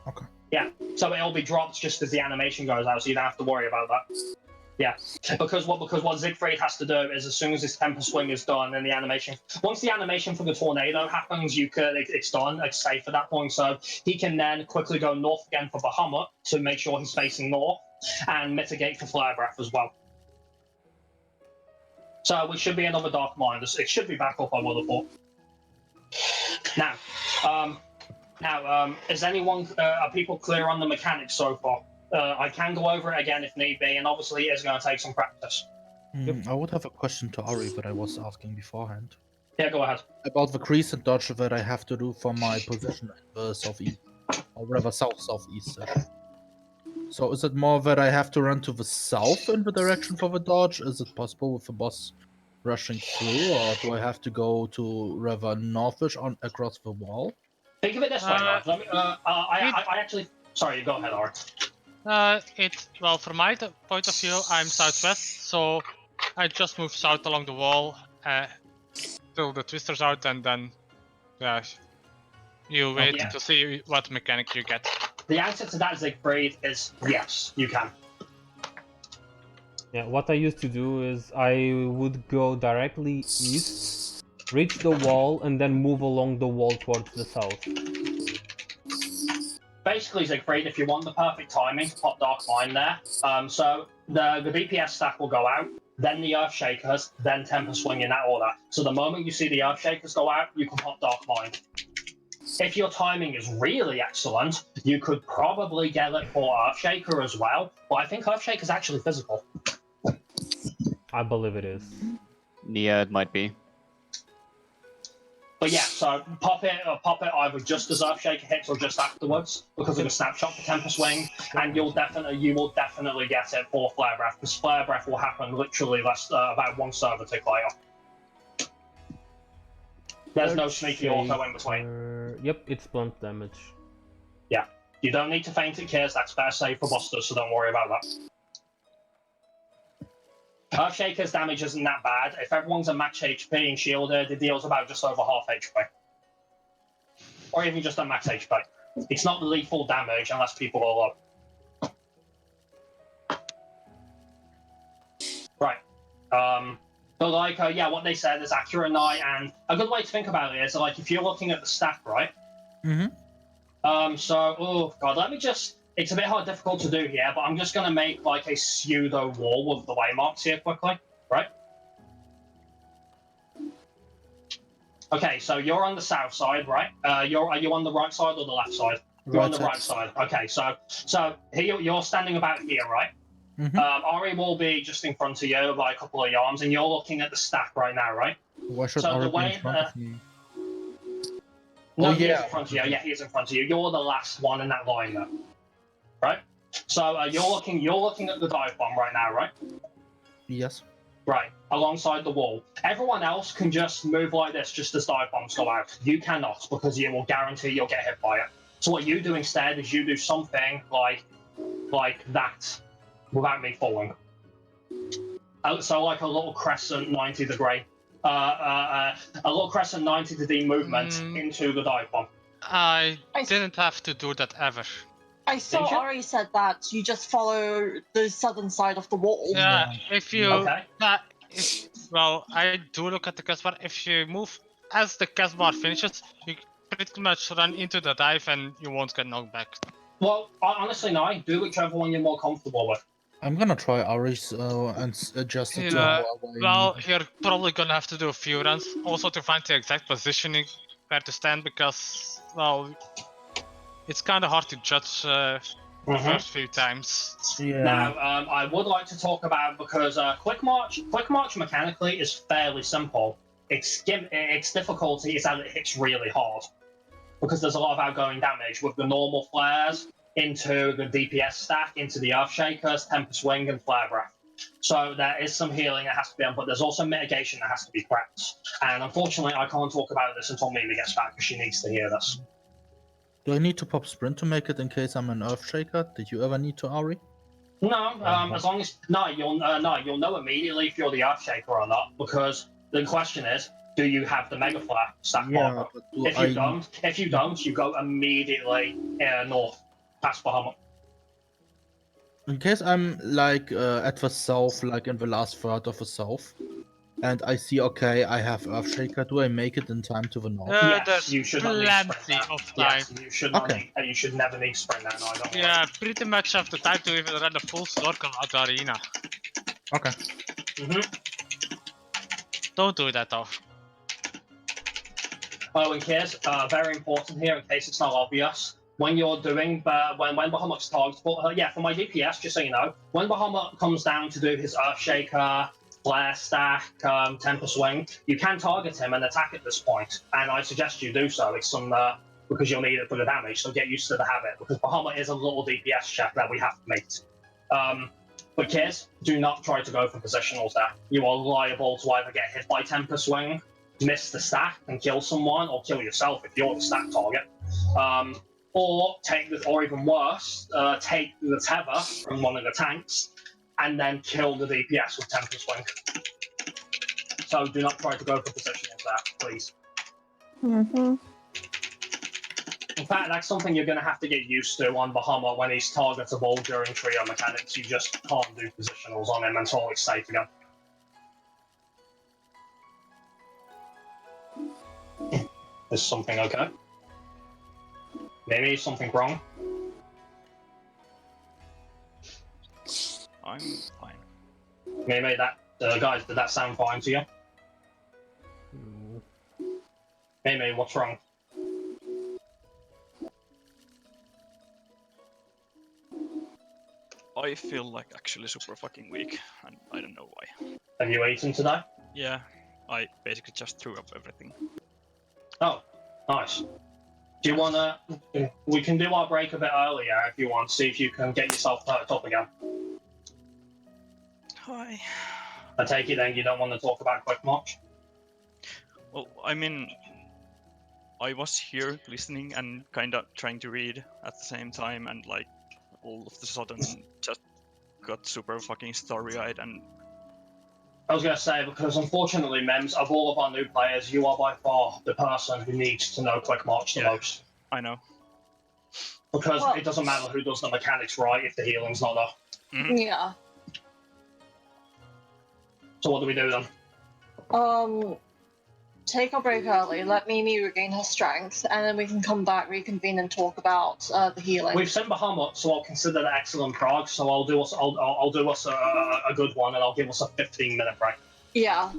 C: Okay.
B: Yeah, so it'll be dropped just as the animation goes out, so you don't have to worry about that. Yeah, because what Siegfried has to do is as soon as his temper swing is done and the animation, once the animation for the tornado happens, it's done, it's safe at that point. So he can then quickly go north again for Bahamut to make sure he's facing north and mitigate for Flare Breath as well. So we should be another Dark Mind. It should be back up, I would have thought. Now, is anyone? Are people clear on the mechanics so far? I can go over it again if need be, and obviously it is going to take some practice.
C: I would have a question to Ari that I was asking beforehand.
B: Yeah, go ahead.
C: About the crescent dodge that I have to do for my position in the southeast, or rather south-southeast section. So is it more that I have to run to the south in the direction for the dodge? Is it possible with the boss rushing through, or do I have to go to rather northish across the wall?
B: Think of it this way, Mark. Let me, I actually... Sorry, go ahead, Art.
H: Well, from my point of view, I'm southwest, so I just move south along the wall till the twister's out, and then you wait to see what mechanic you get.
B: The answer to that, Siegfried, is yes, you can.
G: Yeah, what I used to do is I would go directly east, reach the wall, and then move along the wall towards the south.
B: Basically, Siegfried, if you want the perfect timing to pop Dark Mind there, so the DPS stack will go out, then the Earthshakers, then Temper Swing in that order. So the moment you see the Earthshakers go out, you can pop Dark Mind. If your timing is really excellent, you could probably get it for Earthshaker as well, but I think Earthshaker is actually physical.
G: I believe it is.
A: Yeah, it might be.
B: But yeah, so pop it either just as Earthshaker hits or just afterwards because of a snapshot for Temper Swing, and you will definitely get it for Flare Breath, because Flare Breath will happen literally about one server tick later. There's no sneaky auto in between.
G: Yep, it's blunt damage.
B: Yeah, you don't need to faint at Kirs, that's better save for busters, so don't worry about that. Earthshaker's damage isn't that bad. If everyone's at max HP and shielded, it deals about just over half HP. Or even just at max HP. It's not lethal damage unless people are low. Right. But like, yeah, what they said is accurate, and a good way to think about it is, like, if you're looking at the stack, right? So, oh god, let me just... It's a bit difficult to do here, but I'm just going to make like a pseudo wall with the waymarks here quickly, right? Okay, so you're on the south side, right? Are you on the right side or the left side? You're on the right side. Okay, so here you're standing about here, right? Ari will be just in front of you by a couple of yards, and you're looking at the stack right now, right?
C: Why should Ari be in front of me?
B: No, he is in front of you. Yeah, he is in front of you. You're the last one in that line, though. Right? So you're looking at the dive bomb right now, right?
C: Yes.
B: Right, alongside the wall. Everyone else can just move like this just as dive bombs go out. You cannot, because it will guarantee you'll get hit by it. So what you do instead is you do something like that, without me falling. So like a little crescent 90 degree. A little crescent 90 degree movement into the dive bomb.
H: I didn't have to do that ever.
D: I saw Ari said that you just follow the southern side of the wall.
H: Yeah, if you...
B: Okay.
H: Well, I do look at the cast bar. If you move as the cast bar finishes, you pretty much run into the dive and you won't get knocked back.
B: Well, honestly, no. Do whichever one you're more comfortable with.
C: I'm gonna try Ari's and adjust it to
H: Yeah,
C: how I
H: well,
C: need it.
H: you're probably gonna have to do a few runs also to find the exact positioning where to stand, because, well, it's kind of hard to judge the first few times.
C: Yeah.
B: Now, I would like to talk about, because Quick March mechanically is fairly simple. Its difficulty is that it hits really hard, because there's a lot of outgoing damage with the normal flares into the DPS stack, into the Earthshakers, Temper Swing, and Flare Breath. So there is some healing that has to be done, but there's also mitigation that has to be prepped. And unfortunately, I can't talk about this until Mimi gets back, because she needs to hear this.
C: Do I need to pop sprint to make it in case I'm an Earthshaker? Did you ever need to, Ari?
B: No, as long as you'll know immediately if you're the Earthshaker or not, because the question is, do you have the Mega Flare stack?
C: Yeah,
B: but if you don't, you go immediately north past Bahamut.
C: In case I'm like at the south, like in the last third of the south, and I see, okay, I have Earthshaker, do I make it in time to the north?
B: Yes,
H: There's
B: you should not need to sprint
H: plenty
B: that.
H: of time.
B: Yes, you should not
C: Okay.
B: need, and you should never need to sprint that. No, don't worry.
H: Yeah, pretty much have the time to even run a full circle at the arena.
C: Okay.
H: Don't do that though.
B: Oh, in case, very important here, in case it's not obvious, when you're doing, when Bahamut's targetable, yeah, for my DPS, just so you know, when Bahamut comes down to do his Earthshaker, Flare Stack, Temper Swing, you can target him and attack at this point, and I suggest you do so. It's some, because you'll need it for the damage, so get used to the habit, because Bahamut is a little DPS check that we have to meet. But kids, do not try to go for positionals there. You are liable to either get hit by Temper Swing, miss the stack and kill someone, or kill yourself if you're the stack target. Or take the, or even worse, take the tether from one of the tanks and then kill the DPS with Temper Swing. So do not try to go for positionals there, please.
E: Mm-hmm.
B: In fact, that's something you're going to have to get used to on Bahamut when he's targetable during trio mechanics. You just can't do positionals on him until it's safe again. Is something okay? Maybe something wrong?
I: I'm fine.
B: Maybe that, guys, did that sound fine to you? Maybe, what's wrong?
I: I feel like actually super fucking weak, and I don't know why.
B: Have you eaten today?
I: Yeah, I basically just threw up everything.
B: Oh, nice. Do you wanna? We can do our break a bit earlier if you want. See if you can get yourself perked up again.
I: Hi.
B: I take it then you don't want to talk about quick much.
I: Well, I mean, I was here listening and kind of trying to read at the same time, and like all of a sudden just got super fucking starry-eyed and.
B: I was going to say, because unfortunately, Mems, of all of our new players, you are by far the person who needs to know Quick March the most.
I: I know.
B: Because
D: Well-
B: it doesn't matter who does the mechanics right if the healing's not there.
I: Mhm.
D: Yeah.
B: So what do we do then?
D: Take a break early. Let Mimi regain her strength, and then we can come back, reconvene, and talk about the healing.
B: We've sent Bahamut, so I'll consider that excellent prog. So I'll do us, I'll do us a good one, and I'll give us a 15-minute break
D: Yeah.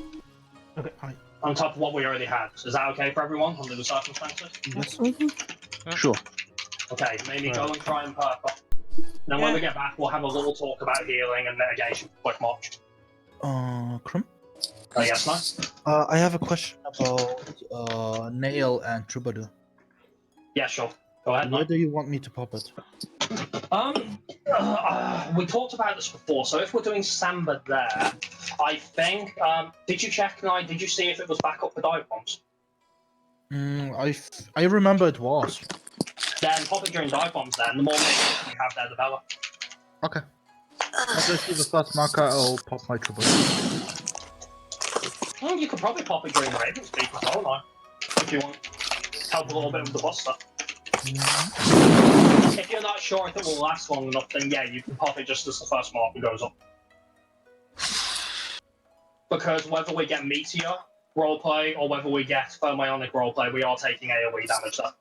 C: Okay. Hi.
B: on top of what we already had. Is that okay for everyone under the circumstances?
C: Yes.
A: Sure.
B: Okay, maybe go and try and perk up. Then when we get back, we'll have a little talk about healing and mitigation for Quick March.
C: Krum?
B: Yes, no?
C: I have a question about Nail and Troubadour.
B: Yeah, sure. Go ahead,
C: Where
B: no?
C: do you want me to pop it?
B: We talked about this before, so if we're doing Samba there, I think, did you check, Nye, did you see if it was back up for dive bombs?
C: I remember it was.
B: Then pop it during dive bombs then, the more maybe you have there, the better.
C: Okay. As I see the first marker, I'll pop my Troubadour.
B: Well, you could probably pop it during Raven Speak as well, Nye, if you want. Help a little bit with the buster. If you're not sure if it will last long enough, then yeah, you can pop it just as the first marker goes up. Because whether we get Meteor roleplay or whether we get Thermionic roleplay, we are taking AoE damage there.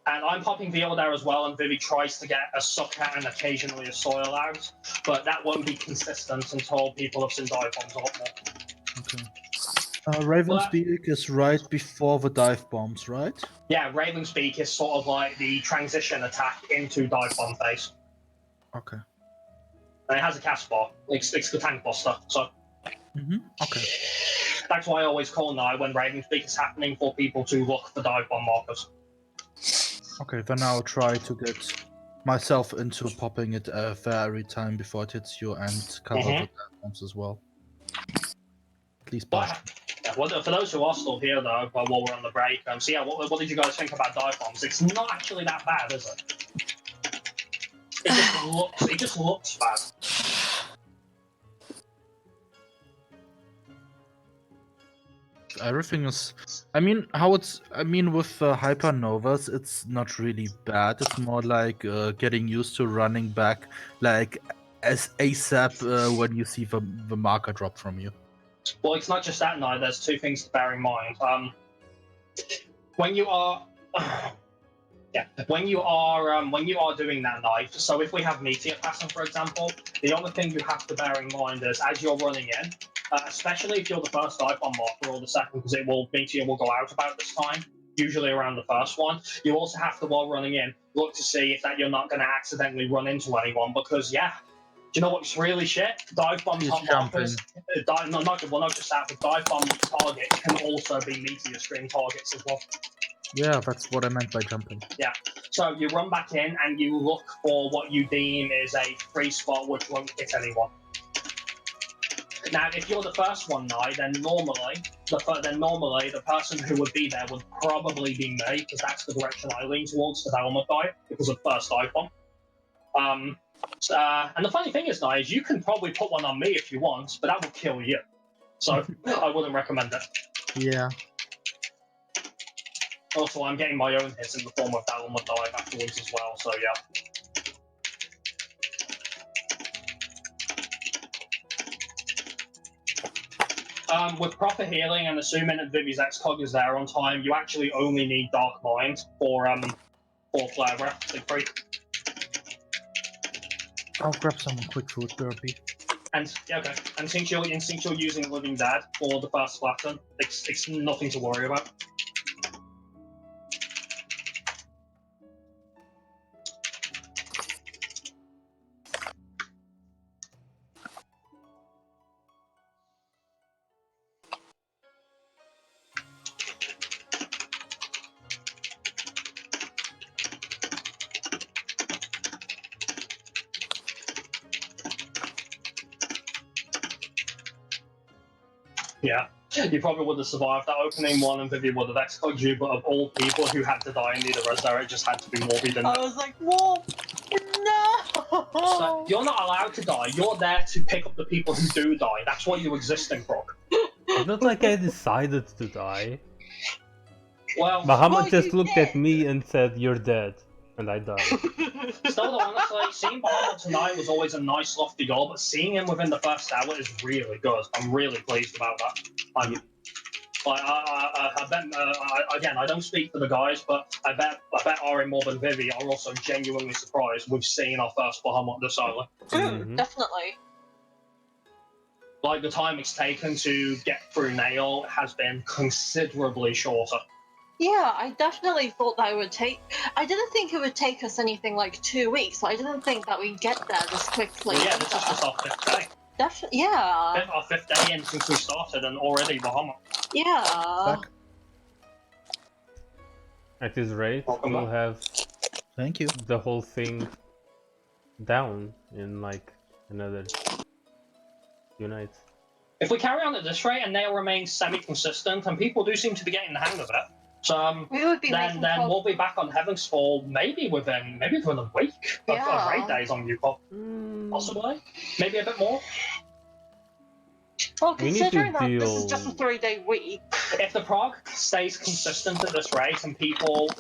B: And I'm popping Viola there as well, and Vivi tries to get a Sucker and occasionally a Soil out, but that won't be consistent until people have seen dive bombs a lot more.
C: Okay. Ravenspeak is right before the dive bombs, right?
B: Yeah, Ravenspeak is sort of like the transition attack into dive bomb phase.
C: Okay.
B: And it has a cast bar. It's the tank buster, so.
C: Okay.
B: That's why I always call now when Ravenspeak is happening for people to look for dive bomb markers.
C: Okay, then I'll try to get myself into popping it there every time before it hits you and cover the dive bombs as well. At least
B: But,
C: partially.
B: yeah, well, for those who are still here though, while we're on the break, so yeah, what did you guys think about dive bombs? It's not actually that bad, is it? It just looks bad.
C: everything is. I mean, how it's. I mean, with hypernovas, it's not really bad. It's more like getting used to running back, like as ASAP when you see the marker drop from you.
B: Well, it's not just that, no. There's two things to bear in mind. When you are, when you are doing that knife. So if we have meteor passing, for example, the other thing you have to bear in mind is as you're running in, especially if you're the first dive bomb marker or the second, because meteor will go out about this time. Usually around the first one. You also have to, while running in, look to see if that you're not going to accidentally run into anyone, because do you know what's really shit? Dive bomb top markers. Not just that, but dive bomb targets can also be meteor stream targets as well.
C: Yeah, that's what I meant by jumping.
B: Yeah. So you run back in and you look for what you deem is a free spot which won't hit anyone. Now, if you're the first one now, then normally the person who would be there would probably be me, because that's the direction I lean towards the Bahamut dive, because of first dive bomb. And the funny thing is, now, is you can probably put one on me if you want, but that will kill you. So I wouldn't recommend it.
C: Yeah.
B: Also, I'm getting my own hits in the form of Bahamut dive afterwards as well. So yeah. With proper healing and assuming that Vivi's X-Cog is there on time, you actually only need Dark Mind for Flare Breath to free.
C: I'll grab some quick food, Derby.
B: And okay, and since you're using Living Dad for the first flatten, it's nothing to worry about. Yeah, you probably would have survived that opening one, and Vivi would have X-Cogged you, but of all people who had to die and need a res there, it just had to be Morby, didn't
D: I
B: it?
D: was like, whoa, no!
B: So you're not allowed to die, you're there to pick up the people who do die, that's what you're existing for.
G: It's not like I decided to die.
B: Well,
G: Bahamut just
D: you
G: looked
D: did.
G: at me and said, "You're dead," and I died.
B: still though, honestly, seeing Bahamut tonight was always a nice lofty goal, but seeing him within the first hour is really good. I'm really pleased about that. I bet, again, I don't speak for the guys, but I bet Ari, Mob, and Vivi are also genuinely surprised we've seen our first Bahamut this early.
D: Definitely.
B: Like, the time it's taken to get through Nail has been considerably shorter.
D: Yeah, I definitely thought that it would take. I didn't think it would take us anything like 2 weeks. I didn't think that we'd get there this quickly.
B: Well, yeah, this is just our fifth day.
D: Yeah.
B: Our fifth day in since we started, and already Bahamut.
D: Yeah.
C: Back.
G: At this rate,
B: Welcome
G: we'll
B: back.
G: have
C: Thank you.
G: the whole thing down in like another few nights.
B: If we carry on at this rate and Nail remains semi-consistent, and people do seem to be getting the hang of it, so
D: We would be
B: then
D: making
B: we'll be back on Heaven's Fall maybe within a week of raid days on UCOP. Possibly, maybe a bit more.
D: Well,
G: We need to
D: considering that this is
G: deal-
D: just a 3-day week.
B: If the prog stays consistent at this rate and people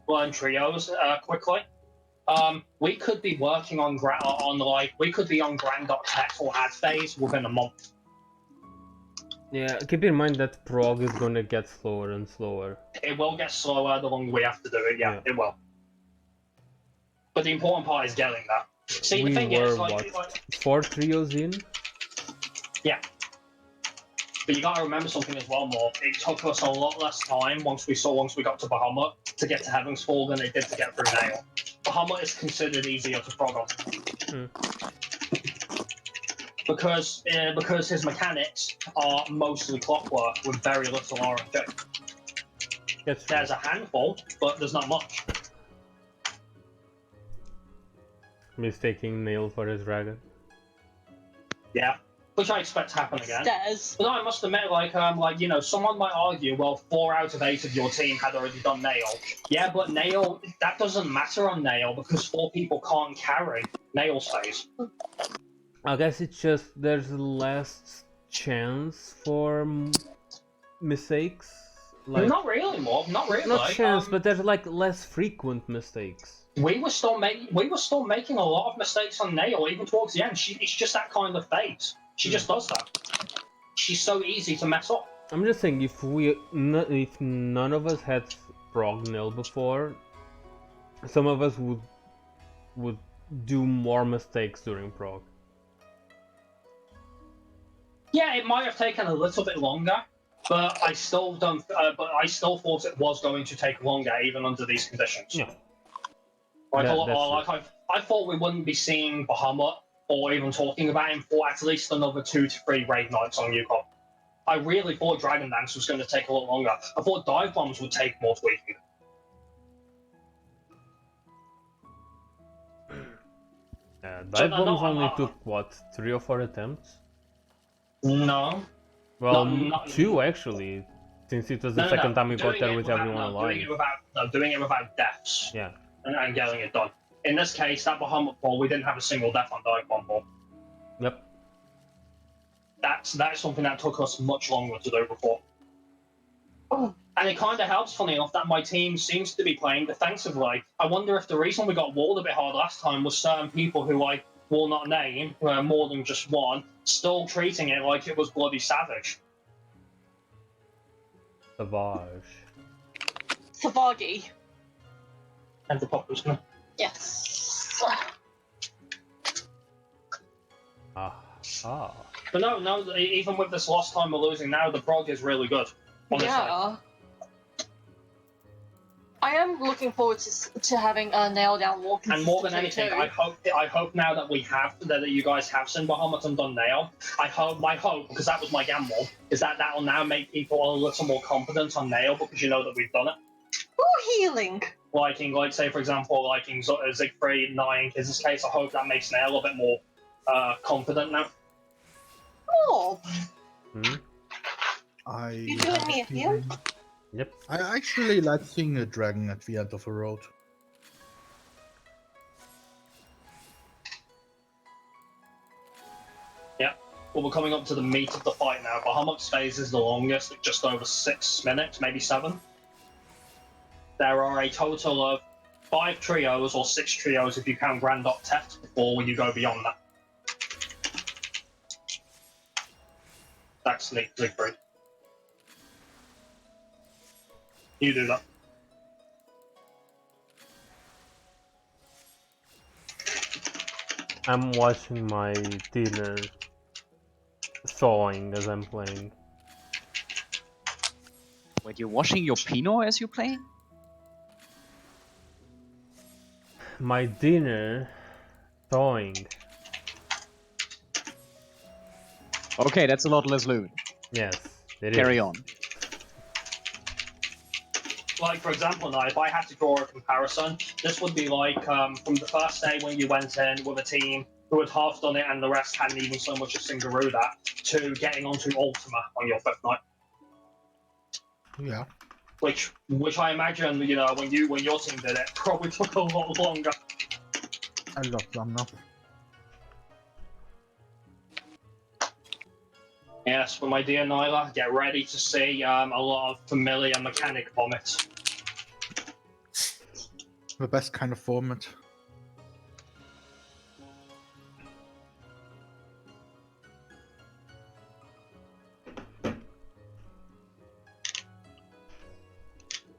B: learn trios quickly, we could be working on Grand.Tech or ad phase within a month.
G: Yeah, keep in mind that prog is gonna get slower and slower.
B: It will get slower the longer we have to do it. Yeah, it will. But the important part is getting that. See,
G: We
B: the thing
G: were
B: is,
G: what, 4 trios in?
B: yeah. But you gotta remember something as well, Morph. It took us a lot less time once we got to Bahamut to get to Heaven's Fall than it did to get through Nail. Bahamut is considered easier to prog on. Because his mechanics are mostly clockwork with very little RNG. There's a handful, but there's not much.
G: Mistaking Nail for his dragon.
B: Yeah. Which I expect to happen again.
D: Stairs.
B: But no, I must admit, someone might argue, well, 4 out of 8 of your team had already done Nail. Yeah, but Nail, that doesn't matter on Nail because 4 people can't carry Nail phase.
G: I guess it's just there's less chance for mistakes. Like
B: Not really, more. Not really.
G: not chance, but there's like less frequent mistakes.
B: We were still making a lot of mistakes on Nail even towards the end. It's just that kind of phase. She just does that. She's so easy to mess up.
G: I'm just saying, if none of us had prog nil before, some of us would do more mistakes during prog.
B: Yeah, it might have taken a little bit longer, but I still don't. But I still thought it was going to take longer, even under these conditions.
G: Yeah.
B: Like,
G: That's
B: I thought we wouldn't be seeing Bahamut or even talking about him for at least another 2 to 3 raid nights on Yukon. I really thought Dragon Dance was going to take a lot longer. I thought Dive Bombs would take more tweaking.
G: Dive Bombs only took, what, 3 or 4 attempts?
B: No.
G: Well,
B: No,
G: 2 actually, since it was the second time we got there with everyone alive.
B: Doing it without deaths.
G: Yeah.
B: And getting it done. In this case, that Bahamut ball, we didn't have a single death on Dive Bomb ball.
G: Yep.
B: That's something that took us much longer to do before. Oh. And it kind of helps, funny enough, that my team seems to be playing defensively. I wonder if the reason we got walled a bit hard last time was certain people who I will not name, more than just one, still treating it like it was bloody savage.
G: Savage.
D: Savagi.
B: And the pop was gonna.
D: Yes.
G: Ah.
B: But no, even with this last time we're losing now, the prog is really good. Honestly.
D: Yeah. I am looking forward to having a nail down walk.
B: And more than anything,
D: too.
B: I hope now that that you guys have seen Bahamut and done nail. My hope, because that was my gamble, is that will now make people a little more confident on nail because you know that we've done it.
D: Ooh, healing.
B: Like say for example, like in Siegfried, Nine, in this case, I hope that makes nail a bit more confident now.
D: Oh.
C: You
D: doing me a heal?
G: Yep.
C: I actually like seeing a dragon at the end of a road.
B: Yeah. Well, we're coming up to the meat of the fight now. Bahamut's phase is the longest, at just over 6 minutes, maybe 7. There are a total of 5 trios or 6 trios if you count Grand Octet before you go beyond that. That's Siegfried. You do that.
G: I'm watching my dinner thawing as I'm playing.
A: Wait, you're washing your Pinot as you play?
G: My dinner thawing.
A: Okay, that's a lot less loot.
G: Yes, it
A: Carry
G: is.
A: on.
B: Like, for example, now, if I had to draw a comparison, this would be like from the first day when you went in with a team who had half done it and the rest hadn't even so much as Singaru that, to getting onto Ultima on your 5th night.
C: Yeah.
B: Which I imagine, when your team did it, probably took a lot longer.
C: I love them now.
B: Yes, but my dear Nyla, get ready to see a lot of familiar mechanic vomit.
C: The best kind of format.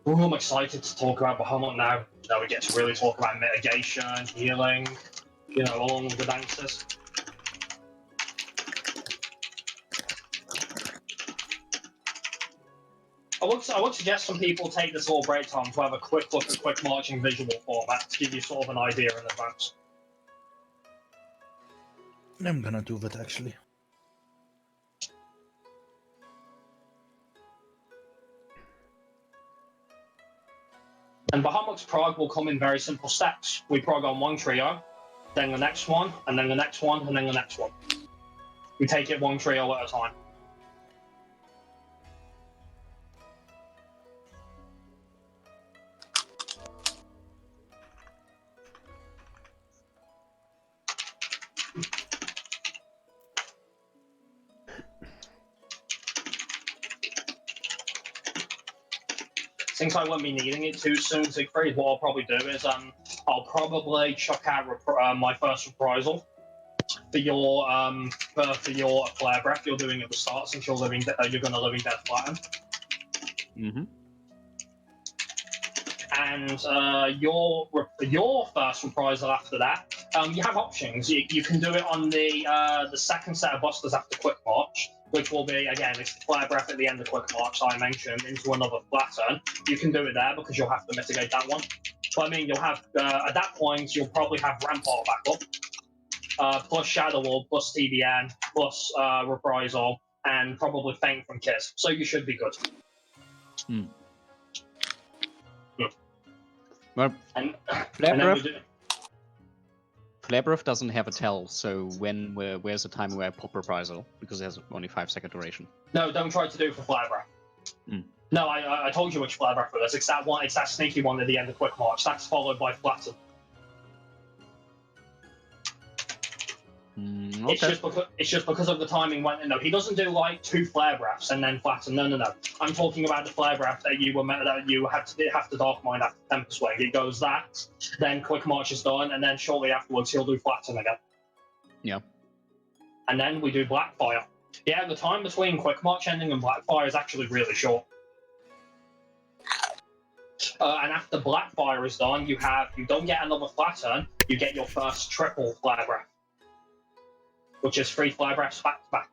B: Ooh, I'm excited to talk about Bahamut now. Now we get to really talk about mitigation, healing, along with the dancers. I would suggest some people take this little break time to have a quick look at quick marching visual format to give you sort of an idea in advance.
C: I'm gonna do that actually.
B: And Bahamut's prog will come in very simple steps. We prog on one trio, then the next one, and then the next one, and then the next one. We take it one trio at a time. since I won't be needing it too soon, Siegfried, what I'll probably do is I'll probably chuck out my first reprisal for your flare breath you're doing at the start, since you're going to living death flatten.
A: Mm-hmm.
B: And your first reprisal after that, you have options. You can do it on the second set of busters after Quick March, which will be, again, it's the flare breath at the end of Quick March I mentioned, into another flatten. You can do it there because you'll have to mitigate that one. But I mean, you'll have, at that point, you'll probably have Rampart back up, plus Shadow Wall, plus TBN, plus Reprisal, and probably Feint from Kiss. So you should be good.
A: Hmm. Well,
B: And
A: Flare
B: then we
A: Breath?
B: do...
A: Flare Breath doesn't have a tell, so where's the time where I pop Reprisal? Because it has only 5-second duration.
B: No, don't try to do it for Flare Breath.
A: Mm.
B: No, I told you which Flare Breath it is. It's that one. It's that sneaky one at the end of Quick March. That's followed by Flatten.
A: Okay.
B: It's just because of the timing. When no, he doesn't do like 2 flare breaths and then flatten. No. I'm talking about the flare breath that you have to Dark Mind after Tempest Wave. It goes that, then Quick March is done, and then shortly afterwards he'll do flatten again.
A: Yeah.
B: And then we do Blackfire. Yeah, the time between Quick March ending and Blackfire is actually really short. And after Blackfire is done, you don't get another flatten. You get your first triple flare breath, which is 3 flare breaths back to back.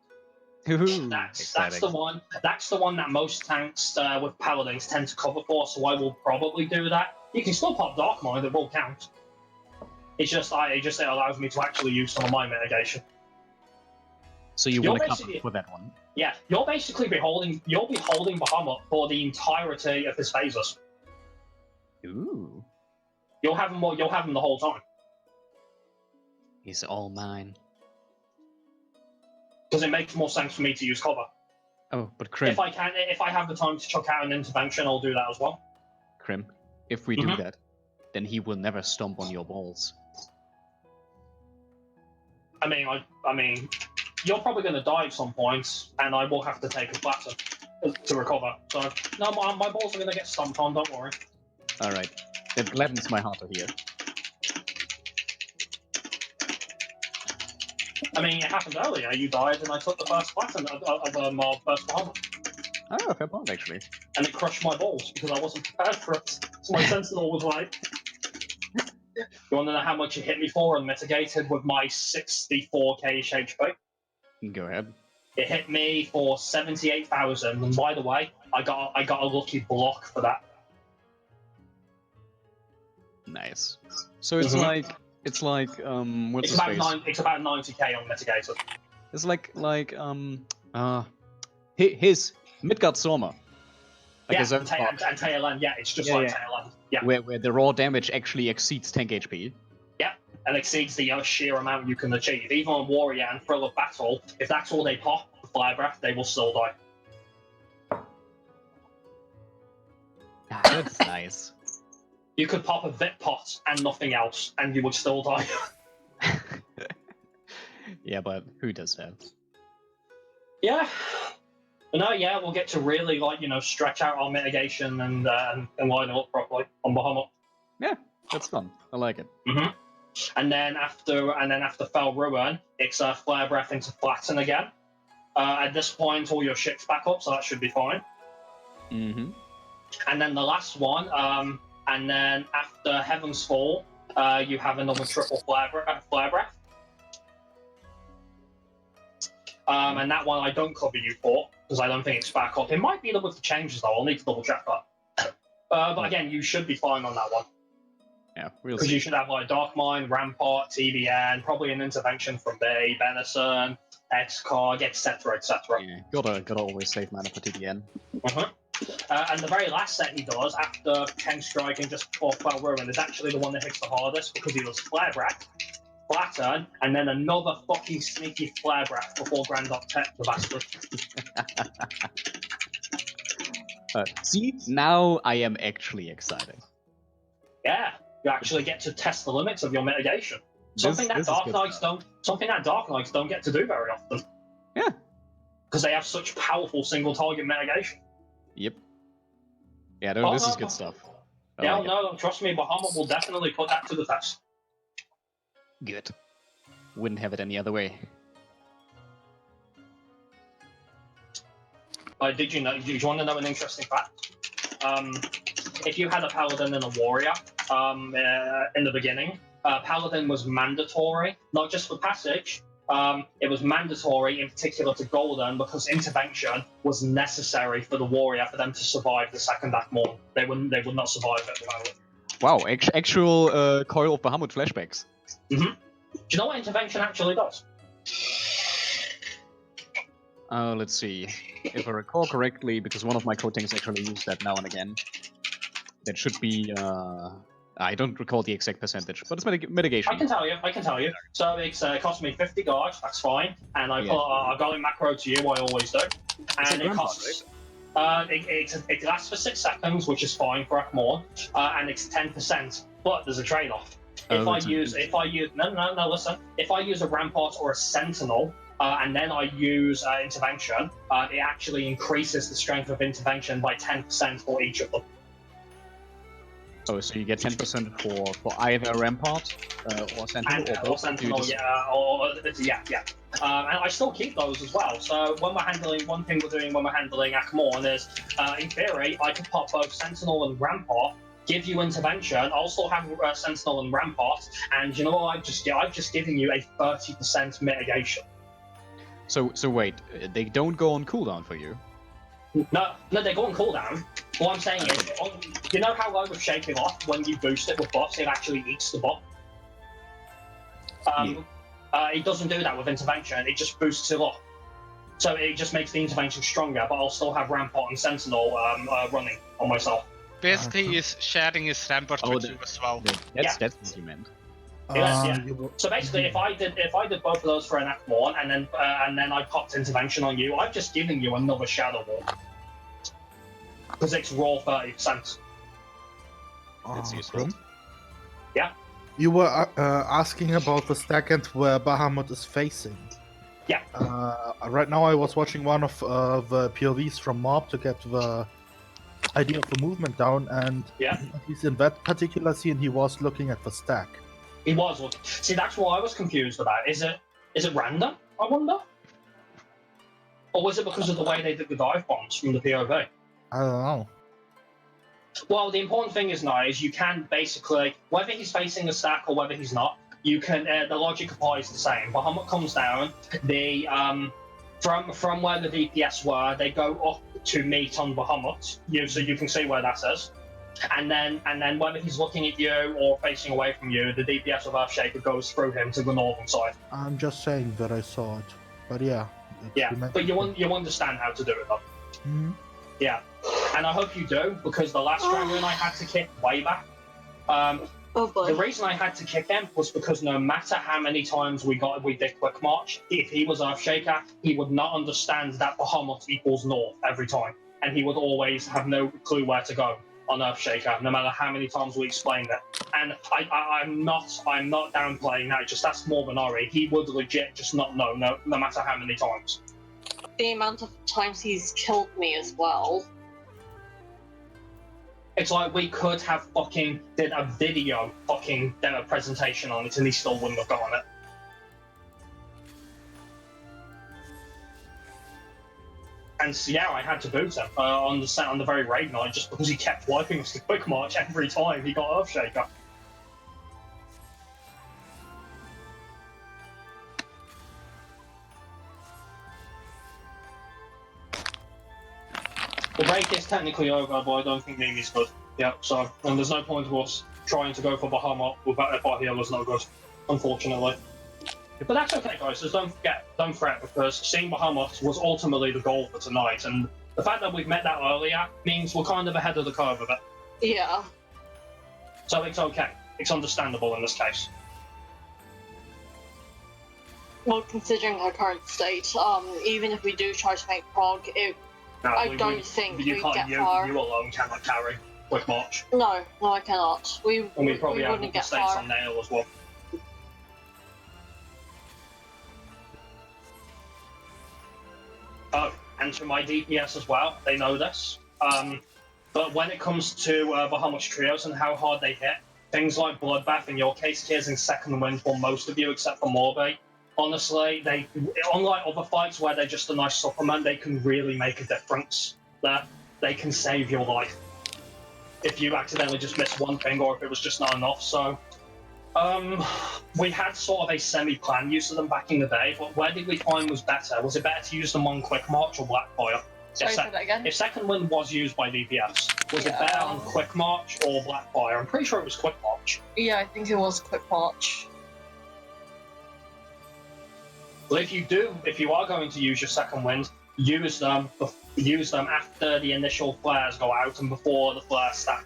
B: That's the one. That's the one that most tanks with paladins tend to cover for. So I will probably do that. You can still pop Dark Mind; it will count. It allows me to actually use some of my mitigation.
A: So you want to cover for that one?
B: Yeah, you'll be holding Bahamut for the entirety of his phases.
A: Ooh.
B: You'll have him the whole time.
A: He's all mine.
B: Because it makes more sense for me to use cover.
A: Oh, but Krim.
B: If I have the time to chuck out an intervention, I'll do that as well.
A: Krim, if we do that, then he will never stomp on your balls.
B: I mean, you're probably going to die at some point, and I will have to take a flatter to recover. So, no, my balls are going to get stomped on, don't worry.
A: Alright. That gladdens my heart to hear.
B: I mean, it happened earlier. You died, and I took the first flatten of first Bahamut.
A: Oh, fair point, actually.
B: And it crushed my balls, because I wasn't prepared for it. So my Sentinel was like... You want to know how much it hit me for and mitigated with my 64k HP?
A: Go ahead.
B: It hit me for 78,000, and by the way, I got a lucky block for that.
A: Nice. So it's like what's
B: It's
A: his
B: about
A: face?
B: It's about 90k on mitigated.
A: It's his Midgard Soma. Like
B: Yeah,
A: his own
B: and tail end. Yeah, it's just
A: Yeah,
B: like
A: yeah.
B: tail end. Yeah,
A: where the raw damage actually exceeds tank HP.
B: yeah, and exceeds the sheer amount you can achieve. Even on Warrior and Thrill of Battle, if that's all they pop, Fire Breath, they will still die.
A: That's nice.
B: You could pop a Vit Pot and nothing else, and you would still die.
A: Yeah, but who does that?
B: Yeah. But no, yeah, we'll get to really stretch out our mitigation and line it up properly on Bahamut.
A: Yeah, that's fun. I like it.
B: And then after Fell Ruin, it's Flare Breath into Flatten again. At this point, all your shit's back up, so that should be fine.
A: Mm-hmm.
B: And then the last one, and then after Heaven's Fall, you have another triple Flare Breath. And that one I don't cover you for, because I don't think it's back up. It might be with the changes, though. I'll need to double check that. But again, you should be fine on that one.
A: Yeah, we'll
B: Because
A: see.
B: you should have Dark Mind, Rampart, TBN, probably an intervention from me, Benison, X-Cog, etc., etc.
A: Yeah, gotta always save mana for TDN.
B: And the very last set he does, after 10 Strike and just before Fell Ruin, is actually the one that hits the hardest, because he does Flare Breath, Flatten, and then another fucking sneaky Flare Breath before Grand Octet, the bastard.
A: See, now I am actually excited.
B: Yeah, you actually get to test the limits of your mitigation. Something that Dark Knights don't get to do very often.
A: Yeah.
B: Because they have such powerful single target mitigation.
A: Yep. Yeah,
B: Oh,
A: this
B: no,
A: is good
B: no.
A: stuff. I
B: Yeah,
A: like it.
B: no, trust me, Bahamut will definitely put that to the test.
A: Good. Wouldn't have it any other way.
B: Did you know? Do you want to know an interesting fact? If you had a paladin and a warrior in the beginning, paladin was mandatory, not just for passage. It was mandatory, in particular to golden, because intervention was necessary for the warrior for them to survive the second act morn. They would not survive it without it.
A: Wow, actual Coil of Bahamut flashbacks.
B: Do you know what intervention actually does?
A: Let's see. If I recall correctly, because one of my coatings actually use that now and again, that should be. I don't recall the exact percentage, but it's mitigation.
B: I can tell you. So it cost me 50 guard, that's fine. And I
A: Yeah.
B: put a golden macro to you, I always do. And it
A: Rampart,
B: costs. It lasts for 6 seconds, which is fine for Akmorn, and it's 10%. But there's a trade-off. If I use no, listen. If I use a rampart or a sentinel, and then I use intervention, it actually increases the strength of intervention by 10% for each of them.
A: Oh, so you get 10% for either Rampart or Sentinel,
B: And,
A: or
B: or
A: both?
B: sentinel, yeah. And I still keep those as well. So when we're handling, one thing we're doing when we're handling Akmorn is, in theory, I could pop both sentinel and rampart, give you intervention. I'll still have sentinel and rampart, and you know what? I've just given you a 30% mitigation.
A: So wait, they don't go on cooldown for you?
B: No, they go on cooldown. What I'm saying is, you know how with Shaking Off, when you boost it with buffs, it actually eats the buff? It doesn't do that with intervention, it just boosts it up. So it just makes the intervention stronger, but I'll still have Rampart and Sentinel running on myself.
H: Basically, he's sharing his rampart with you as well.
A: That's what you meant.
B: Yeah. So basically, if I did both of those for an Act 1, and then I popped intervention on you, I've just given you another Shadow Wall. Because it's raw 30%.
A: That's useful.
B: Yeah.
C: You were asking about the stack and where Bahamut is facing.
B: Yeah.
C: Right now I was watching one of the POVs from Mob to get the idea of the movement down, and at least in that particular scene he was looking at the stack.
B: He was looking. See, that's what I was confused about. Is it random, I wonder? Or was it because of the way they did the dive bombs from the POV?
C: I don't know.
B: Well, the important thing is now is you can basically, whether he's facing a stack or whether he's not, you can. The logic applies the same. Bahamut comes down. The from where the DPS were, they go up to meet on Bahamut. So you can see where that is. And then whether he's looking at you or facing away from you, the DPS of Earthshaker goes through him to the northern side.
C: I'm just saying that I saw it, but yeah.
B: Yeah, but you understand how to do it though.
C: Mm-hmm.
B: Yeah, and I hope you do, because the last Dragon I had to kick way back. The reason I had to kick him was because no matter how many times we did Quick March, if he was Earthshaker, he would not understand that Bahamut equals North every time, and he would always have no clue where to go on Earthshaker, no matter how many times we explained it. And I'm not downplaying that. Just ask Morbanori. He would legit just not know, no matter how many times.
D: The amount of times he's killed me as well.
B: It's like we could have fucking did a video fucking demo presentation on it, and he still wouldn't have got on it. And so, yeah, I had to boot him on the very raid night just because he kept wiping us the Quick March every time he got Earthshaker. The break is technically over, but I don't think Mimi's good. Yeah, so, and there's no point of us trying to go for Bahamut without if our healer's not good, unfortunately. But that's okay, guys, just don't fret, because seeing Bahamut was ultimately the goal for tonight, and the fact that we've met that earlier means we're kind of ahead of the curve of it.
D: Yeah.
B: So it's okay. It's understandable in this case.
D: Well, considering our current state, even if we do try to make prog, I don't think we'd get far.
B: You alone cannot carry Quick March.
D: No, I cannot. We
B: probably have
D: wouldn't get
B: mistakes
D: far.
B: on Nail as well. Oh, and to my DPS as well, they know this. But when it comes to Bahamut's trios and how hard they hit, things like Bloodbath, in your case, Tears in second wind for most of you except for Morbe, honestly, they, unlike other fights where they're just a nice supplement, they can really make a difference. That they can save your life if you accidentally just miss one thing or if it was just not enough. So, we had sort of a semi-planned use of them back in the day, but where did we find was better? Was it better to use them on Quick March or Blackfire?
D: Sorry, say that again.
B: If Second Wind was used by DPS, was it
D: Yeah.
B: better on Quick March or Blackfire? I'm pretty sure it was Quick March.
D: Yeah, I think it was Quick March.
B: But if you are going to use your Second Wind, use them after the initial flares go out and before the flare stack,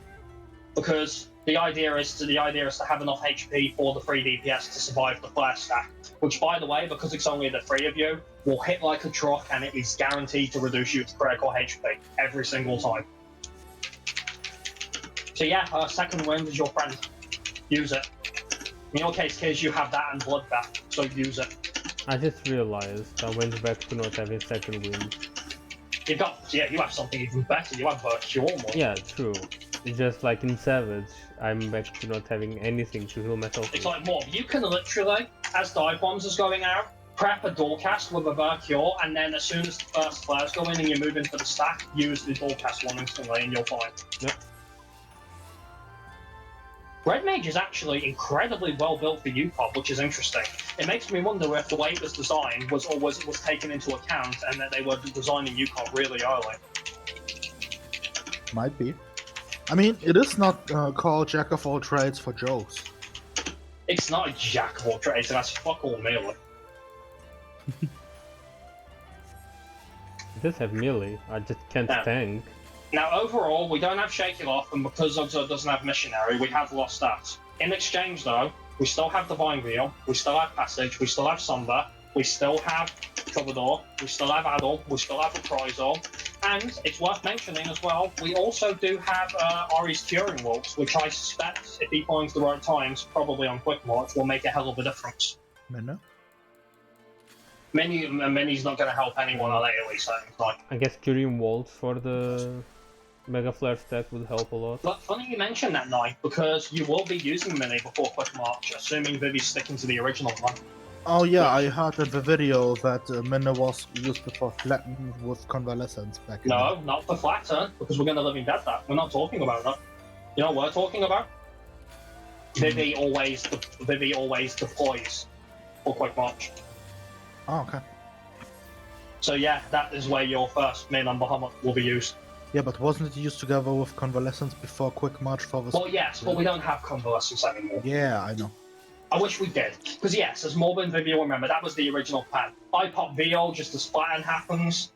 B: because the idea is to have enough HP for the 3 DPS to survive the flare stack. Which, by the way, because it's only the 3 of you, will hit like a truck and it is guaranteed to reduce you to critical HP every single time. So yeah, Second Wind is your friend. Use it. In your case, kids, you have that and Bloodbath, so use it.
G: I just realized I went back to not having second wind.
B: You have something even better. You have Cure More.
G: Yeah, true. It's just like in Savage, I'm back to not having anything to heal myself.
B: It's like Morb. You can literally, as dive bombs is going out, prep a door cast with a Cure, and then as soon as the first flares go in and you move into the stack, use the door cast one instantly, and you'll fine.
G: Yep.
B: Red Mage is actually incredibly well built for UCOB, which is interesting. It makes me wonder if the way it was designed was taken into account and that they were designing UCOB really early.
C: Might be. I mean, it is not called Jack of all trades for jokes.
B: It's not a jack of all trades, that's fuck all melee.
G: It does have melee, I just can't tank.
B: Now, overall, we don't have Shake It Off, and because Zugzug doesn't have Missionary, we have lost that. In exchange, though, we still have Divine Veil, we still have Passage, we still have Somber, we still have Troubadour, we still have Adol, we still have Reprisal, and it's worth mentioning as well, we also do have Ari's Curing Wolves, which I suspect, if he finds the right times, probably on Quick March, will make a hell of a difference.
C: Minna?
B: Mini's not going to help anyone on AoE settings, like.
G: I guess curing walls for the Mega Flare stack would help a lot.
B: But funny you mention that, Knight, because you will be using Mini before Quick March, assuming Vivi's sticking to the original one.
C: Oh yeah, I heard in the video that Minna was used for flatten with convalescence back in.
B: No, not for Flatten, because we're going to Living Dead that. We're not talking about that. You know what we're talking about? Vivi always deploys for Quick March.
C: Oh, okay.
B: So yeah, that is where your first Min on Bahamut will be used.
C: Yeah, but wasn't it used together with convalescence before Quick March for the...
B: Well, yes, but we don't have convalescence anymore.
C: Yeah, I know.
B: I wish we did. Because yes, as Morbin Vivi will remember, that was the original plan. I pop VO just as Flatten happens,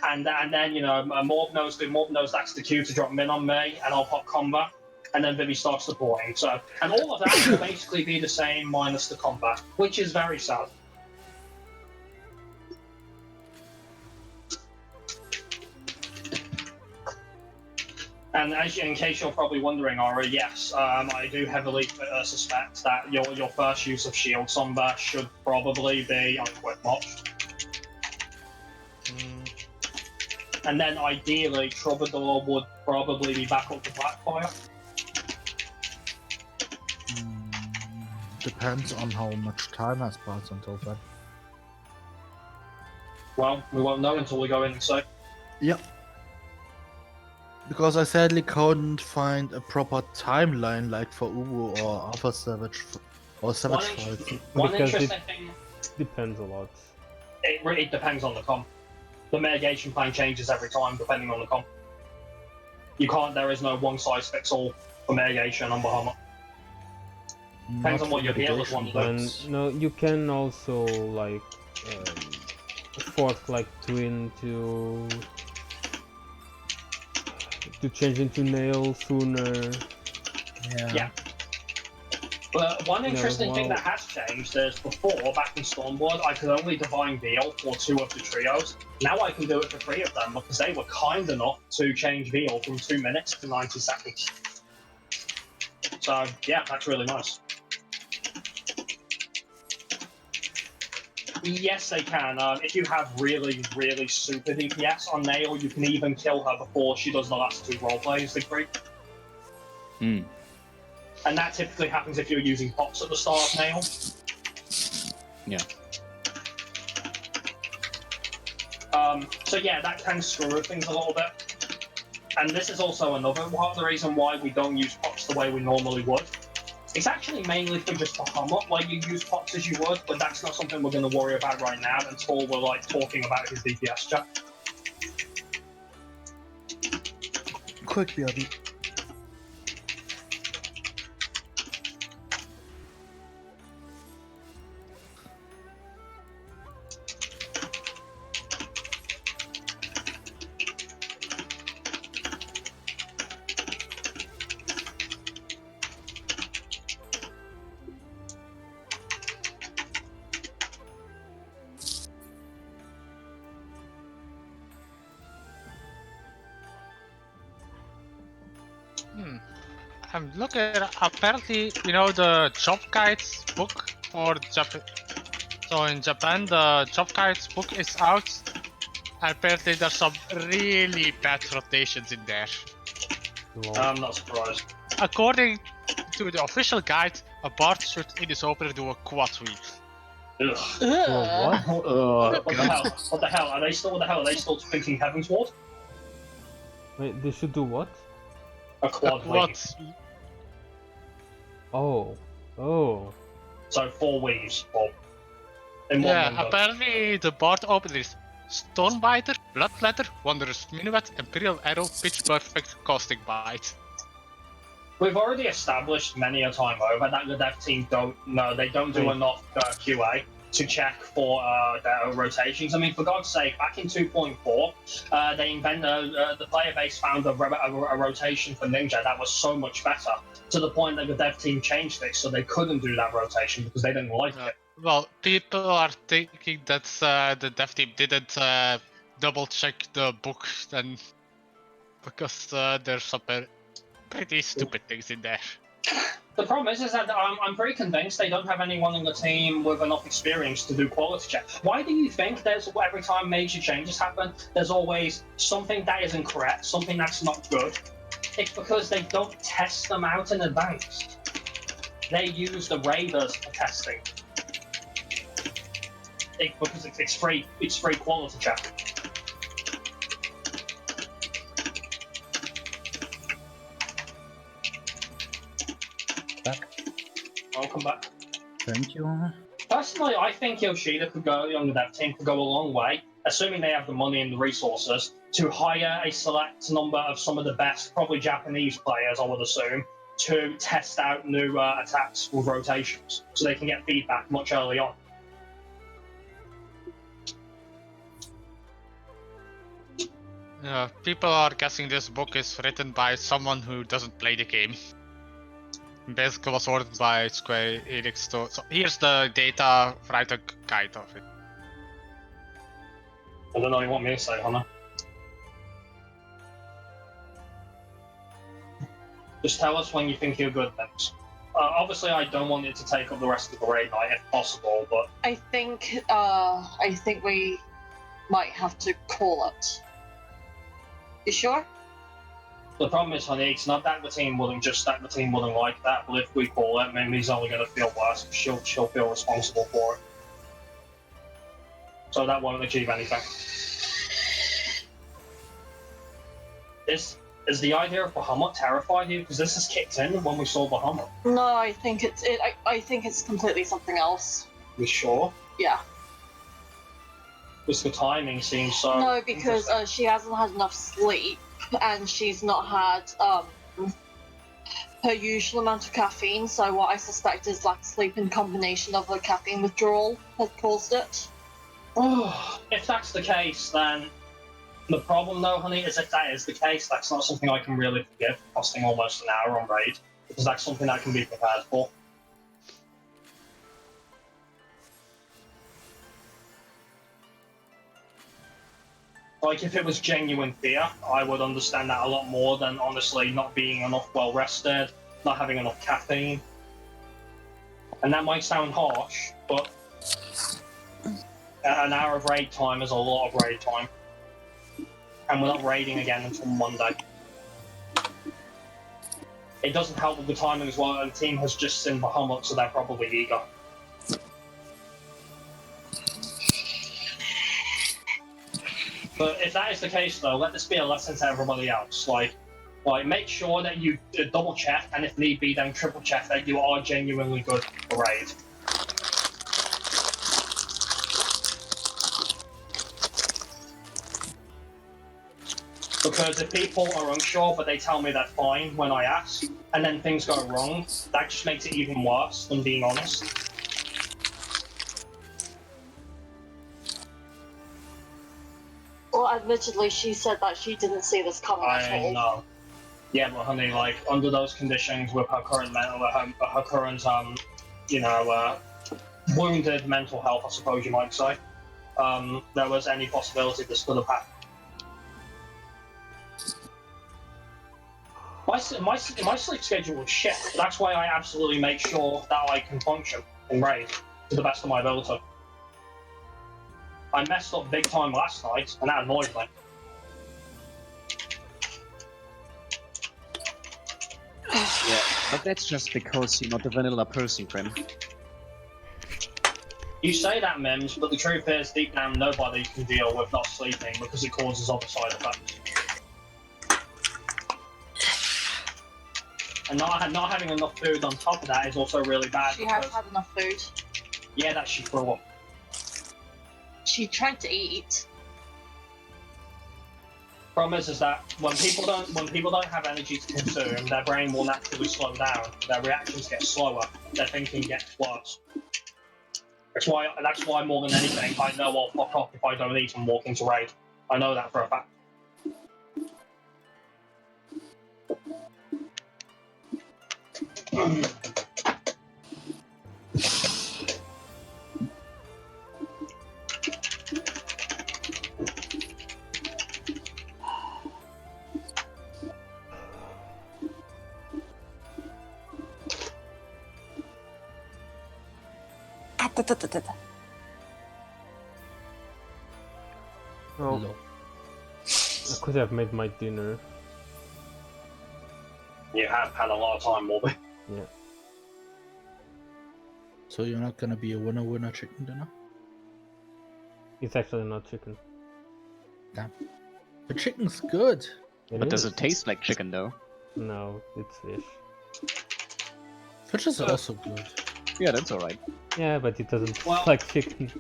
B: and then, you know, Morb knows that's the cue to drop Min on me, and I'll pop combat, and then Vivi starts supporting. So, and all of that will basically be the same minus the combat, which is very sad. And in case you're probably wondering, Ari, yes, I do heavily suspect that your first use of Shield Somber should probably be on Quick March. And then ideally, Troubadour would probably be back up to Blackfire.
C: Depends on how much time has passed until then.
B: Well, we won't know until we go in and see.
C: Yep. Because I sadly couldn't find a proper timeline like for Ubu or other Savage fights.
B: One
G: Because
B: interesting thing.
G: Depends a lot.
B: It really depends on the comp. The mitigation plan changes every time depending on the comp. You can't. There is no one size fits all for mitigation on Bahamut. Depends on what your healers want to do.
G: And no, you can also like force like Twin to change into Nail sooner.
B: Yeah. But one interesting thing that has changed is before, back in Stormblood, I could only Divine Veil for 2 of the trios. Now I can do it for 3 of them because they were kind enough to change Veil from 2 minutes to 90 seconds. So, yeah, that's really nice. Yes, they can. If you have really, really super DPS on Nail, you can even kill her before she does the last 2 roleplays degree.
A: Hmm.
B: And that typically happens if you're using pops at the start of Nail.
A: Yeah.
B: So yeah, that can screw with things a little bit. And this is also another part of the reason why we don't use pops the way we normally would. It's actually mainly for just Bahamut, like you use pops as you would, but that's not something we're going to worry about right now until we're like talking about his DPS chat.
C: Quick, BRB.
H: I'm looking at, apparently, you know, the job guides book for Japan. So in Japan, the job guides book is out. Apparently, there's some really bad rotations in there.
B: I'm not surprised.
H: According to the official guide, a bard should in his opener do a quad weave.
B: Ugh.
G: What?
B: What the hell? What the hell? Are they still? What the hell? Are they still thinking Heaven's Ward?
G: Wait, they should do what?
B: A quad
H: Quad.
B: weave.
G: Oh. Oh.
B: So 4 weaves. Or in one
H: Yeah,
B: number.
H: apparently the bard opener is Stormbiter, Bloodletter, Wondrous Minuet, Imperial Arrow, Pitch Perfect, Caustic Bite.
B: We've already established many a time over that the dev team don't do enough QA to check for their rotations. I mean, for God's sake, back in 2.4, they invented the player base found a rotation for Ninja that was so much better, to the point that the dev team changed it so they couldn't do that rotation because they didn't like it.
H: Well, people are thinking that the dev team didn't double check the book, then because there's some pretty stupid things in there.
B: The problem is that I'm pretty convinced they don't have anyone in the team with enough experience to do quality check. Why do you think there's every time major changes happen, there's always something that isn't correct, something that's not good? It's because they don't test them out in advance. They use the raiders for testing. Because it's free quality check.
C: Back.
B: Welcome back.
C: Thank you.
B: Personally, I think Yoshida could go on the dev team could go a long way, assuming they have the money and the resources, to hire a select number of some of the best, probably Japanese players, I would assume, to test out new attacks with rotations, so they can get feedback much early on.
H: People are guessing this book is written by someone who doesn't play the game. Basically was ordered by Square Enix. So here's the data writer guide of it.
B: I don't know what you want me to say, Hannah. Just tell us when you think you're good things. Obviously, I don't want it to take up the rest of the raid night if possible, but
D: I think we might have to call it. You sure?
B: the problem is, honey, it's not that the team wouldn't like that, but if we call it, maybe he's only going to feel worse. She'll feel responsible for it. So that won't achieve anything. Is the idea of Bahamut terrified you? Because this has kicked in when we saw Bahamut.
D: No, I think I think it's completely something else.
B: You sure?
D: Yeah.
B: Because the timing seems so...
D: No, because she hasn't had enough sleep, and she's not had her usual amount of caffeine, so what I suspect is lack of sleep in combination of her caffeine withdrawal has caused it.
B: If that's the case, then the problem, though, honey, is if that is the case, that's not something I can really forgive, costing almost an hour on raid, because that's something I can be prepared for. Like, if it was genuine fear, I would understand that a lot more than, honestly, not being enough well-rested, not having enough caffeine. And that might sound harsh, but An hour of raid time is a lot of raid time. And we're not raiding again until Monday. It doesn't help with the timing as well, and the team has just seen Bahamut, so they're probably eager. But if that is the case, though, let this be a lesson to everybody else. Like make sure that you double check, and if need be, then triple check that you are genuinely good for raid. Because if people are unsure, but they tell me they're fine when I ask, and then things go wrong, that just makes it even worse than being honest.
D: Well, admittedly, she said that she didn't see this coming at all.
B: I know. Yeah, but honey, like, under those conditions, with her current wounded mental health, I suppose you might say, there was any possibility this could have happened. My sleep schedule was shit. That's why I absolutely make sure that I can function in raid to the best of my ability. I messed up big time last night, and that annoyed me.
A: Yeah, but that's just because you're not a vanilla person, friend.
B: You say that, Mims, but the truth is, deep down, nobody can deal with not sleeping because it causes other side effects. And not having enough food on top of that is also really bad.
D: She has had enough food.
B: Yeah, that she threw up.
D: She tried to eat.
B: Problem is that when people don't have energy to consume, their brain will naturally slow down. Their reactions get slower. Their thinking gets worse. That's why more than anything, I know I'll fuck off if I don't eat and walk into raid. I know that for a fact.
G: Oh,
C: Hello.
G: I could have made my dinner.
B: You have had a lot of time, Morby.
G: Yeah.
C: So you're not gonna be a winner chicken dinner?
G: It's actually not chicken.
C: Damn. The chicken's good.
A: But does it taste like chicken, though?
G: No, it's fish.
C: Fish is also good.
A: Yeah, that's alright.
G: Yeah, but it doesn't
B: Well-
G: taste like chicken.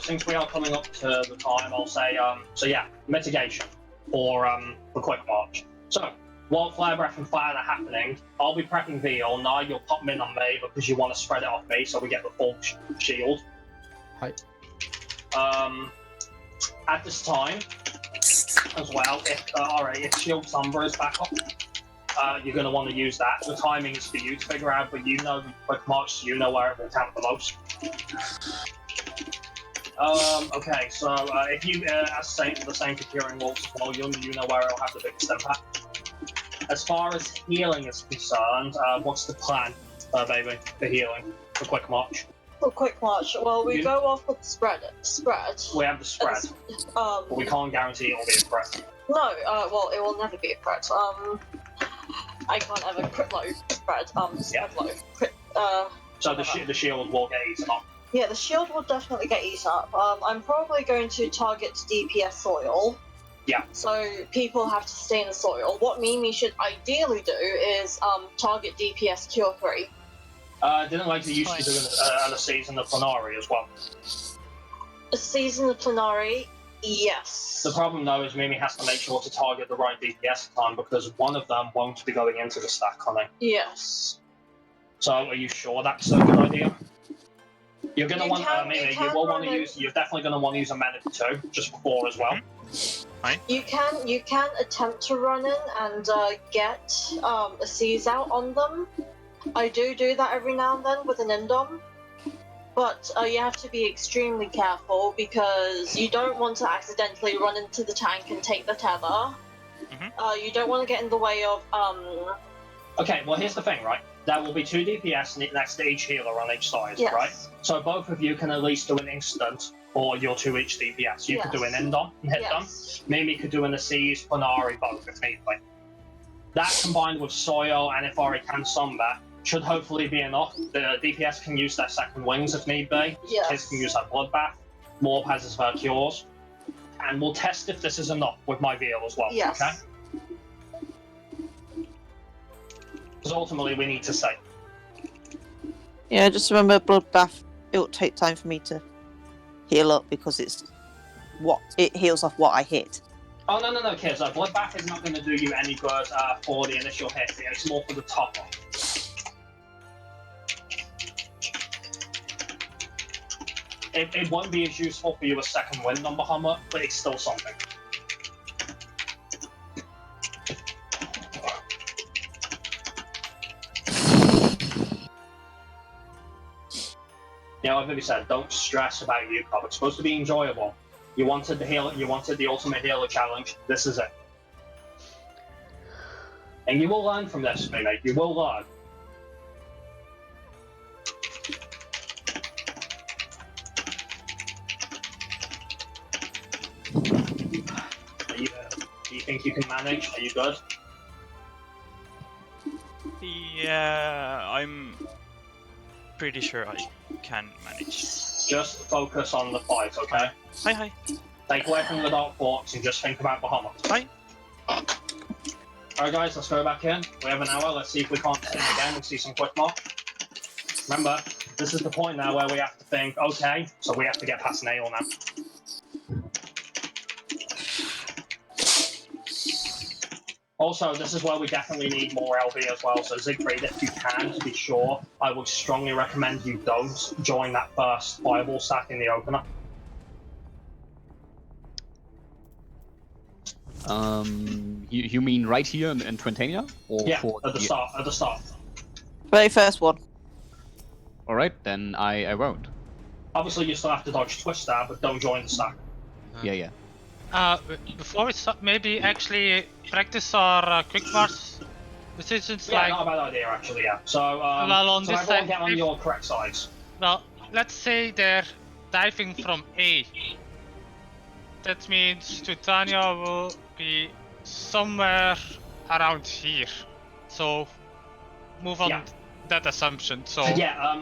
B: Since we are coming up to the time, I'll say, so yeah, mitigation for quick march. So, while Flare Breath and Fire are happening, I'll be prepping veal. Now you'll pop min on me because you want to spread it off me so we get the full shield.
C: Hi.
B: At this time, as well, if Shield Sombra is back up, you're going to want to use that. The timing is for you to figure out, but you know quick march, so you know where it will count the most. Okay, so if you, the same for Curing Wolves as well, you know where it'll have the biggest impact. As far as healing is concerned, what's the plan, baby, for healing, for quick march?
D: For quick march, well, we go off with the spread.
B: We have the spread,
D: Um,
B: but we can't guarantee it'll be a threat.
D: no, well, it will never be a threat. I can't ever crit low spread. Spread low. Crit,
B: So the shield will get eaten up.
D: yeah, the shield will definitely get eaten up. I'm probably going to target DPS soil.
B: Yeah.
D: So people have to stay in the soil. What Mimi should ideally do is target DPS Cure 3.
B: Didn't like they used to do a season of Plenary as well.
D: A season of Plenary, yes.
B: The problem though is Mimi has to make sure to target the right DPS time because one of them won't be going into the stack, honey.
D: Yes.
B: So are you sure that's a good idea? You're gonna want Mimi. You will want to use. You're definitely gonna want to use a medic too, just before as well.
D: You can attempt to run in and get a seize out on them. I do that every now and then with an Indom. But you have to be extremely careful because you don't want to accidentally run into the tank and take the tether. You don't want to get in the way of
B: Okay, well here's the thing, right? there will be 2 DPS next to each healer on each side,
D: Yes.
B: right? So both of you can at least do an instant, or your 2 each DPS. You could do an Indom and hit them.
D: Yes.
B: Mimi could do an Aziz, Plenari, both if need be. That combined with Soil and if Ori can Somber should hopefully be enough. The DPS can use their second wings if need be.
D: Yes.
B: Kids can use their Bloodbath. Morb has his cures. And we'll test if this is enough with my Veil as well,
D: Yes.
B: okay? Because ultimately we need to see.
E: Yeah, just remember Bloodbath, it'll take time for me to heal up because it heals off what I hit.
B: Oh, no, kids. Bloodbath is not going to do you any good for the initial hit. It's more for the top one. It won't be as useful for you as second wind on Bahamut, but it's still something. You know, I've maybe said, don't stress about UCOB. It's supposed to be enjoyable. You wanted the ultimate healer challenge. This is it. And you will learn from this, Mimi. You will learn. Do you think you can manage? Are you good?
I: Yeah, I'm pretty sure I can manage.
B: Just focus on the fight, okay?
I: Hi.
B: Take away from the Dark Forks and just think about Bahamut.
I: Hi.
B: Alright guys, let's go back in. We have an hour, let's see if we can't sit again and see some quick mark. Remember, this is the point now where we have to think, okay, so we have to get past Nail now. Also, this is where we definitely need more LB as well, so Siegfried, if you can, to be sure, I would strongly recommend you don't join that first fireball stack in the opener.
A: You mean right here in Twentania? Or
B: Yeah,
A: for
B: at the start.
E: Very first one.
A: Alright, then I won't.
B: Obviously, you still have to dodge Twist Stab, but don't join the stack.
A: Yeah.
H: Before we start, maybe actually practice our quick bars decisions.
B: Yeah,
H: like,
B: not a bad idea actually. Yeah. So,
H: well, on
B: so
H: this
B: everyone
H: side,
B: get on your correct sides.
H: well, let's say they're diving from A. That means Titania will be somewhere around here. So move on
B: Yeah.
H: that assumption. So
B: Yeah.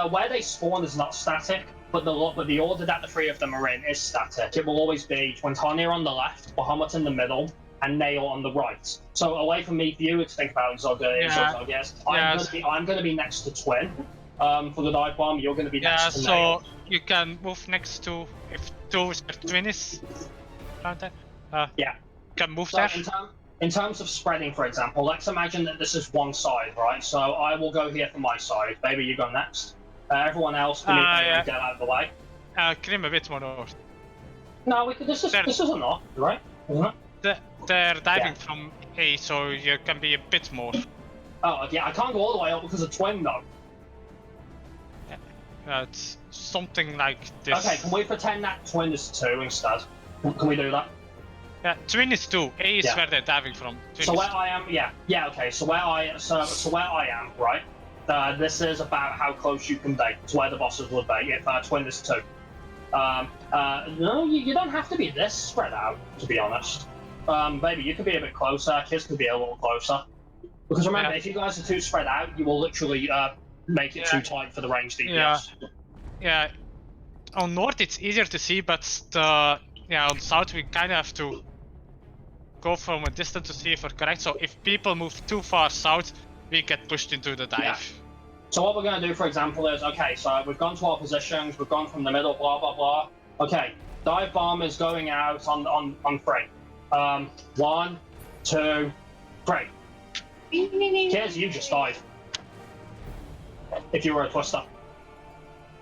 B: Where they spawn is not static, but the order that the 3 of them are in is static. It will always be Twintania on the left, Bahamut in the middle, and Nail on the right. So away from me, for you to think about Zog, yes. I'm gonna be next to Twin. For the dive bomb, you're gonna be next to Nail.
H: so you can move next to, if 2 is where Twin is around there.
B: Yeah.
H: You can move
B: So
H: there.
B: in terms of spreading, for example, let's imagine that this is one side, right? So I will go here for my side. Baby, you go next. Everyone else can get out of the way.
H: Cream a bit more north.
B: No, this is enough, right? Isn't it?
H: They're diving from A, so you can be a bit more.
B: Oh, yeah, I can't go all the way up because of Twin, though.
H: It's something like this.
B: Okay, can we pretend that Twin is 2 instead? Can we do that?
H: Yeah, Twin is 2. A is
B: Yeah.
H: where they're diving from. Twin
B: So
H: is
B: where I am, okay. So where I am, right? This is about how close you can be to where the bosses would be if Twin is 2. No, you don't have to be this spread out, to be honest. Maybe you could be a bit closer. Kids could be a little closer. Because remember, if you guys are too spread out, you will literally make it too tight for the range DPS.
H: Yeah. On north it's easier to see, but on south we kind of have to go from a distance to see if we're correct. So if people move too far south, we get pushed into the dive.
B: Yeah. So what we're going to do, for example, is, okay, so we've gone to our positions, we've gone from the middle, blah, blah, blah. Okay, dive bomb is going out on 3. 1, 2, 3. Kids, you just died. If you were a twister.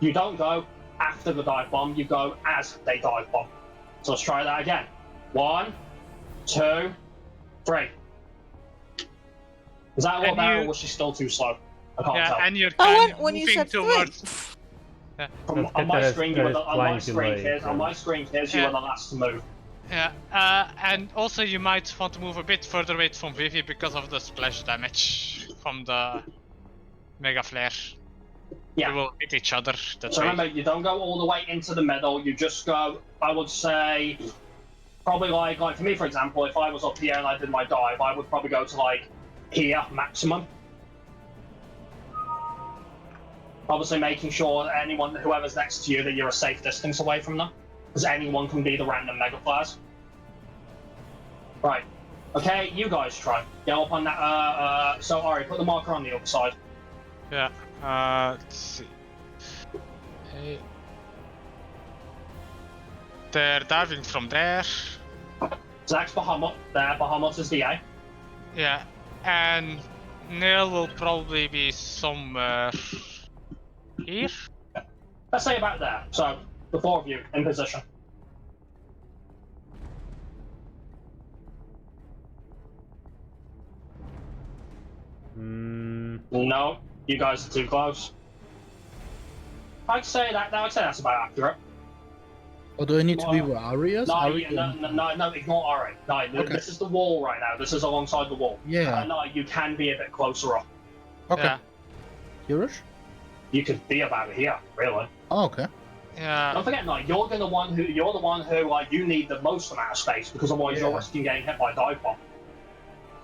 B: You don't go after the dive bomb, you go as they dive bomb. So let's try that again. 1, 2, 3. Is that a lot better, or was she still too slow? I can't tell.
H: And you're kind of
E: when you
H: moving
E: said
H: towards.
B: On my screen, you were the last to move.
H: Yeah, and also you might want to move a bit further away from Vivi because of the splash damage from the Mega Flare.
B: Yeah.
H: We will hit each other. That's
B: So
H: right.
B: remember, you don't go all the way into the middle. You just go. I would say, probably like for me, for example, if I was up here and I did my dive, I would probably go to like here maximum. Obviously, making sure that whoever's next to you, that you're a safe distance away from them, because anyone can be the random mega flares. Right. Okay, you guys try. Get up on that. So Ari, put the marker on the other side.
H: Yeah. Let's see. Hey. They're diving from there.
B: Zach's Bahamut. There, Bahamut is the A.
H: Yeah. And Neil will probably be somewhere here.
B: Let's say about there. So the four of you in position. No, you guys are too close. I'd say that's about accurate.
C: Or do I need to be where Ari is?
B: No,
C: Ari
B: no, ignore Ari. No,
C: Okay.
B: this is the wall right now. This is alongside the wall.
C: Yeah.
B: No, you can be a bit closer up.
C: Okay.
H: Yeah.
C: Here-ish?
B: You could be about here, really.
C: Oh, okay.
H: Yeah.
B: Don't forget, no, you're the one who like you need the most amount of space because otherwise you're
C: Yeah.
B: risking getting hit by a dive bomb.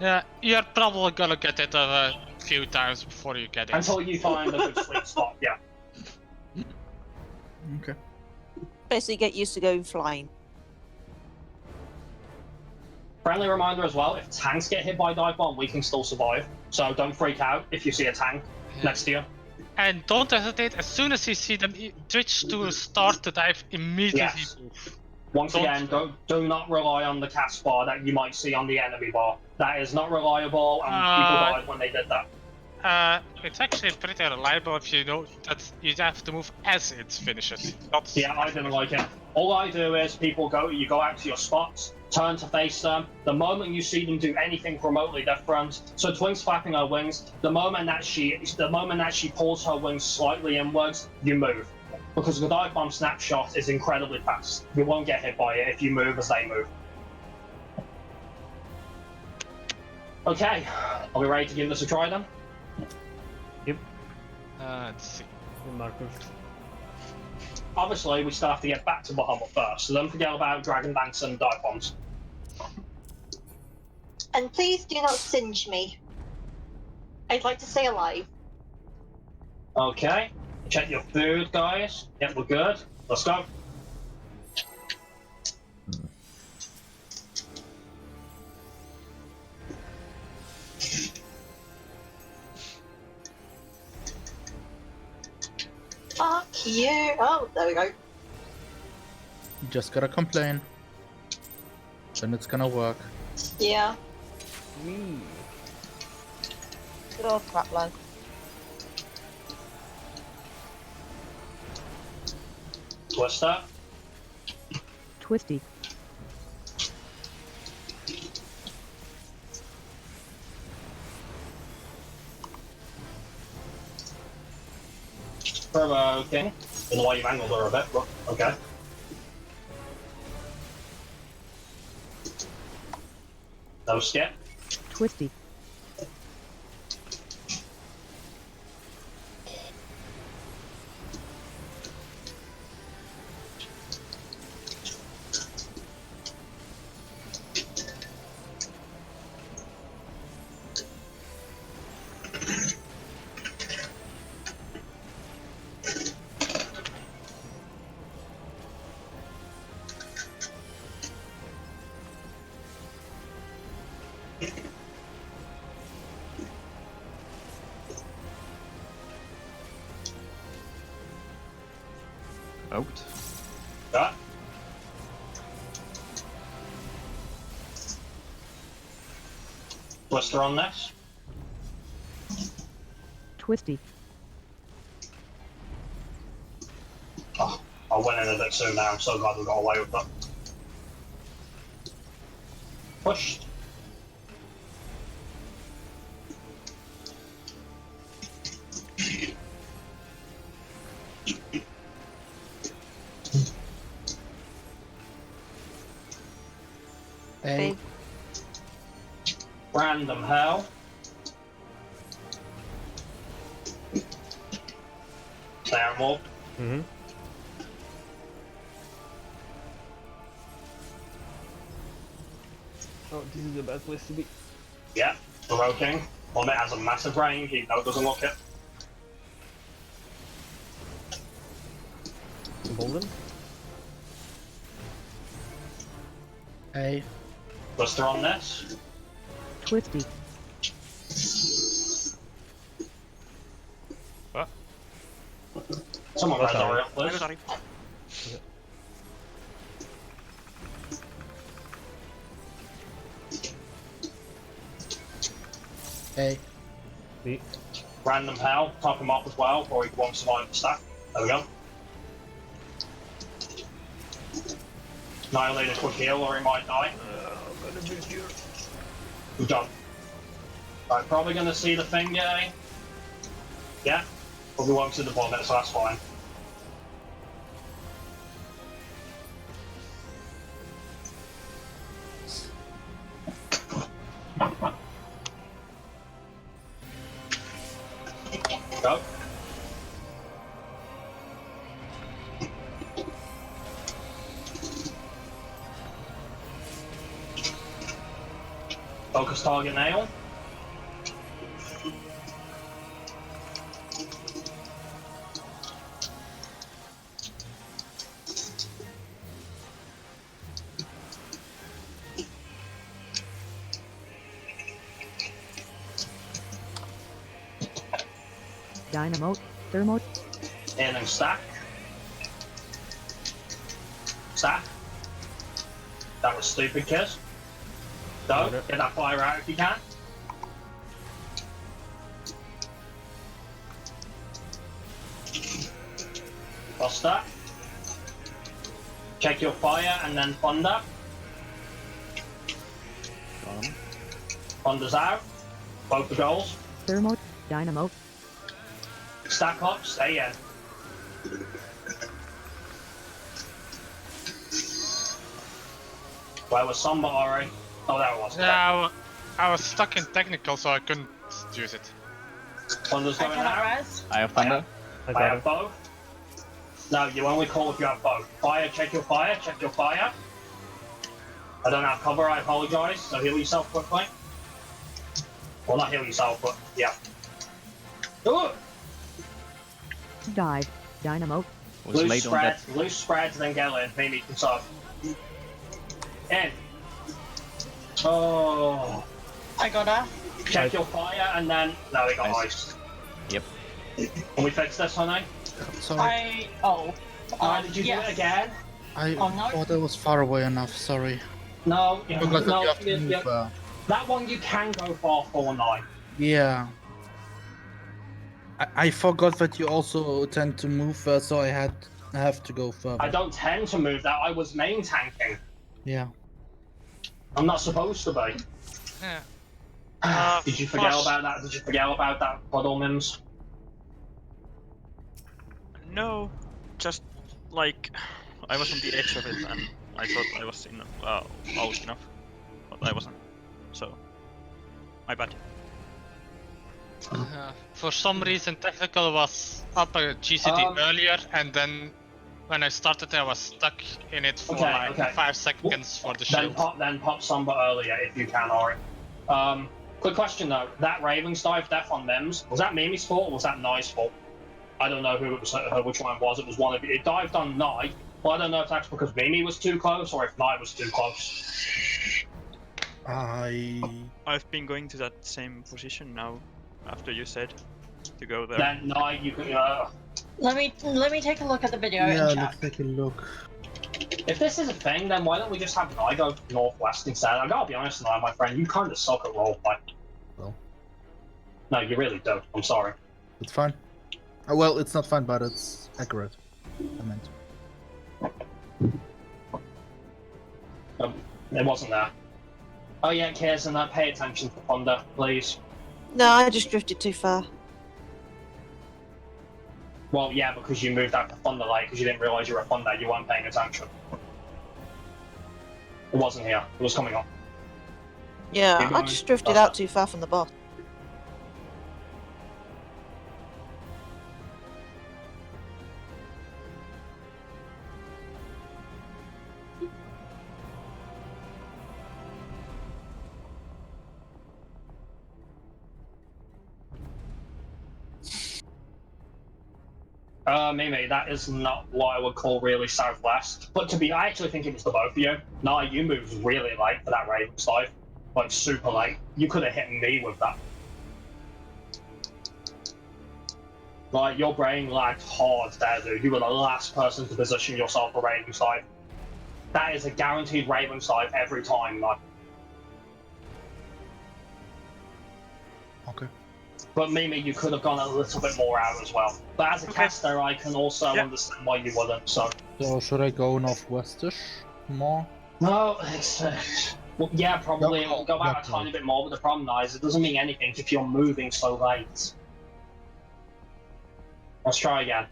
H: Yeah. You're probably gonna get it a few times before you get it.
B: Until you find a good sweet spot, yeah.
C: Okay.
E: Basically, get used to going flying.
B: Friendly reminder as well, if tanks get hit by a dive bomb, we can still survive. So don't freak out if you see a tank next to you.
H: And don't hesitate. As soon as you see them twitch to start to dive, immediately
B: Yes.
H: move.
B: Once
H: Don't-
B: again, do not rely on the cast bar that you might see on the enemy bar. That is not reliable, and people died when they did that.
H: It's actually pretty reliable if you know that you have to move as it finishes. Not
B: Yeah, I didn't like it. All I do is you go out to your spots, turn to face them. The moment you see them do anything remotely different, so Twin's flapping her wings. The moment that she pulls her wings slightly inwards, you move, because the dive bomb snapshot is incredibly fast. You won't get hit by it if you move as they move. Okay, are we ready to give this a try then?
H: let's see.
G: The markers.
B: Obviously, we still have to get back to Bahamut first, so don't forget about Dragon Dance and dive bombs.
D: And please do not singe me. I'd like to stay alive.
B: Okay, check your food, guys. Yep, we're good. Let's go.
D: Fuck you. Oh, there we go.
C: You just gotta complain. Then it's gonna work.
D: Yeah.
E: Good old crap low.
B: Twister.
F: Twisty.
B: Provoking. In the way you've angled her a bit, but okay. No skip.
F: Twisty.
A: Out.
B: That. Twister on this.
F: Twisty.
B: Oh, I went in a bit soon now. I'm so glad we got away with that. Pushed.
C: Hey.
B: Random hell. Stay on wall.
G: Mm-hmm. Oh, this is the bad place to be.
B: Yeah, provoking. Vomit has a massive range, even though it doesn't look it.
G: Golden.
C: Hey.
B: Twister on this.
F: Twisty.
H: What?
B: Someone
G: Oh,
B: res
G: sorry.
B: Oriel, please.
I: Sorry.
C: Hey.
G: See?
B: Random hell, top him up as well, or he won't survive the stack. There we go. Annihilate a quick heal or he might die. Good job. Right, probably gonna see the thing, yeah. Yeah? Probably won't see the vomit, so that's fine. Go. Focus target nail.
F: Dynamo. Thermo.
B: And then stack. Stack. That was stupid, kiss. Go, get that fire out if you can. Buster. Check your fire and then thunder. Thunder's out. Both the goals.
F: Thermo. Dynamo.
B: Stack up, stay in. Where was Samba, Ori? Oh, there it was.
H: Yeah, I was stuck in technical, so I couldn't use it.
B: Thunder's
D: I
B: going
D: cannot
B: out.
D: res.
A: I have thunder.
G: I
B: I
G: got
B: have
G: it.
B: both. No, you only call if you have both. Fire, check your fire, check your fire. I don't have cover, I apologise, so heal yourself quickly. Well, not heal yourself, but yeah. Ooh!
F: Dive. Dynamo.
A: Was
B: Loose
A: late on
B: spread,
A: that.
B: loose spread, then go in. Maybe can solve. In. Oh.
D: I got her.
B: Check your fire and then. No, we got
A: Nice.
B: ice.
A: Yep.
B: Can we fix this, honey?
C: Sorry.
B: Did you
D: yes.
B: do it again?
C: I
D: Oh, no.
C: thought I was far away enough, sorry.
B: No,
C: I forgot that you
B: no,
C: have to move,
B: that one you can go for 4-9.
C: Yeah. I forgot that you also tend to move, so I have to go further.
B: I don't tend to move that. I was main tanking.
C: Yeah.
B: I'm not supposed to be.
H: Yeah.
B: Did you forget
H: First-
B: about that? Did you forget about that, Puddle Mims?
I: No, just like I was on the edge of it and I thought I was out enough, but I wasn't. So, my bad.
H: For some reason, technical was up at GCT earlier, and then when I started, I was stuck in it for
B: Okay,
H: like
B: okay.
H: 5 seconds for the
B: Then
H: shield.
B: pop Samba earlier if you can, Ori. Quick question though. That Ravens dive death on Mims, was that Mimi's fault or was that Nye's fault? I don't know who it was, which one it was. It was one of you. It dived on Nye, but I don't know if that's because Mimi was too close or if Nye was too close.
I: I've been going to that same position now, after you said to go there.
B: Then Nye, you can.
D: Let me take a look at the video
C: Yeah,
D: and
C: let's
D: check.
C: take a look.
B: If this is a thing, then why don't we just have Nye go northwest instead? I gotta be honest, Nye, my friend, you kind of suck at roleplay.
C: Well.
B: No, you really do. I'm sorry.
C: It's fine. Well, it's not fine, but it's accurate. I meant.
B: It wasn't there. Oh yeah, Kirsten, pay attention to Thunder, please.
E: No, I just drifted too far.
B: Well, yeah, because you moved out to Thunder Lake because you didn't realise you were a Thunder. You weren't paying attention. It wasn't here. It was coming up.
E: Yeah,
B: Keep
E: I
B: going.
E: just drifted
B: That's
E: out too far from the boss.
B: Mimi, that is not what I would call really southwest. But I actually think it was the both of you. No, you moved really late for that Raven side. Like, super late. You could have hit me with that. Like, your brain lagged hard there, dude. You were the last person to position yourself for Raven side. That is a guaranteed Raven side every time, like.
C: Okay.
B: But Mimi, you could have gone a little bit more out as well. But as a caster, I can also understand why you wouldn't, so...
C: So should I go northwestish more?
B: No, well, yeah, probably.
C: No,
B: It'll go out a
C: no.
B: tiny bit more, but the problem is it doesn't mean anything if you're moving so late. Let's try again.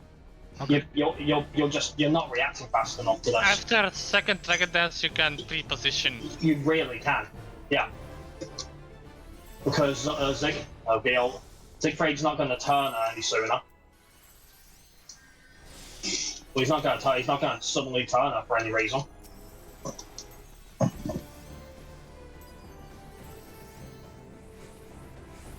C: Okay.
B: You're not reacting fast enough to that.
H: After second Dragon Dance, you can pre-position.
B: You really can, yeah. Because Siegfried's not going to turn any sooner. Well, he's not going to suddenly turn her for any reason.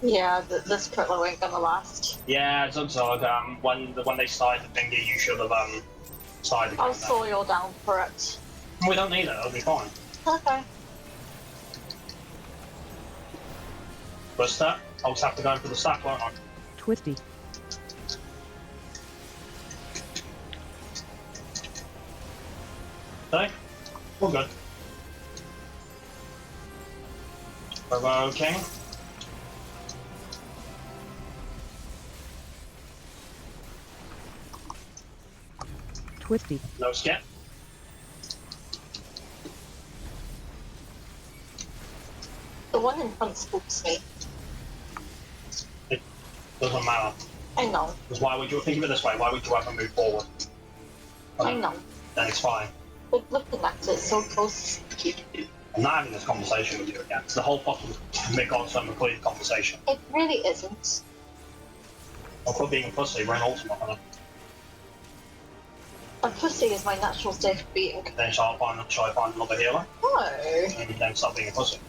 D: Yeah, this probably ain't gonna last.
B: Yeah, Zugzog, when they started the thingy, you should have started the
D: I'll
B: countdown.
D: slow you down for it.
B: We don't need it, it'll be fine.
D: Okay.
B: What's that? I'll just have to go in for the stack, won't I?
F: Twisty.
B: Okay, we're good. Provoking.
F: Twisty.
B: No skip.
D: The one in front spooks me.
B: It doesn't matter.
D: I know.
B: Because why would you think of it this way? Why would you ever move forward?
D: I know.
B: Then it's fine.
D: But looking at it so close.
B: I'm not having this conversation with you again. It's the whole fucking Mick-on-Son McLean conversation.
D: It really isn't.
B: I'll quit being a pussy, we're an ultimate on it.
D: A pussy is my natural state of being.
B: Then shall I find another healer?
D: No.
B: And then stop being a pussy.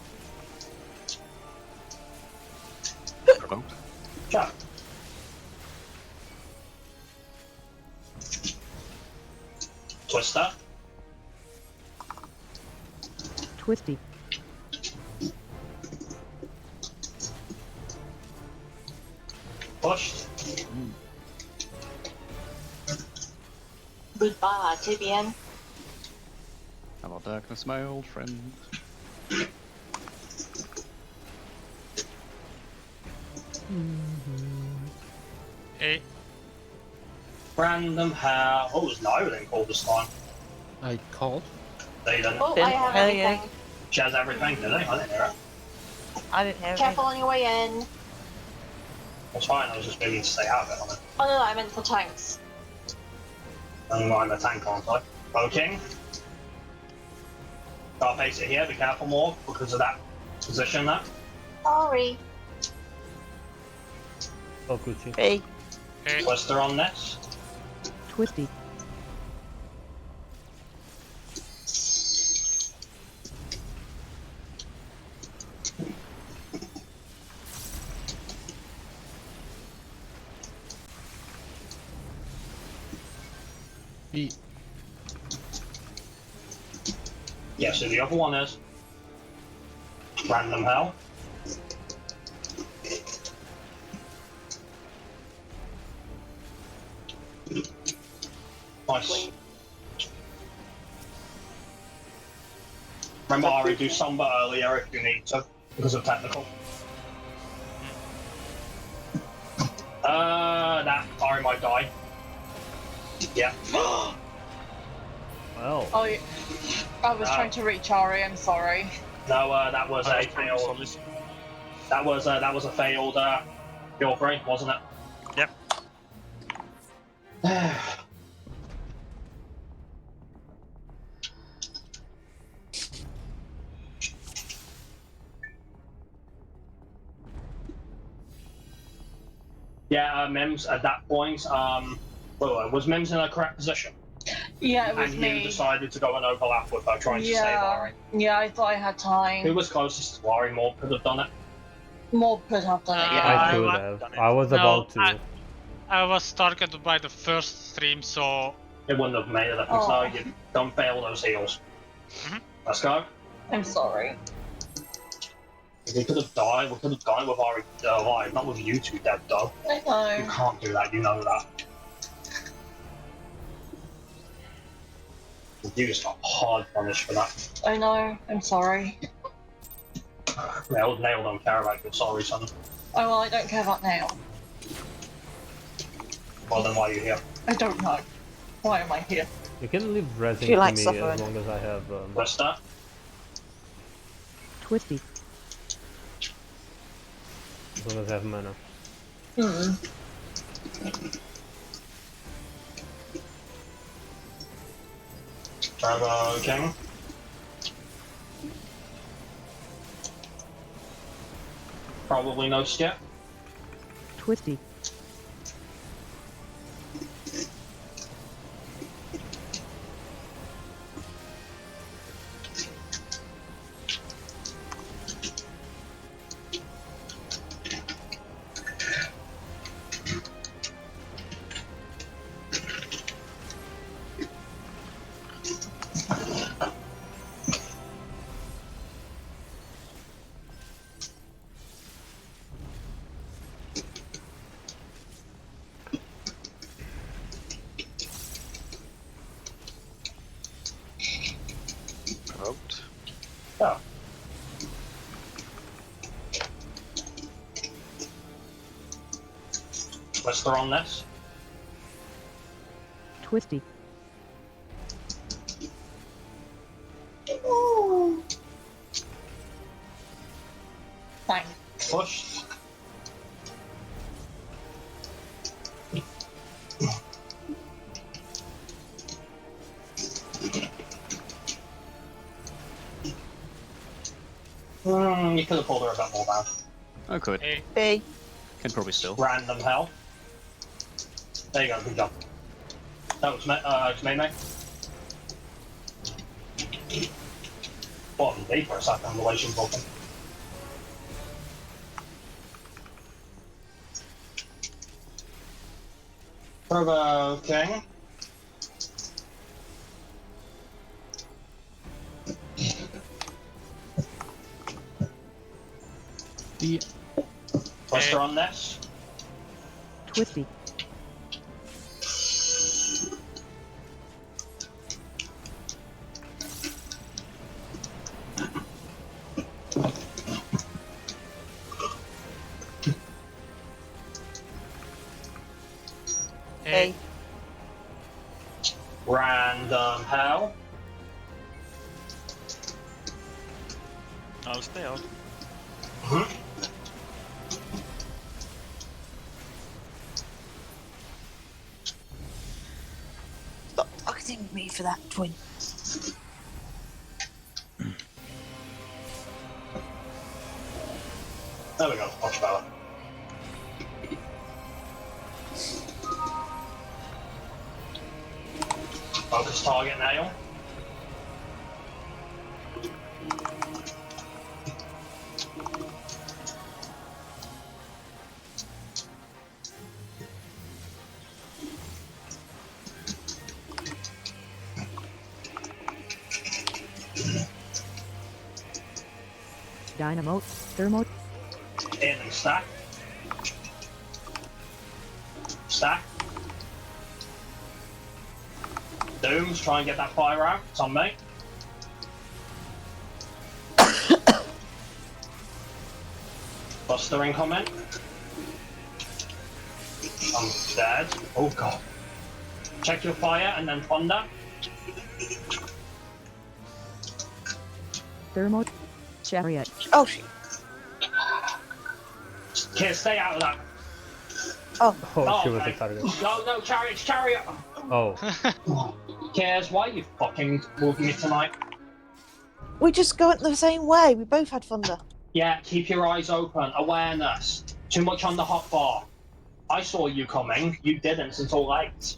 B: Yeah. Twister.
F: Twisty.
B: Pushed.
D: Goodbye, TBN.
A: Hello, darkness, my old friend.
H: Hey,
B: Random hair. What was Nyrin called this time?
C: I called.
B: They didn't.
D: Oh, I
E: Didn't
D: have
E: tell you.
D: everything.
B: She has everything, did they? I didn't hear it.
E: I didn't have
D: Careful on your way in.
B: It's fine, I was just meaning to stay out of it on it.
D: Oh no, I meant for tanks.
B: And I'm a tank, aren't I? Poking. Gotta face it here, be careful more because of that position there.
D: Sorry.
G: Oh, Gucci.
E: Hey,
H: hey.
B: Twister on this.
F: Twisty.
C: E.
B: Yeah, so the other one is random hell. Nice. Remember, Ari, do Somber earlier if you need to, because of technical. That Ari might die. Yeah.
G: Well,
D: Oh, yeah. I was trying to reach Ari. I'm sorry.
B: No, that was
I: I
B: a
I: was trying to
B: failed.
I: solve
B: That was a failed kill free, wasn't it?
I: Yep.
B: Yeah, Mims at that point, was Mims in a correct position?
D: Yeah, it was
B: And
D: me.
B: you decided to go and overlap with her, trying to save Ari.
D: Yeah, I thought I had time.
B: Who was closest to Ari? More could have done it.
D: More could have done it,
H: Uh,
D: yeah.
G: I could
H: I
G: have.
I: done it.
G: I was
H: No,
G: about to.
H: I was targeted by the first stream, so
B: It wouldn't have made a difference.
D: Oh.
B: No, you don't fail those heals.
H: Mhm.
B: Let's go.
D: I'm sorry.
B: We could have died. We could have died with our alive, not with you two dead, though.
D: I
B: You
D: know.
B: can't do that. You know that. You just got hard punished for that.
D: I know. I'm sorry.
B: Nail don't care about your sorry, son.
D: Oh well, I don't care about now.
B: Well, then why are you here?
D: I don't know. Why am I here?
G: You can leave resing
E: you
G: to
E: like
G: me
E: suffering.
G: as long as I have.
B: What's that?
F: Twisty.
G: As long as I have mana.
D: Hmm.
B: Turbo King. Probably no skip.
F: Twisty.
J: Out.
B: Yeah. Let's throw on this.
F: Twisty.
D: Ooh. Fine.
B: Push. You could have pulled her a bit more down.
A: I could.
H: hey,
E: B.
A: Can probably still.
B: Random hell. There you go, good job. That was me, mate. Bottom D for a second, relation booking. Turbo King.
A: The
B: Twister on this.
F: Twisty.
H: hey,
B: Random hell.
I: I'll stay out.
E: Stop targeting me for that, twin.
B: There we go, much better. Focus target nail.
F: Dynamo. Thermo.
B: In and stack. Stack. Dooms, try and get that fire out. It's on me. Buster incoming. I'm dead. Oh god. Check your fire and then thunder.
F: Thermo. Chariot.
E: Oh shit.
B: Here, stay out of that.
E: Oh,
G: Oh, she
B: Oh,
G: was the
B: okay.
G: target.
B: No, chariot.
G: Oh,
B: Cares, why are you fucking moving me tonight?
E: we just go the same way. We both had thunder.
B: Yeah, keep your eyes open. Awareness. Too much on the hot bar. I saw you coming. You didn't until late.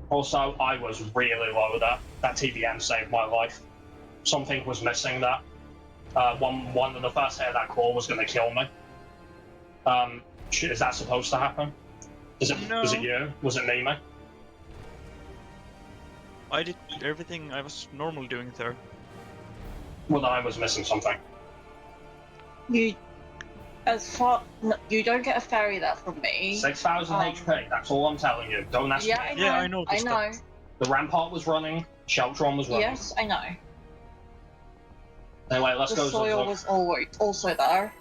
B: Also, I was really low there. That TBM saved my life. Something was missing there. one of the first hit of that claw was going to kill me. Is that supposed to happen? Was it you? Was it me, mate?
I: I did everything I was normally doing there.
B: Well, then I was missing something.
D: You don't get a fairy there from me.
B: 6,000 HP. That's all I'm telling you. Don't ask
D: Yeah,
B: me.
D: I know. I know.
B: The rampart was running. Sheltron was running.
D: Yes, I know.
B: Anyway, let's
D: The
B: go.
D: soil was also there.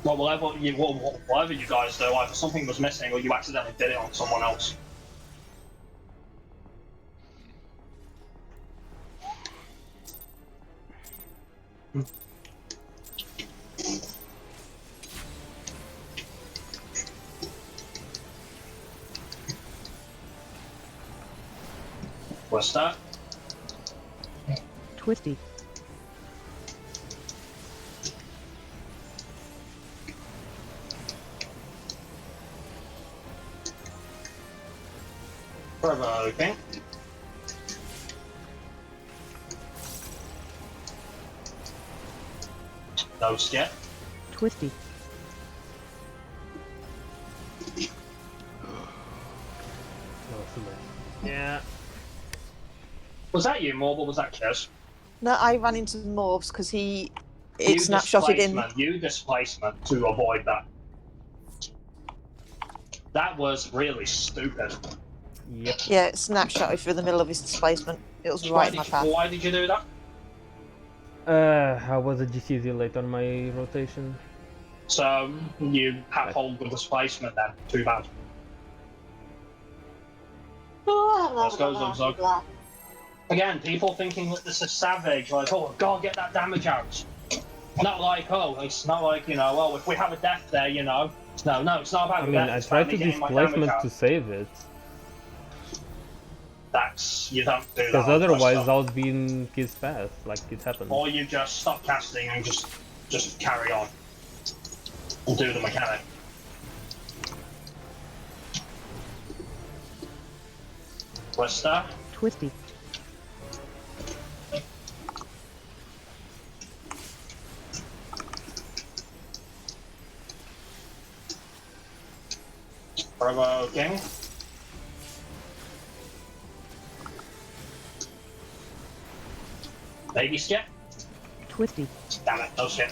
B: Well, whatever you guys do, either something was missing or you accidentally did it on someone else. What's that?
F: Twisty.
B: Provoking. No skip.
F: Twisty.
G: Yeah.
B: Was that you, Morb, or was that Kiss?
E: No, I ran into Morbs because it
B: You
E: snapshotted in.
B: You displacement to avoid that. That was really stupid.
G: Yep.
E: Yeah, it snapshotted through the middle of his displacement. It was right in my path.
B: Why did you do that?
G: I was a GCZ late on my rotation.
B: So you have hold the displacement then. Too bad. Let's go, Zug. Again, people thinking that this is savage, like, oh, God, get that damage out. Not like, oh, it's not like, well, if we have a death there, No, it's not about
G: I
B: the
G: mean,
B: death.
G: I
B: it's
G: tried
B: about
G: to
B: me getting my
G: displacement
B: damage
G: to
B: out.
G: save it.
B: You don't do that.
G: Because otherwise I would be in his path, like it happened.
B: Or you just stop casting and just carry on. And do the mechanic. Twister.
F: Twisty.
B: Provoking. Baby skip.
F: Twisty.
B: Damn it, no skip.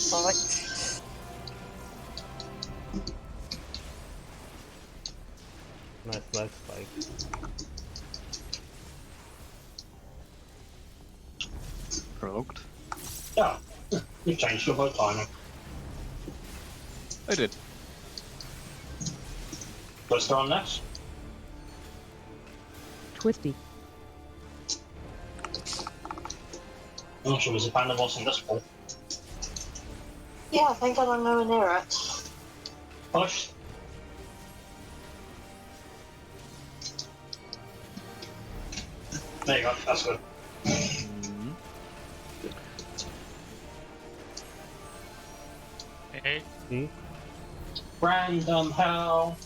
E: Right.
G: Nice lag spike.
A: Provoked.
B: Yeah, you changed your vote timing.
A: I did.
B: Twister on next.
F: Twisty.
B: Oh, she was a fan of us in this pool.
D: Yeah, I think I'm nowhere near it.
B: Push. There you go, that's good.
H: Hey,
G: See?
B: Random hell.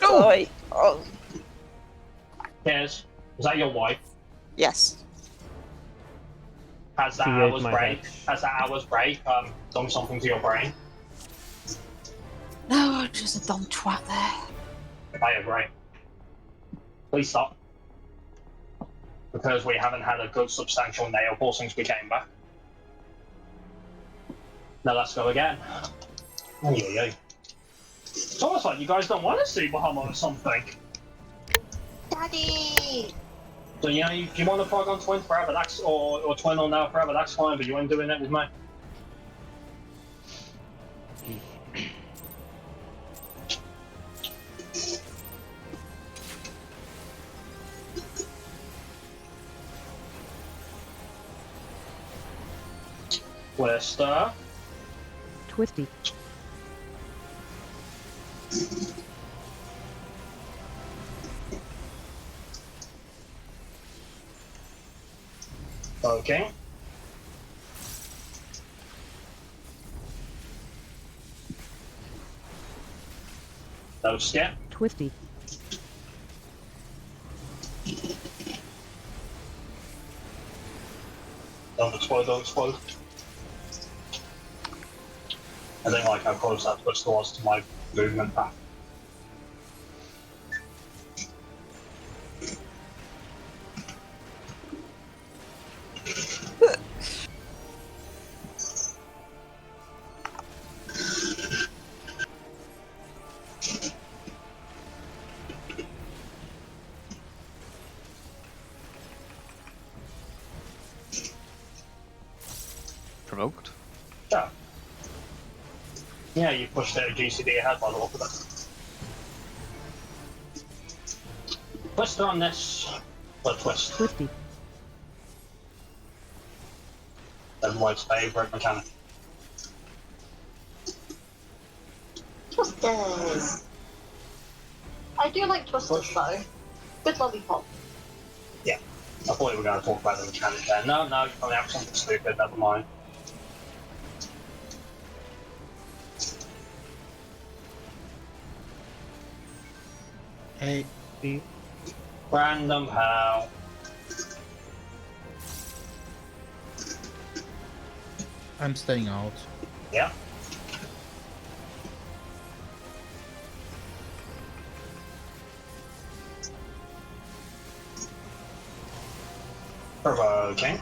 E: Oh! Oh,
B: Here's. Was that your wife?
E: yes.
B: Has that
G: She ate
B: hour's
G: my
B: break?
G: hatch.
B: Has that hour's break done something to your brain?
E: No, just a dumb twat there.
B: I agree. Please stop. Because we haven't had a good substantial nail pull since we came back. Now let's go again. Oh, yeah. It's almost like you guys don't want to see Bahamut or something.
D: Daddy!
B: So, do you want to prog on Twin forever, or Twin on now forever, that's fine, but you ain't doing it with me. Twister.
F: Twisty.
B: Okay. Don't skip.
F: Twisty.
B: Don't explode, don't explode. I don't like how close that twist was to my movement path.
A: Provoked.
B: Yeah. Yeah, you pushed it a GCD ahead by the look of it. Twister on this. What twist?
F: Twisty.
B: Everyone's favourite mechanic.
D: Twisters. I do like twisters though. Good lollipop.
B: I thought we were going to talk about the mechanic there. No, you probably have something stupid, never mind.
C: Hey,
B: Random how.
C: I'm staying out.
B: Yeah. Provoking.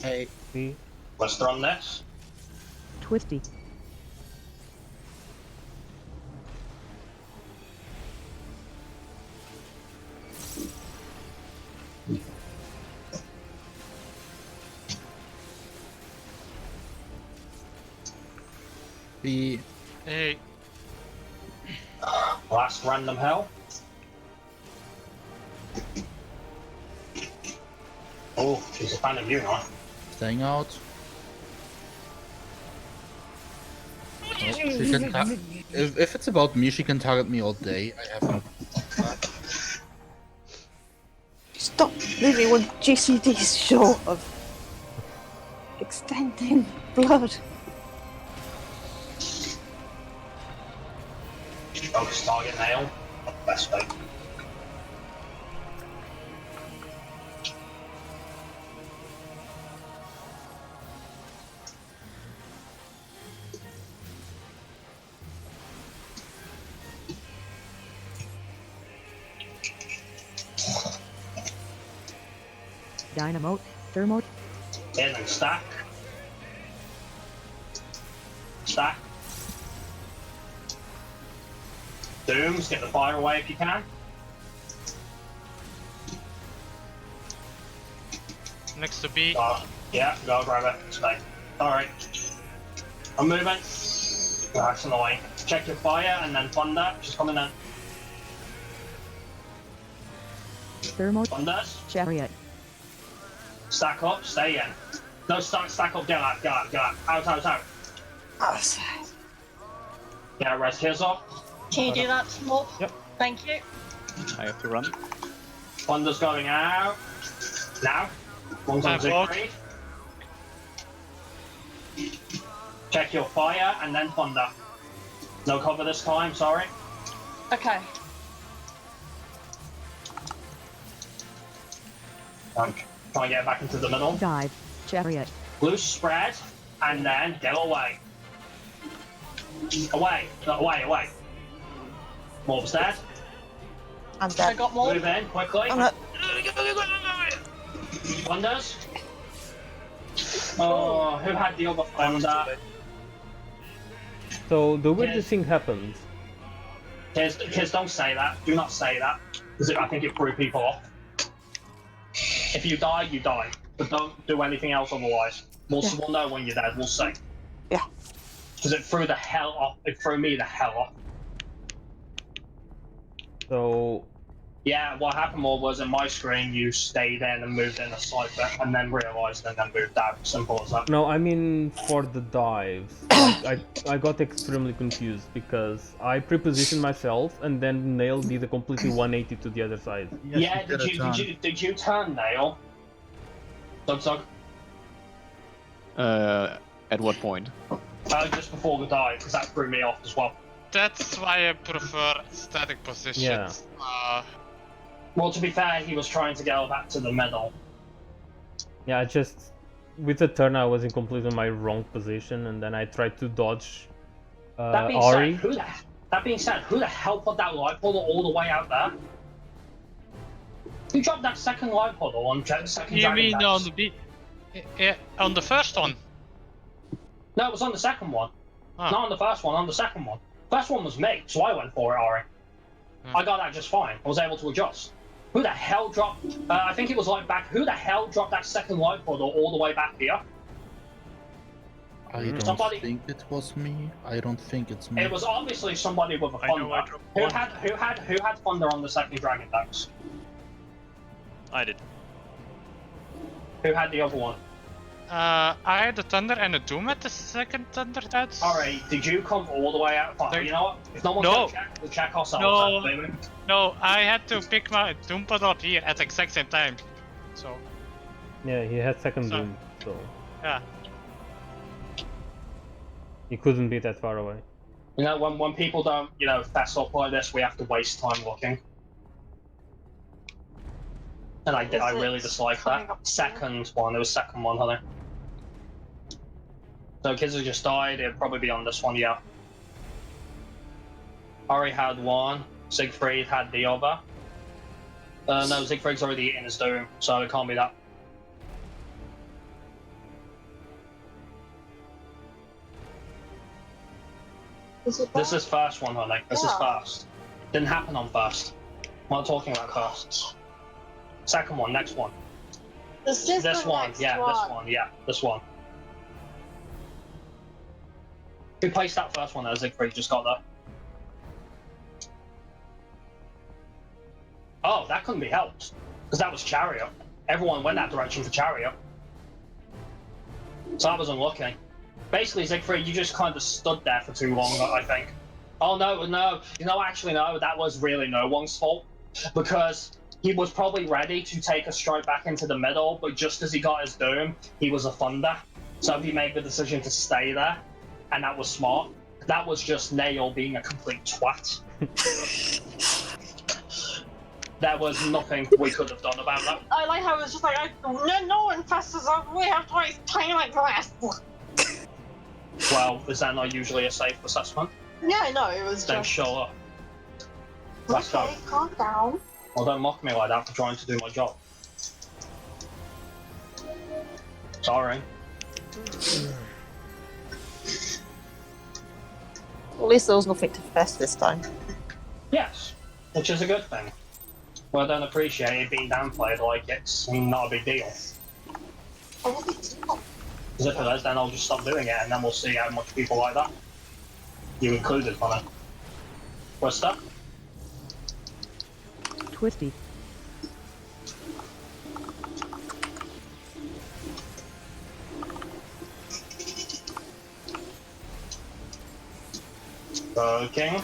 C: Hey,
B: Twister on this.
F: Twisty.
C: B.
H: Hey,
B: Last random hell. Oh, she's a fan of you, huh?
C: Staying out. Oh, she can if it's about me, she can target me all day. I have no.
E: Stop leaving when GCD's short of extending blood.
B: Focus target nail. Not the best way.
F: Dynamo. Thermo.
B: In and stack. Stack. Dooms, get the fire away if you can.
H: next to B.
B: Yeah, go grab it. Stay. Alright. I'm moving. Oh, that's annoying. Check your fire and then thunder. She's coming in.
F: Thermo.
B: Thunders.
F: Chariot.
B: Stack up, stay in. No, stack up, get out. Out. Get rest here's up.
D: Can you do that, Small?
A: Yep.
D: Thank you.
A: I have to run.
B: Thunder's going out. Now. One's on Siegfried. Check your fire and then thunder. No cover this time, sorry.
D: Okay.
B: Try and get back into the middle.
F: Dive. Chariot.
B: Loose spread, and then get away. Away. Morb's dead.
E: I'm
D: I
E: dead.
D: got more.
B: Move in quickly.
E: I'm not.
B: Wonders. Oh, who had the other thunder?
G: So the weirdest
B: Yes.
G: thing happens.
B: Kids, don't say that. Do not say that. Because I think it threw people off. If you die, you die. But don't do anything else otherwise. We'll know when you're dead, we'll see.
E: Yeah.
B: Because it threw the hell off. It threw me the hell off.
G: So
B: Yeah, what happened was in my screen you stayed in and moved in a slight bit and then realised and then moved out. Simple as that.
G: No, I mean for the dives. Like I got extremely confused because I prepositioned myself and then Nail did a completely 180 to the other side.
C: Yes,
B: Yeah,
C: you
B: did you turn Nail? Zug.
A: At what point?
B: Just before the dive, because that threw me off as well.
H: That's why I prefer static positions.
B: Well, to be fair, he was trying to go back to the middle.
G: Yeah, I just with the turn I was in completely my wrong position and then I tried to dodge
B: That being
G: Ari.
B: said, who the hell put that light puddle all the way out there? Who dropped that second light puddle on second
H: You
B: Dragon
H: mean
B: Dance?
H: on the first one?
B: No, it was on the second one.
H: Huh.
B: Not on the first one, on the second one. First one was me, so I went for it, Ari. I got that just fine. I was able to adjust. Who the hell dropped... I think it was like back... Who the hell dropped that second light puddle all the way back here?
C: I don't think it was me. I don't think it's me.
B: It was obviously somebody with a
I: I know I
B: thunder.
I: dropped
B: Who had thunder on the second Dragon Dance?
I: I did.
B: Who had the other one?
H: I had a Thunder and a Doom at the second Thunder Dance.
B: Alright, did you come all the way out? Fine. You know what? If no one's
H: No.
B: gonna check, we'll check ourselves.
H: No.
B: Maybe.
H: No, I had to pick my Doom puddle up here at the exact same time. So,
G: Yeah, he had second
H: So-
G: Doom, so
H: yeah.
G: he couldn't be that far away.
B: You know, when people don't, fess up like this, we have to waste time looking. And I really dislike that. Second one, it was second one, honey. So kids who just died, it'd probably be on this one, yeah. Ari had one, Siegfried had the other. No, Siegfried's already eaten his doom, so it can't be that. This is first one, honey. This is first. Didn't happen on first. I'm not talking about first. Second one, next one.
E: This is
B: This
E: the
B: one,
E: next
B: yeah,
E: one.
B: this one, yeah, this one. Who placed that first one there? Siegfried just got that. Oh, that couldn't be helped. Because that was Chariot. Everyone went that direction for Chariot. So that was unlucky. Basically, Siegfried, you just kind of stood there for too long, I think. Oh, no. Actually, no, that was really no one's fault. Because he was probably ready to take a strike back into the middle, but just as he got his doom, he was a thunder. So he made the decision to stay there, and that was smart. That was just Nail being a complete twat. There was nothing we could have done about that.
D: I like how it was just like, no one fesses up, we have to waste time like this.
B: Well, is that not usually a safe assessment?
D: Yeah, no, it was
B: Then
D: just...
B: shut up. Let's go.
D: Okay, calm down.
B: Well, don't mock me like that for trying to do my job. Sorry.
E: At least there was nothing to fest this time.
B: Yes, which is a good thing. Well, I don't appreciate it being downplayed like it's not a big deal. Because if it is, then I'll just stop doing it, and then we'll see how much people like that. You included, Connor. What's that?
F: Twisty.
B: Okay.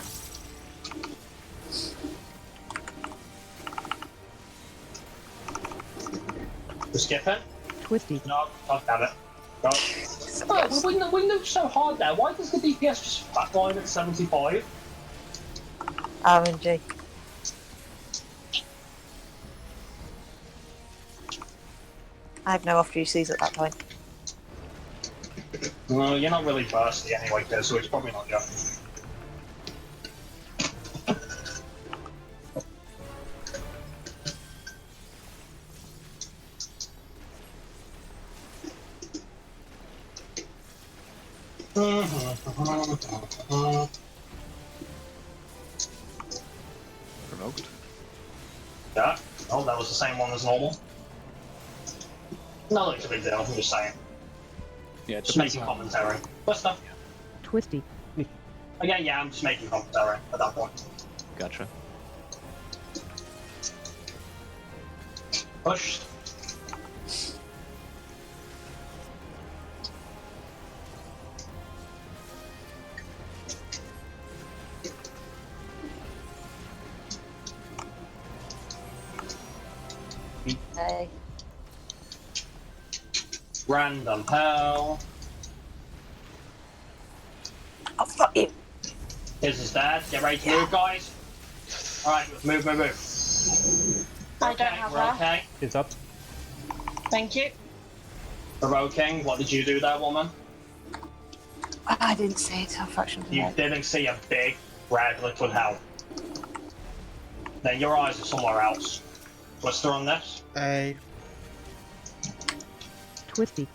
B: To skip it?
F: Twisty.
B: No, oh, damn it. No. Oh, we moved so hard there. Why does the DPS just flatline at 75?
E: RNG. I have no off GCs at that point.
B: No, you're not really bursty anyway, so it's probably not you.
A: Provoked.
B: Yeah, oh, that was the same one as normal. Not like a big deal, I'm just saying.
A: Yeah, it
B: Just
A: depends
B: making
A: on...
B: commentary. What's that?
F: Twisty.
B: Again, yeah, I'm just making commentary at that point.
A: Gotcha.
B: Pushed.
E: Hey.
B: Random hell.
E: Oh, fuck you.
B: His is dead. Get ready to move, guys. Alright, move.
D: I don't have
B: we're
D: her.
B: okay.
G: It's up.
D: Thank you.
B: Provoking, what did you do there, woman?
E: I didn't see it. I'll fraction of
B: You
E: that.
B: didn't see a big red liquid hell. Then your eyes are somewhere else. Twister on this.
C: A.
F: Twisty.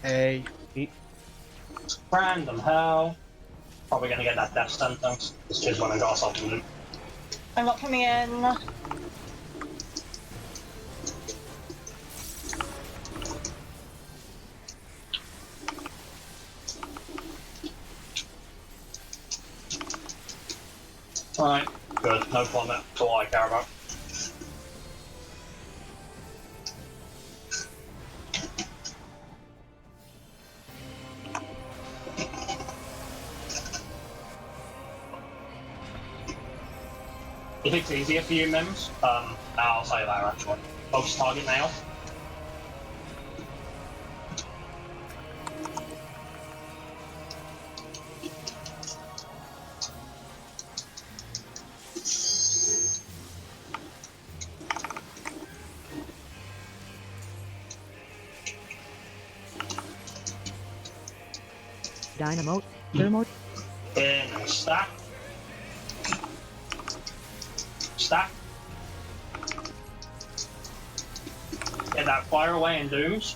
C: A.
B: Random hell. Probably gonna get that death sentence. This kid's gonna go something new.
D: I'm not coming in.
B: Alright, good. No plummet. That's all I care about. If it's easier for you, Mims, I'll say that actually. Focus target now.
F: Dynamo. Thermo.
B: In and stack. Stack. Get that fire away in dooms.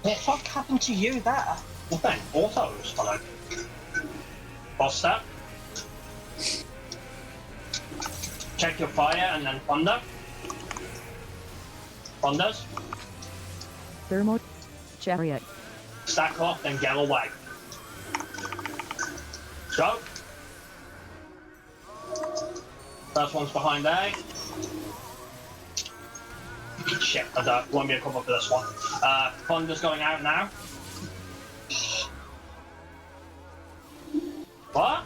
D: What the fuck happened to you there?
B: Nothing. Autos. Hello. Boss step. Check your fire and then thunder. Thunders.
F: Thermo. Chariot.
B: Stack off, then get away. Go. First one's behind A. Shit, I don't. Won't be a cover for this one. Thunder's going out now. What?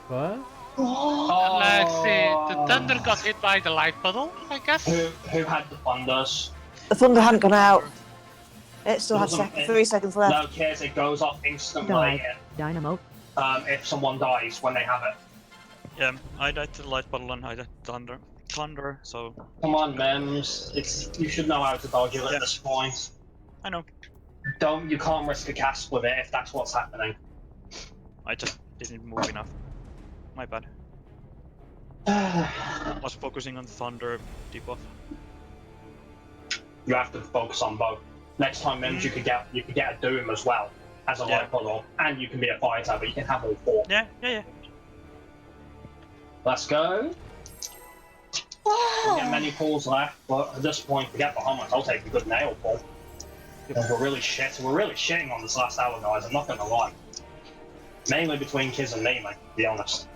G: What?
H: Let's see. The
B: Oh.
H: thunder got hit by the light puddle, I guess.
B: Who had the thunders?
E: The thunder hadn't gone out. It still had
B: Doesn't-
E: 3 seconds left.
B: No cares, it goes off instantly
F: Dive. Dynamo.
B: if someone dies when they have it.
I: Yeah, I died to the light bottle and I died to thunder, so
B: Come on, Mems. You should know how to dodge it at
I: Yeah.
B: this point.
I: I know.
B: You can't risk a cast with it if that's what's happening.
I: I just didn't move enough. My bad.
B: You
I: Was focusing on thunder debuff.
B: have to focus on both. Next time, Mems, you could get a Doom as well as a
I: Yeah.
B: light puddle, and you can be a fighter, but you can have all four.
I: Yeah.
B: Let's go. Don't get many pulls left, but at this point, forget Bahamut. I'll take a good nail pull. Because we're really shitting on this last hour, guys. I'm not gonna lie. Mainly between Kiz and me, mate, to be honest.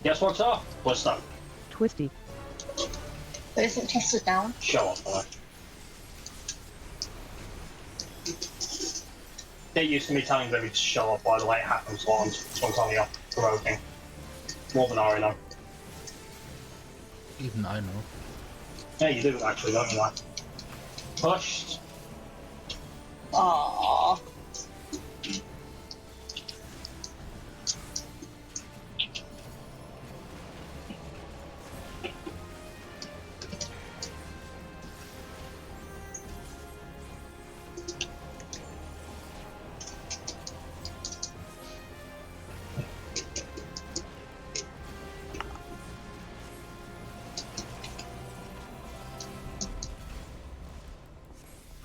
B: Guess what's up? What's up?
F: Twisty.
D: But isn't tested down?
B: Show up, boy. They're used to me telling them to show up, by the way. It happens once. Sometimes you're provoking. More than I know.
C: Even I know.
B: Yeah, you do actually, don't you, like? Pushed.
D: Aww.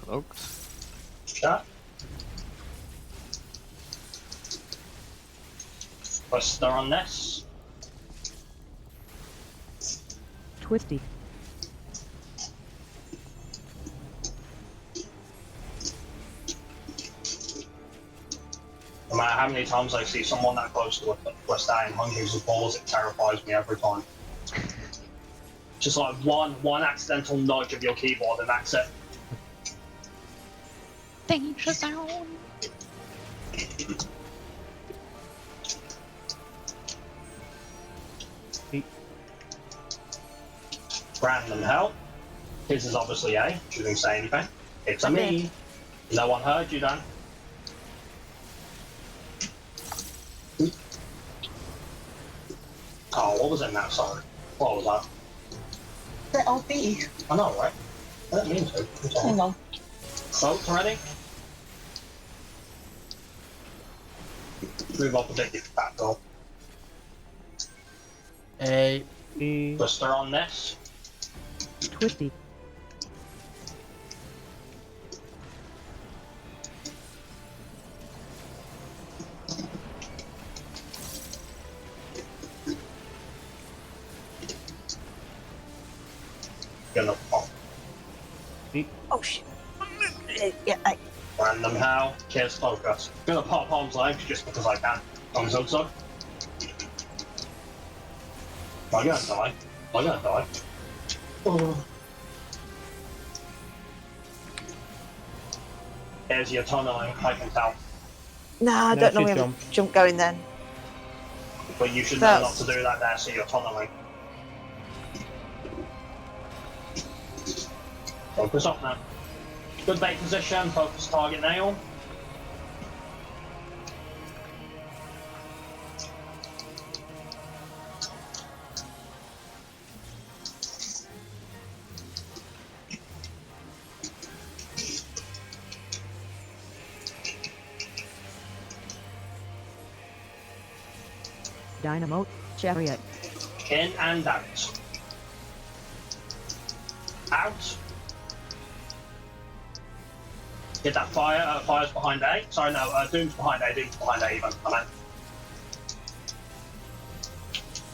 A: Cloaked.
B: That. Buster on this.
F: Twisty.
B: No matter how many times I see someone that close to a stand hundreds of balls, it terrifies me every time. Just like one accidental nudge of your keyboard and that's it.
H: Danger zone.
B: Random help. His is obviously A. She didn't say anything. It's a me. No one heard you then. Oh, what was in that song? What was that?
D: The LB.
B: I know, right? I didn't mean to.
D: Hang on.
B: Votes ready? Move up a bit, you fat girl.
C: A.
G: E.
B: Buster on this.
F: Twisty.
B: Gonna pop.
E: Oh shit. Yeah, I...
B: Random how. Kids focus. Gonna pop arm's legs just because I can. I'm so. I'm gonna die. I'm gonna die. Oh. There's your tunneling, I can tell.
E: Nah, I
G: No,
E: don't know
G: she
E: where the
G: jumped.
E: jump going then.
B: But you should know not
E: That's-
B: to do that there, so you're tunneling. Focus up now. Good bait position, focus target nail.
F: Dynamo. Chariot.
B: In and out. Out. Get that fire, fire's behind A. Sorry, no, Doom's behind A, Doom's behind A even. I meant.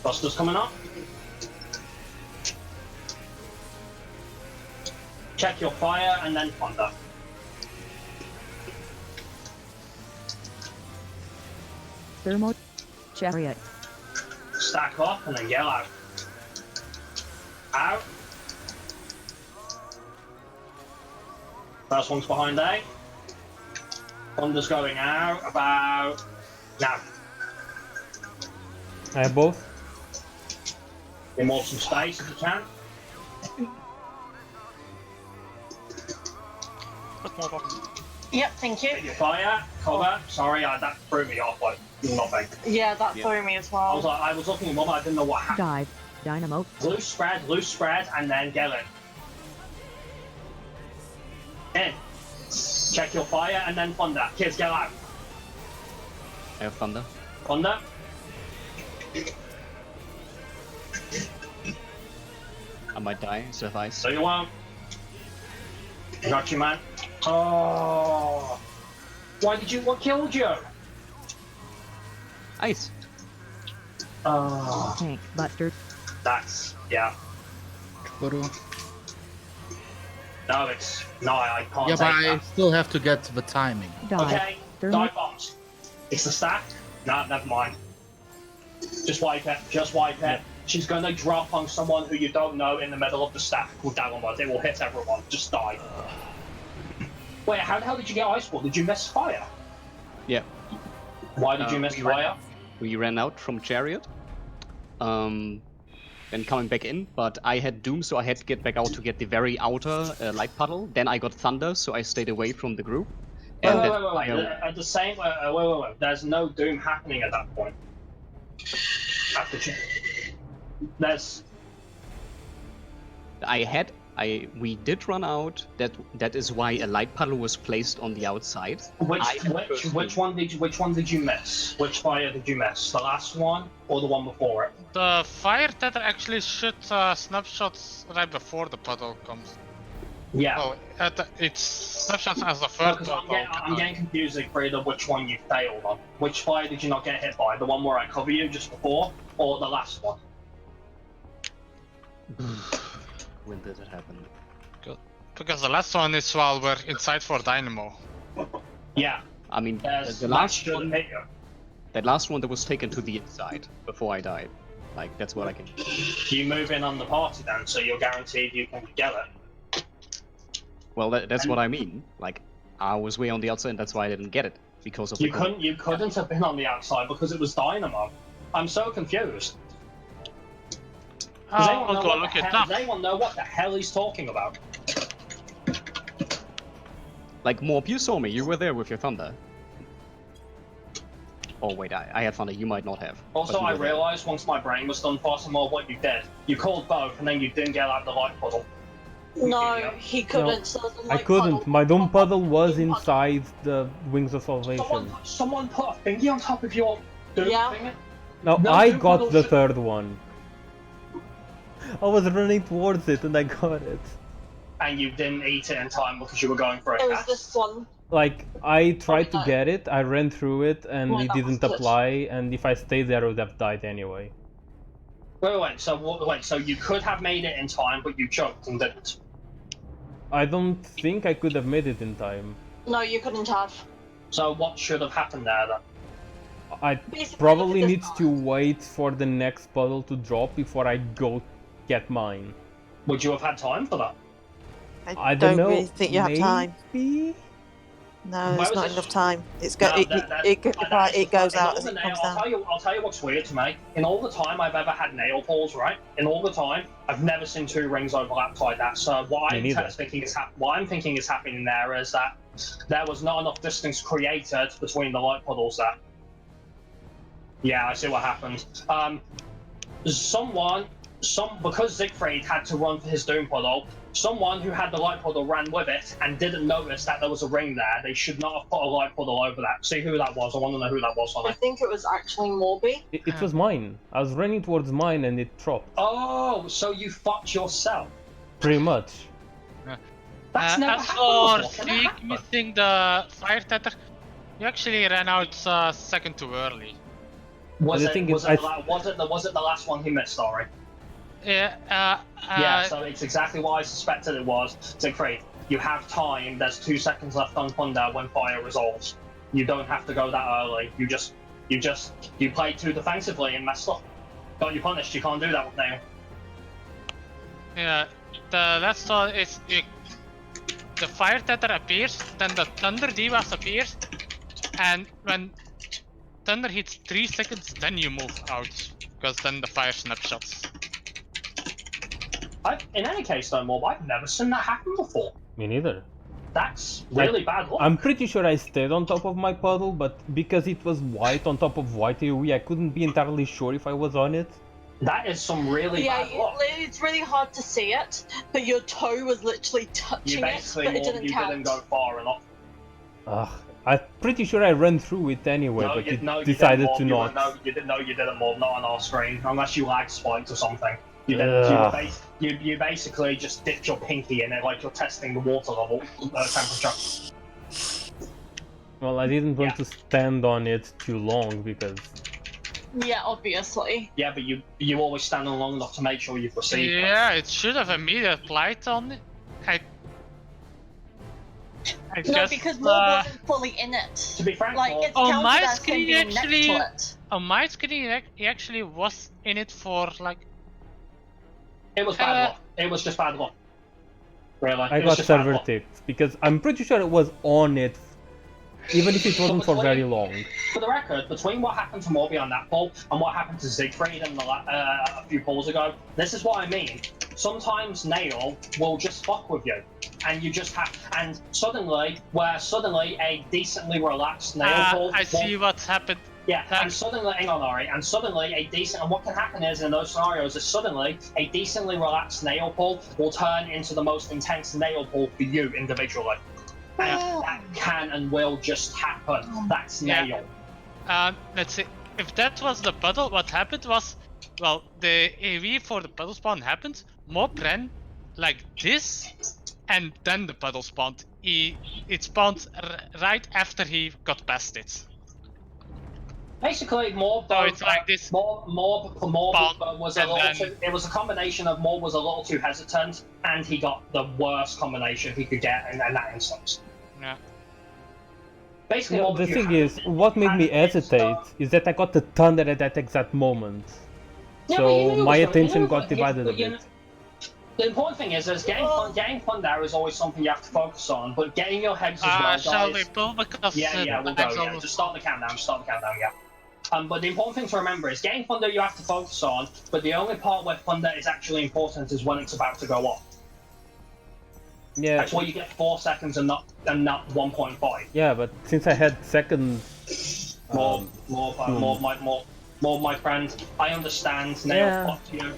B: Buster's coming up. Check your fire and then thunder.
F: Thermo. Chariot.
B: Stack up and then yell out. Out. First one's behind A. Thunder's going out about now.
G: I have both.
B: Give more some space if you can.
I: Put more box.
D: Yep, thank you.
B: Get your fire, cover. Sorry, that threw me off like nothing.
D: Yeah, that
A: Yeah.
D: threw me as
B: I was
D: well.
B: like, I was looking at one, but I didn't know what happened.
F: Dive. Dynamo.
B: Loose spread, and then get it. In. Check your fire and then thunder. Kids, get out.
A: I have thunder.
B: Thunder.
A: I might die, so have ice.
B: So you won't. Got you, man. Oh. Why did you? What killed you?
A: Ice.
B: Oh.
F: Tank. Buster.
B: That's yeah.
C: Guru.
B: No, it's no. I can't
C: Yeah,
B: take
C: but I
B: that.
C: still have to get the timing.
F: Dive.
B: Okay.
F: Thermo.
B: Dive bombs. It's the stack. No, never mind. Just wipe it. Just wipe it. She's gonna drop on someone who you don't know in the middle of the stack with Downward. It will hit everyone. Just die. Wait, how the hell did you get ice ball? Did you miss fire?
A: Yeah.
B: Why did you miss
A: we ran-
B: fire?
A: We ran out from chariot. Then coming back in, but I had Doom, so I had to get back out to get the very outer light puddle. Then I got Thunder, so I stayed away from the group.
B: Wait,
A: And
B: wait,
A: then
B: wait, wait.
A: I-
B: At the same, wait. There's no Doom happening at that point. After there's
A: we did run out. That is why a light puddle was placed on the outside.
B: which
A: I had
B: which one did you miss? Which fire did you miss? The last one or the one before it?
H: The fire tether actually shoot snapshots right before the puddle comes.
B: Yeah.
H: Oh, it's snapshots as the
B: No,
H: first
B: 'cause
H: one.
B: I'm getting confused, Siegfried, of which one you failed on. Which fire did you not get hit by? The one where I cover you just before, or the last one?
A: When did it happen?
H: Because the last one is while we're inside for Dynamo.
B: Yeah.
A: I mean,
B: Yes,
A: the
B: that
A: last
B: should have
A: one,
B: hit you.
A: that last one that was taken to the inside before I died. Like, that's what I can.
B: You move in on the party then, so you're guaranteed you can get it.
A: Well, that's what I mean. Like, I was way on the outside, and that's why I didn't get it because of the.
B: You couldn't have been on the outside because it was Dynamo. I'm so confused. Does anyone
H: I'll go look it up.
B: Does anyone know what the hell he's talking about?
A: Like, Morb, you saw me. You were there with your thunder. Oh wait, I had thunder. You might not have.
B: Also, I realised once my brain was done for some more what you did. You called both, and then you didn't get out of the light puddle.
D: No, he couldn't. So the
G: I
D: light
G: couldn't.
D: puddle-
G: My Doom Puddle was inside the Wings of Salvation.
B: Someone put a thingy on top of your Doom
D: Yeah.
B: thingy?
G: No,
B: No,
G: I
B: Doom
G: got
B: Puddle
G: the
B: should-
G: third one. I was running towards it and I got it.
B: And you didn't eat it in time because you were going for a
D: It was
B: cast.
D: this one.
G: Like, I tried to
D: no.
G: get it, I ran through it, and
D: Well,
G: it
D: that was
G: didn't
D: good.
G: apply, and if I stayed there, I would have died anyway.
B: Wait, so you could have made it in time, but you choked and didn't.
G: I don't think I could have made it in time.
D: No, you couldn't have.
B: So what should have happened there then?
G: I
D: Basically,
G: probably
D: look at
G: need
D: this
G: to wait for the next puddle to drop before I go get mine.
B: Would you have had time for that?
G: I
E: don't
G: don't know.
E: really think you have time.
G: Maybe?
E: No,
B: Where
E: there's
B: was
E: not
B: it?
E: enough time. It
B: That is
E: goes out
B: in
E: as
B: all
E: it
B: the
E: comes
B: nail-
E: down.
B: I'll tell you what's weird to me. In all the time I've ever had nail pulls, right? In all the time, I've never seen two rings overlapped like that. So what
G: Me
B: I'm
G: neither.
B: thinking is happening there is that there was not enough distance created between the light puddles there. Yeah, I see what happened. Because Siegfried had to run for his Doom Puddle, someone who had the light puddle ran with it and didn't notice that there was a ring there. They should not have put a light puddle over that. See who that was. I want to know who that was.
D: I think it was actually Morby.
G: It was mine. I was running towards mine and it dropped.
B: Oh, so you fucked yourself.
G: Pretty much.
B: That's never
H: As
B: happened
H: for
B: before. Can that
H: Seek
B: happen?
H: missing the fire tether, you actually ran out a second too early.
B: Was
G: the
B: it
G: thing
B: was
G: is,
B: it the last one he missed? Sorry.
H: Yeah,
B: Yeah, so it's exactly what I suspected it was. Siegfried, you have time. There's 2 seconds left on Thunder when fire resolves. You don't have to go that early. You played too defensively and messed up. Got you punished. You can't do that with Nail.
H: yeah. The last one is the fire tether appears, then the thunder divas appears, and when thunder hits 3 seconds, then you move out, because then the fire snapshots.
B: In any case, though, Morb, I've never seen that happen before.
G: Me neither.
B: That's really bad luck.
G: I'm pretty sure I stayed on top of my puddle, but because it was white on top of white AoE, I couldn't be entirely sure if I was on it.
B: That is some really
D: Yeah,
B: bad luck.
D: it's really hard to see it, but your toe was literally touching it, but it didn't count.
B: didn't go far enough.
G: Ugh. I'm pretty sure I ran through it anyway, but it decided to not.
B: No, you didn't, Morb. Not on our screen, unless you lag spiked or something. You
G: Ugh.
B: you basically just dipped your pinky in it like you're testing the water level temperature.
G: Well, I didn't want to stand on it too long because
D: Yeah, obviously.
B: Yeah, but you always stand on long enough to make sure you've received it.
H: Yeah, it should have immediate light on it. I
D: No,
H: just,
D: because Morb wasn't fully in it.
B: To be frank,
D: Like,
B: Morb,
D: it's
H: on
D: counted
H: my
D: as him
H: screen
D: being next
H: actually,
D: to it.
H: on my screen he actually was in it for like.
B: it was bad luck. It was just bad luck. Really,
G: I
B: it was
G: got
B: just bad
G: server
B: luck.
G: ticked because I'm pretty sure it was on it, even if it wasn't for very long.
B: For the record, between what happened to Morby on that poll and what happened to Siegfried and a few polls ago, this is what I mean. Sometimes Nail will just fuck with you, and you just have. And suddenly a decently relaxed Nail poll.
H: I see what's happened.
B: Yeah,
H: Like-
B: and suddenly, hang on, Ari, and suddenly a decent, and what can happen is in those scenarios is suddenly a decently relaxed nail pull will turn into the most intense nail pull for you individually. And that can and will just happen. That's
H: Yeah.
B: nail.
H: Let's see. If that was the puddle, what happened was, well, the AV for the puddle spawn happened. Mob ran like this, and then the puddle spawned. It spawned right after he got past it.
B: Basically, Morb.
H: So it's like this.
B: Morb was a
H: and
B: little
H: then-
B: too. It was a combination of Morb was a little too hesitant, and he got the worst combination he could get in that instance.
H: Yeah.
B: Basically,
G: No,
B: Morb,
G: the
B: if you
G: thing
B: had-
G: is, what made me
B: had it
G: hesitate is that I got the thunder at that exact moment.
B: Yeah, but you
G: So
B: knew
G: my
B: it was gonna-
G: attention
B: you knew
G: got
B: it-
G: divided a
B: but you
G: bit.
B: The important thing is getting thunder is always something you have to focus on, but getting your heads as well, guys.
H: Shall we pull because
B: Yeah, we'll go.
H: time's
B: Yeah,
H: almost-
B: just start the countdown. Yeah. But the important thing to remember is getting thunder you have to focus on, but the only part where thunder is actually important is when it's about to go off.
G: Yeah.
B: That's why you get 4 seconds and not 1.5.
G: Yeah, but since I had second.
B: More, my friend. I understand. Nail
F: Yeah.
B: fucked you.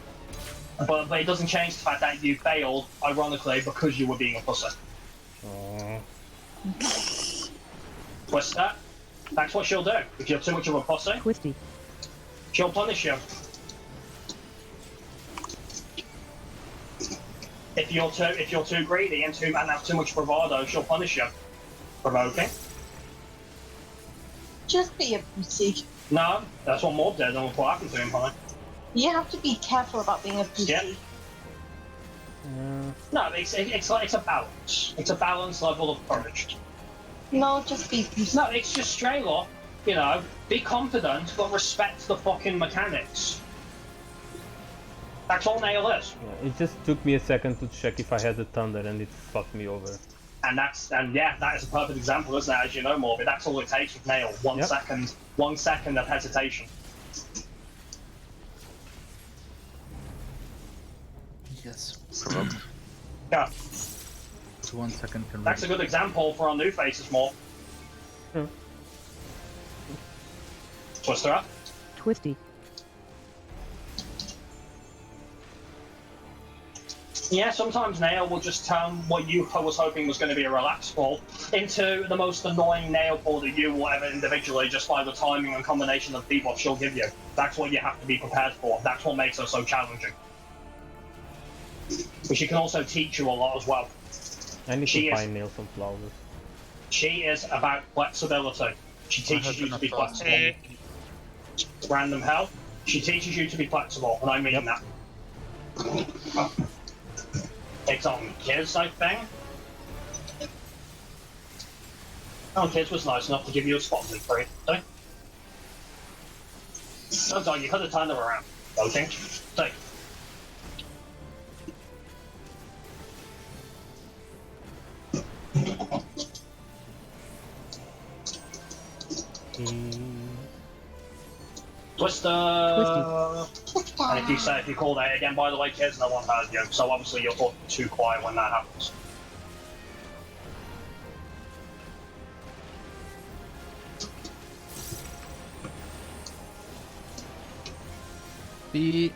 B: But it doesn't change the fact that you failed, ironically, because you were being a pussy. Twister, that's what she'll do. If you're too much of a pussy,
F: Twisty.
B: she'll punish you. If you're too greedy and have too much bravado, she'll punish you. Provoking.
E: Just be a pussy.
B: No, that's what Morb did, and what happened to him, honey.
E: You have to be careful about being a pussy.
B: Yeah. No, it's a balance. It's a balanced level of courage.
E: No, just be pussy.
B: No, it's just straight up, be confident, but respect the fucking mechanics. That's all Nail is.
G: Yeah, it just took me a second to check if I had the thunder and it fucked me over.
B: And that is a perfect example, isn't it? As you know, Morbid, that's all it takes with Nail. 1
G: Yep.
B: second, 1 second of hesitation.
C: Yes.
B: Yeah,
C: 1 second can
B: that's a good example for our new faces, Morb.
G: Hmm.
B: Twister up.
F: Twisty.
B: Yeah, sometimes Nail will just turn what you was hoping was going to be a relaxed pull into the most annoying Nail pull that you will ever individually, just by the timing and combination of debuffs she'll give you. That's what you have to be prepared for. That's what makes her so challenging. But she can also teach you a lot as well.
G: I need
B: She
G: to
B: is-
G: find nails and flowers.
B: She is about flexibility. She teaches you to be flexible. Random hell. She teaches you to be flexible, and I mean that. It's on Kids, I think. Oh, Kids was nice enough to give you a spot for free, so. Oh god, you could have turned them around. Okay. Take. Twister. And if you call that again, by the way, Kids, no one heard you. So obviously you're talking too quiet when that happens.
C: be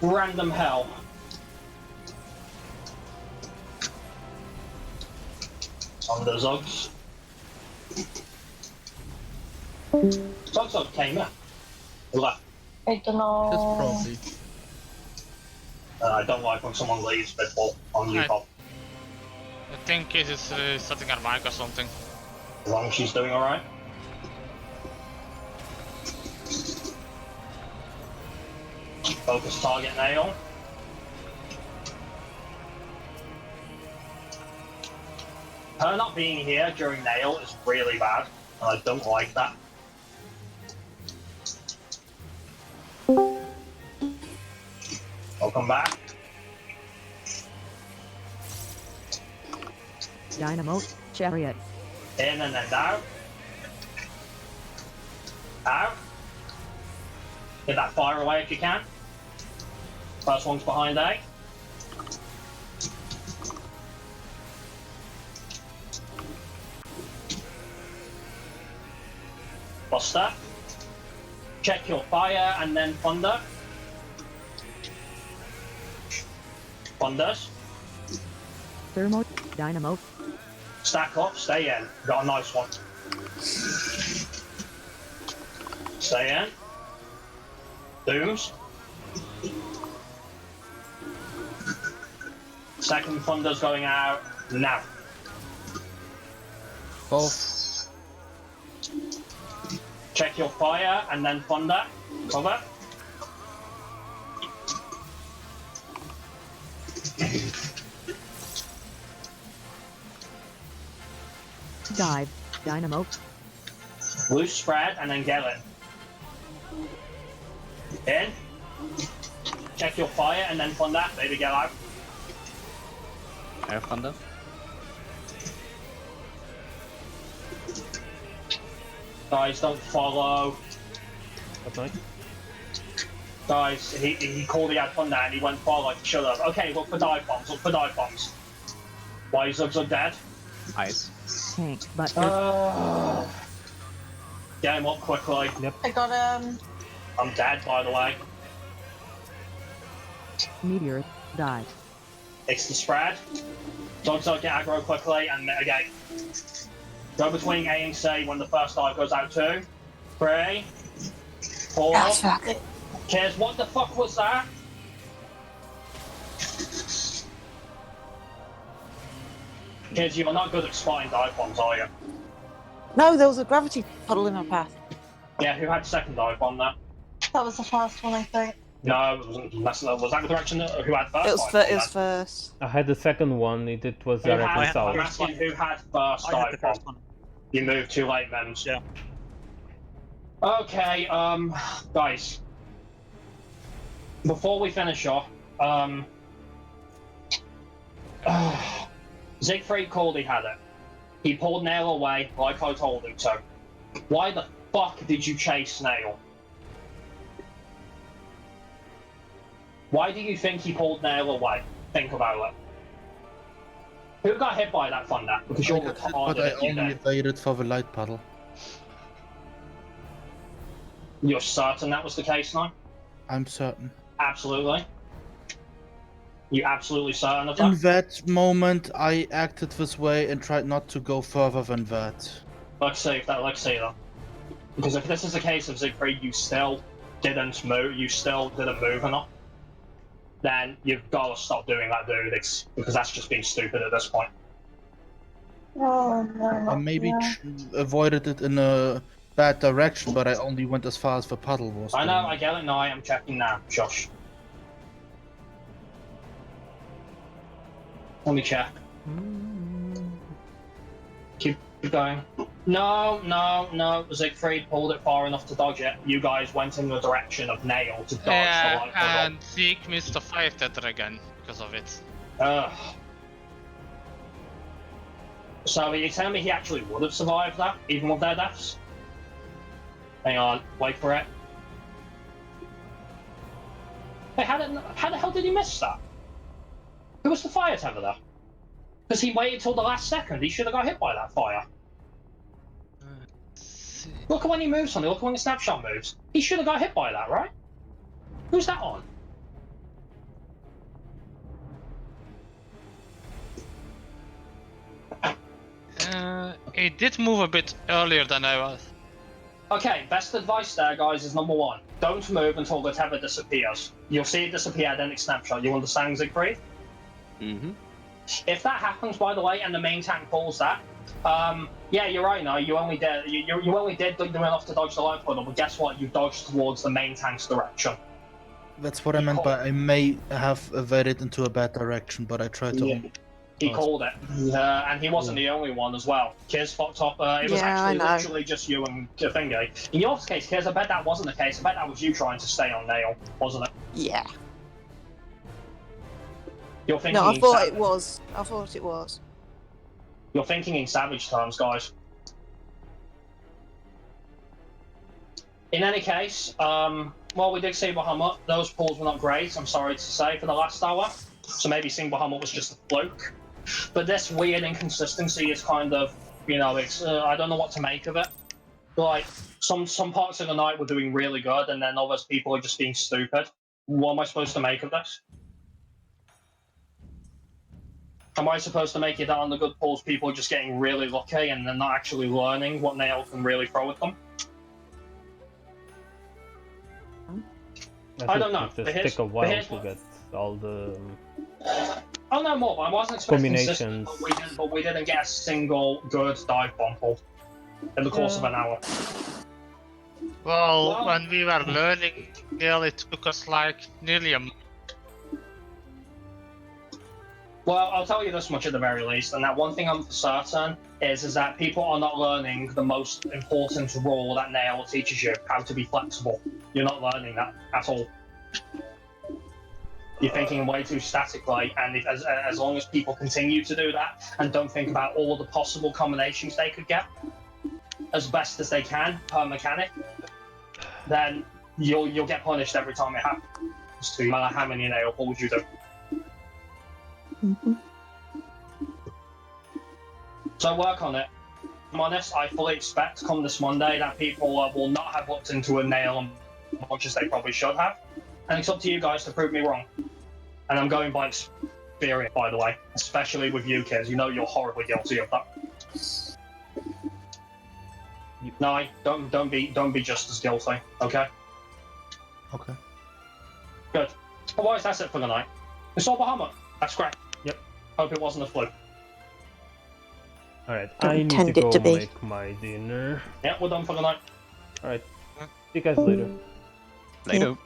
B: Random hell. On the Zogs. Zog came in. Left.
E: I don't know.
C: That's probably.
B: I don't like when someone leaves Bitball on
H: Right.
B: Lupop.
H: I think it is setting her mic or something.
B: As long as she's doing alright. Focus target Nail. Her not being here during Nail is really bad, and I don't like that. Welcome back.
F: Dynamo. Chariot.
B: In and then down. Out. Get that fire away if you can. First one's behind A. Buster. Check your fire and then thunder. Thunders.
F: Thermo. Dynamo.
B: Stack up, stay in. Got a nice one. Stay in. Dooms. Second thunder's going out now.
C: Both.
B: Check your fire and then thunder. Cover.
F: Dive. Dynamo.
B: Loose spread and then get it. In. Check your fire and then thunder. Baby, get out.
A: I have thunder.
B: Guys, don't follow.
G: That's nice.
B: Guys, he called the ad thunder and he went far like he should have. Okay, look for dive bombs. Look for dive bombs. Why is Zug dead?
A: Ice.
F: Tank. But
B: Get him up quickly.
D: I got
B: I'm dead, by the way.
F: meteor. Dive.
B: It's the spread. Dogs get aggro quickly and mitigate. Go between A and C when the first dive goes out 2, 3, 4.
E: Oh, fuck it.
B: Kids, what the fuck was that? Kids, you're not good at spotting dive bombs, are you?
E: No, there was a gravity puddle in our path.
B: Yeah, who had second dive bomb there?
D: that was the first one, I think.
B: No, it wasn't. Was that the direction that, who had first?
E: It was,
B: dive bomb
E: it was
B: then?
E: first.
G: I had the second one. It was
B: Who
G: directly
B: had,
G: south.
B: I'm asking who had first
I: I had the
B: dive bomb.
I: first one.
B: You moved too late, Mems.
I: Yeah.
B: Okay, guys. Before we finish off, Siegfried called he had it. He pulled Nail away like I told him to. Why the fuck did you chase Nail? Why do you think he pulled Nail away? Think about it. Who got hit by that thunder? Because you're
C: But
B: retarded
C: I
B: if you
C: only
B: did.
C: waited for the light puddle.
B: You're certain that was the case now?
C: I'm certain.
B: Absolutely. You absolutely certain of
C: In
B: that?
C: that moment, I acted this way and tried not to go further than that.
B: Let's see then. Because if this is a case of Siegfried, you still didn't move enough, then you've got to stop doing that, dude. Because that's just being stupid at this point.
D: Oh no.
C: I maybe
D: yeah.
C: avoided it in a bad direction, but I only went as far as the puddle was.
B: I know,
C: going.
B: I get it now. I am checking now. Shush. Let me check. Keep going. No. Siegfried pulled it far enough to dodge it. You guys went in the direction of Nail to dodge the
H: Yeah,
B: light puddle.
H: and Zeke missed the fire tether again because of it.
B: Ugh. So are you telling me he actually would have survived that, even with their deaths? Hang on, wait for it. Hey, how the hell did he miss that? Who was the fire tether there? Because he waited till the last second. He should have got hit by that fire. Look at when he moves on it. Look at when the snapshot moves. He should have got hit by that, right? Who's that on?
H: It did move a bit earlier than I was.
B: Okay, best advice there, guys, is number 1. Don't move until the tether disappears. You'll see it disappear, then it's snapshot. You understand, Siegfried?
A: Mm-hmm.
B: If that happens, by the way, and the main tank pulls that, yeah, you're right. No, you only did do enough to dodge the light puddle, but guess what? You dodged towards the main tank's direction.
C: That's what I meant by I may have evaded into a bad direction, but I tried to.
B: Yeah. He called it, and he wasn't the only one as well. Kiz fucked up. It was
E: Yeah, I
B: actually
E: know.
B: literally just you and Thingy. In your case, Kiz, I bet that wasn't the case. I bet that was you trying to stay on Nail, wasn't it?
E: Yeah.
B: You're thinking.
E: No, I
B: in
E: thought
B: savage.
E: it was. I thought it was.
B: You're thinking in savage terms, guys. In any case, well, we did see Bahamut. Those pulls were not great, I'm sorry to say, for the last hour. So maybe seeing Bahamut was just a fluke. But this weird inconsistency is kind of, you know, it's I don't know what to make of it. Like, some parts of the night were doing really good, and then others people are just being stupid. What am I supposed to make of this? Am I supposed to make it that on the good pulls people are just getting really lucky and they're not actually learning what Nail can really throw at them? I don't know.
G: It just
B: But here's-
G: take a
B: but
G: while
B: here's
G: to
B: what-
G: get all the
B: I'll know more, but I wasn't expecting
G: Combinations.
B: systems, but we didn't get a single good dive bomb pull in the course of an hour.
H: Well,
B: Well-
H: when we were learning, Neil, it took us like nearly a month.
B: Well, I'll tell you this much at the very least, and that one thing I'm for certain is that people are not learning the most important rule that Nail teaches you, how to be flexible. You're not learning that at all. You're thinking way too statically, and as long as people continue to do that and don't think about all the possible combinations they could get as best as they can per mechanic, then you'll get punished every time it happens. No matter how many nail pulls you do.
E: Mhm.
B: So work on it. I'm honest, I fully expect come this Monday that people will not have looked into a nail as much as they probably should have. And it's up to you guys to prove me wrong. And I'm going by experience, by the way, especially with you kids. You know you're horribly guilty of that. No, don't be just as guilty, okay?
C: Okay.
B: Good. Otherwise, that's it for the night. We saw Bahamut. That's great.
G: Yep.
B: Hope it wasn't a fluke.
G: Alright,
E: Don't
G: I need to
E: intend it
G: go
E: to be.
G: make my dinner.
B: Yeah, we're done for the night.
G: Alright, see you guys later.
A: Later.